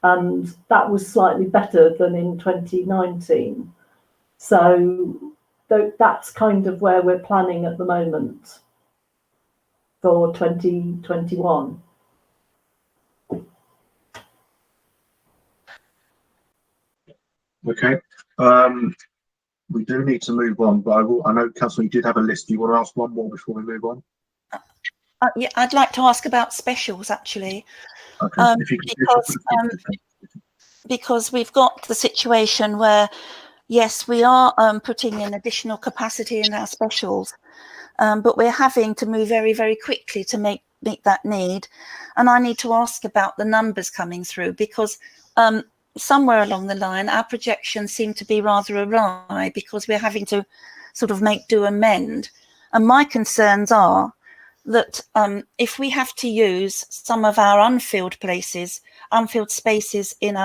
and that was slightly better than in 2019. So that's kind of where we're planning at the moment for 2021. Okay, we do need to move on, but I know, Councillor, you did have a list. Do you want to ask one more before we move on? Yeah, I'd like to ask about specials, actually. Okay, because we've got the situation where, yes, we are putting in additional capacity in our specials, but we're having to move very, very quickly to meet that need. And I need to ask about the numbers coming through, because somewhere along the line, our projections seem to be rather awry, because we're having to sort of make do and mend. And my concerns are that if we have to use some of our unfilled spaces in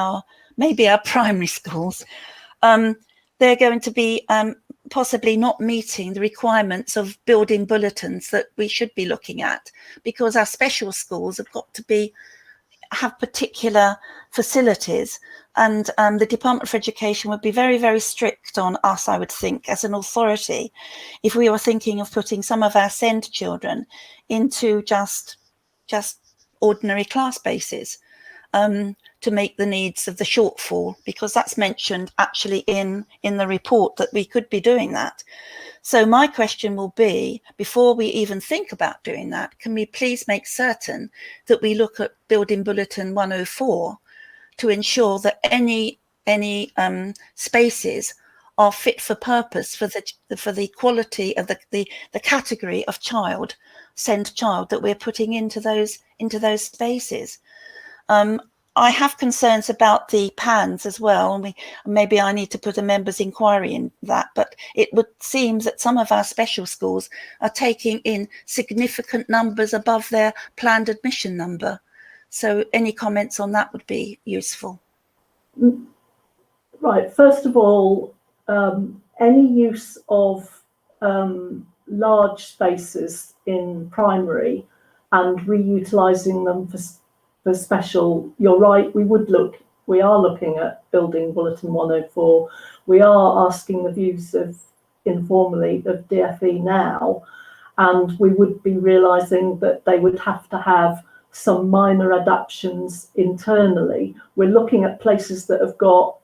maybe our primary schools, they're going to be possibly not meeting the requirements of building bulletins that we should be looking at, because our special schools have got to have particular facilities, and the Department for Education would be very, very strict on us, I would think, as an authority, if we were thinking of putting some of our SEND children into just ordinary class spaces. to make the needs of the shortfall, because that's mentioned actually in the report that we could be doing that. So my question will be, before we even think about doing that, can we please make certain that we look at Building Bulletin 104 to ensure that any spaces are fit for purpose for the quality of the category of child that we're putting into those spaces. I have concerns about the pans as well, and maybe I need to put a members' inquiry in that, but it would seem that some of our special schools are taking in significant numbers above their planned admission number. So any comments on that would be useful. Right, first of all, any use of large spaces in primary and reutilising them for special, you're right, we are looking at Building Bulletin 104. We are asking the views informally of DFE now, and we would be realising that they would have to have some minor adaptations internally. We're looking at places that have got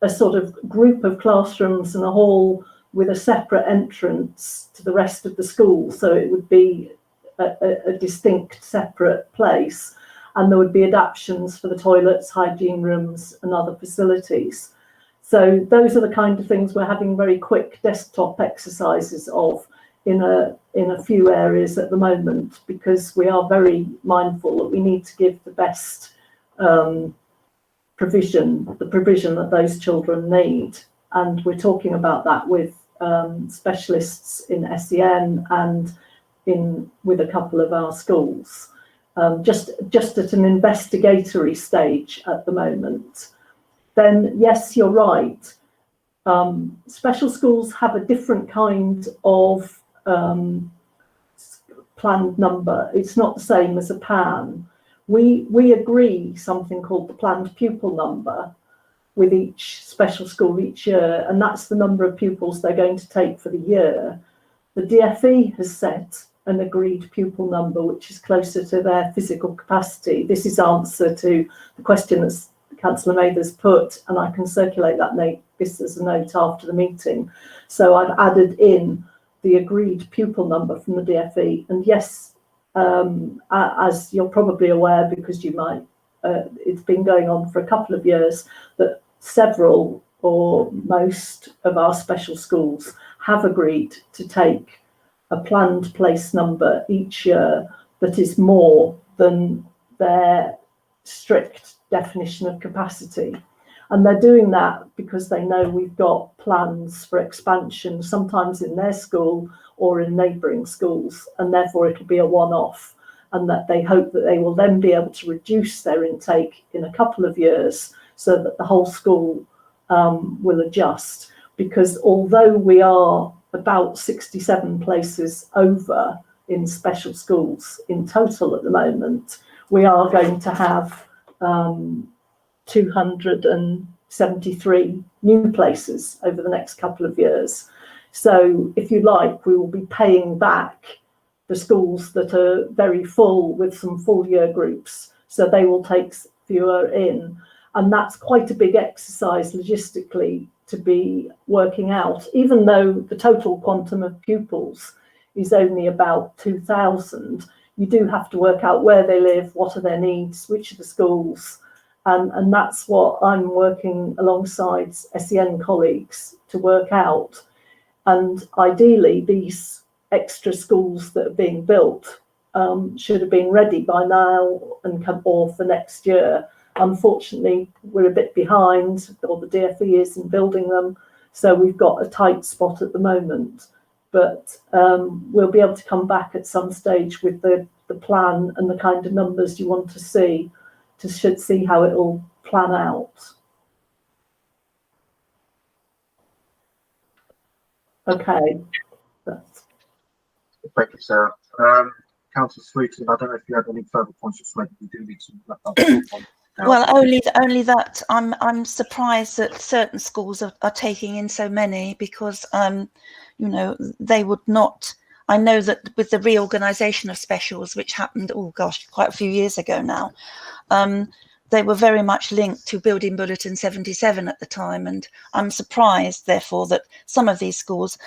a sort of group of classrooms and a hall with a separate entrance to the rest of the school, so it would be a distinct separate place. And there would be adaptations for the toilets, hygiene rooms and other facilities. So those are the kind of things we're having very quick desktop exercises of in a few areas at the moment, because we are very mindful that we need to give the best provision that those children need. And we're talking about that with specialists in SEN and with a couple of our schools. Just at an investigatory stage at the moment. Then yes, you're right. Special schools have a different kind of planned number. It's not the same as a PAN. We agree something called the planned pupil number with each special school each year, and that's the number of pupils they're going to take for the year. The DFE has set an agreed pupil number which is closer to their physical capacity. This is answer to the question that Councillor Mather's put, and I can circulate this as a note after the meeting. So I've added in the agreed pupil number from the DFE, and yes, as you're probably aware, because you might, it's been going on for a couple of years, that several or most of our special schools have agreed to take a planned place number each year that is more than their strict definition of capacity. And they're doing that because they know we've got plans for expansion, sometimes in their school or in neighbouring schools, and therefore it'll be a one-off, and that they hope that they will then be able to reduce their intake in a couple of years so that the whole school will adjust. Because although we are about 67 places over in special schools in total at the moment, we are going to have 273 new places over the next couple of years. So if you like, we will be paying back the schools that are very full with some full year groups, so they will take fewer in. And that's quite a big exercise logistically to be working out, even though the total quantum of pupils is only about 2,000. You do have to work out where they live, what are their needs, which are the schools, and that's what I'm working alongside SEN colleagues to work out. And ideally, these extra schools that are being built should have been ready by now or for next year. Unfortunately, we're a bit behind, or the DFE is in building them, so we've got a tight spot at the moment. But we'll be able to come back at some stage with the plan and the kind of numbers you want to see, should see how it will plan out. Okay. Thank you, Sarah. Councillor Sweeting, I don't know if you have any further points to make. We do need to wrap up. Well, only that I'm surprised that certain schools are taking in so many, because you know, they would not. I know that with the reorganisation of specials, which happened, oh gosh, quite a few years ago now, they were very much linked to Building Bulletin 77 at the time, and I'm surprised, therefore, that some of these schools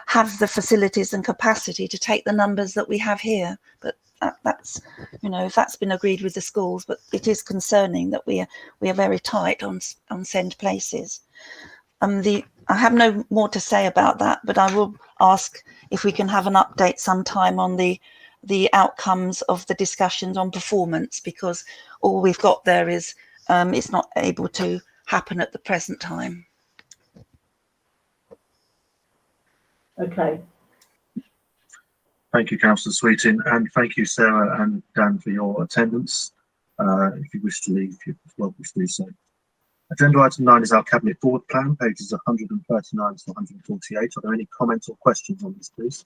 have the facilities and capacity to take the numbers that we have here. But that's, you know, if that's been agreed with the schools, but it is concerning that we are very tight on send places. I have no more to say about that, but I will ask if we can have an update sometime on the outcomes of the discussions on performance, because all we've got there is it's not able to happen at the present time. Okay. Thank you, Councillor Sweeting, and thank you, Sarah and Dan, for your attendance. If you wish to leave, you're welcome to do so. Agenda item 9 is our Cabinet Forward Plan, pages 139 to 148. Are there any comments or questions on this, please?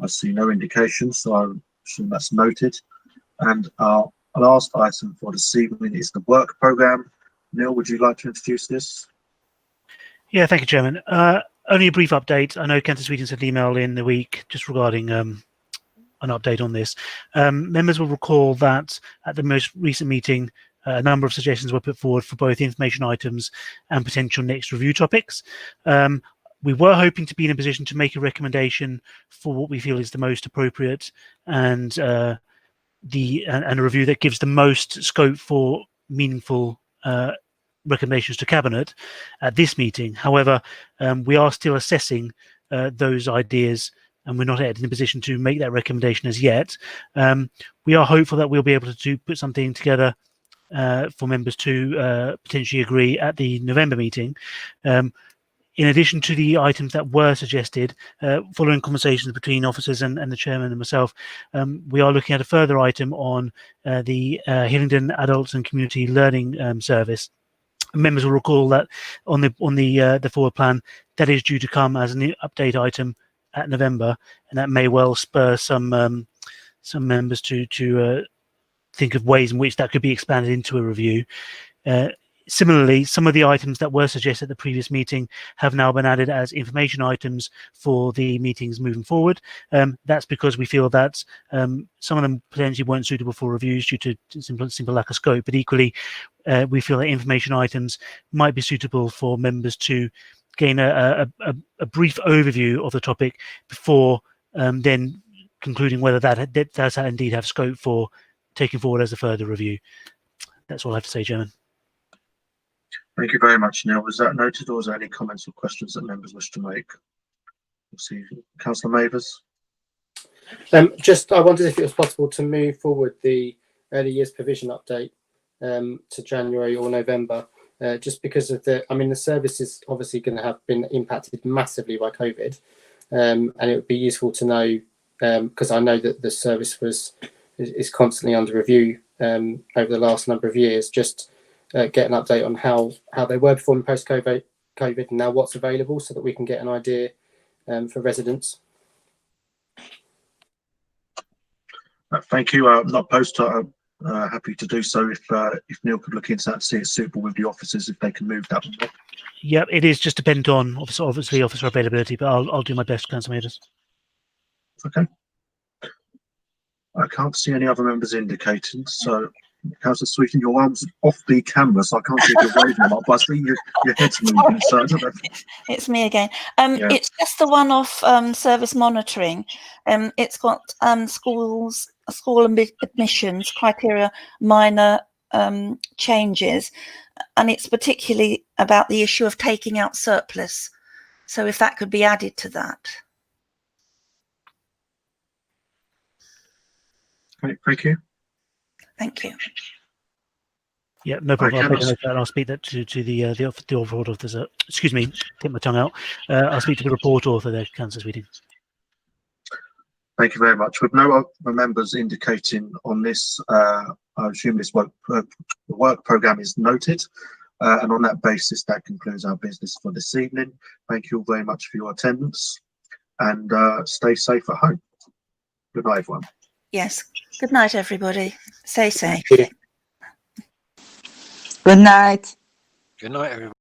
I see no indication, so I assume that's noted. And our last item for this evening is the work programme. Neil, would you like to introduce this? Yeah, thank you, Chairman. Only a brief update. I know Councillor Sweeting sent an email in the week just regarding an update on this. Members will recall that at the most recent meeting, a number of suggestions were put forward for both information items and potential next review topics. We were hoping to be in a position to make a recommendation for what we feel is the most appropriate and a review that gives the most scope for meaningful recommendations to Cabinet at this meeting. However, we are still assessing those ideas, and we're not yet in a position to make that recommendation as yet. We are hopeful that we'll be able to put something together for members to potentially agree at the November meeting. In addition to the items that were suggested, following conversations between officers and the chairman and myself, we are looking at a further item on the Hillingdon Adults and Community Learning Service. Members will recall that on the forward plan, that is due to come as an update item at November, and that may well spur some members to think of ways in which that could be expanded into a review. Similarly, some of the items that were suggested at the previous meeting have now been added as information items for the meetings moving forward. That's because we feel that some of them potentially weren't suitable for reviews due to simple lack of scope, but equally we feel that information items might be suitable for members to gain a brief overview of the topic before then concluding whether that does indeed have scope for taking forward as a further review. That's all I have to say, Chairman. Thank you very much, Neil. Was that noted, or is there any comments or questions that members wish to make? We'll see. Councillor Mavers. I wondered if it was possible to move forward the early years provision update to January or November, just because of the service is obviously going to have been impacted massively by COVID, and it would be useful to know, because I know that the service is constantly under review over the last number of years, just get an update on how they were performing post-COVID and now what's available, so that we can get an idea for residents. Thank you. Not opposed to happy to do so if Neil could look into that and see it's suitable with the officers, if they can move that one. Yeah, it is just dependent on obviously officer availability, but I'll do my best, Councillor Mavers. Okay. I can't see any other members indicating, so Councillor Sweeting, your arm's off the camera, so I can't see if you're waving or not, but I see your head's moving, so I don't know. It's me again. It's just the one off service monitoring. It's got school admissions criteria, minor changes, and it's particularly about the issue of taking out surplus. So if that could be added to that. Okay, thank you. Thank you. Yeah, no problem. I'll take a note of that and I'll speak that to the report author. Excuse me, take my tongue out. I'll speak to the report author there, Councillor Sweeting. Thank you very much. With no other members indicating on this, I assume this the work programme is noted. And on that basis, that concludes our business for this evening. Thank you all very much for your attendance, and stay safe at home. Good night, everyone. Yes. Good night, everybody. Stay safe. Good night. Good night, everybody.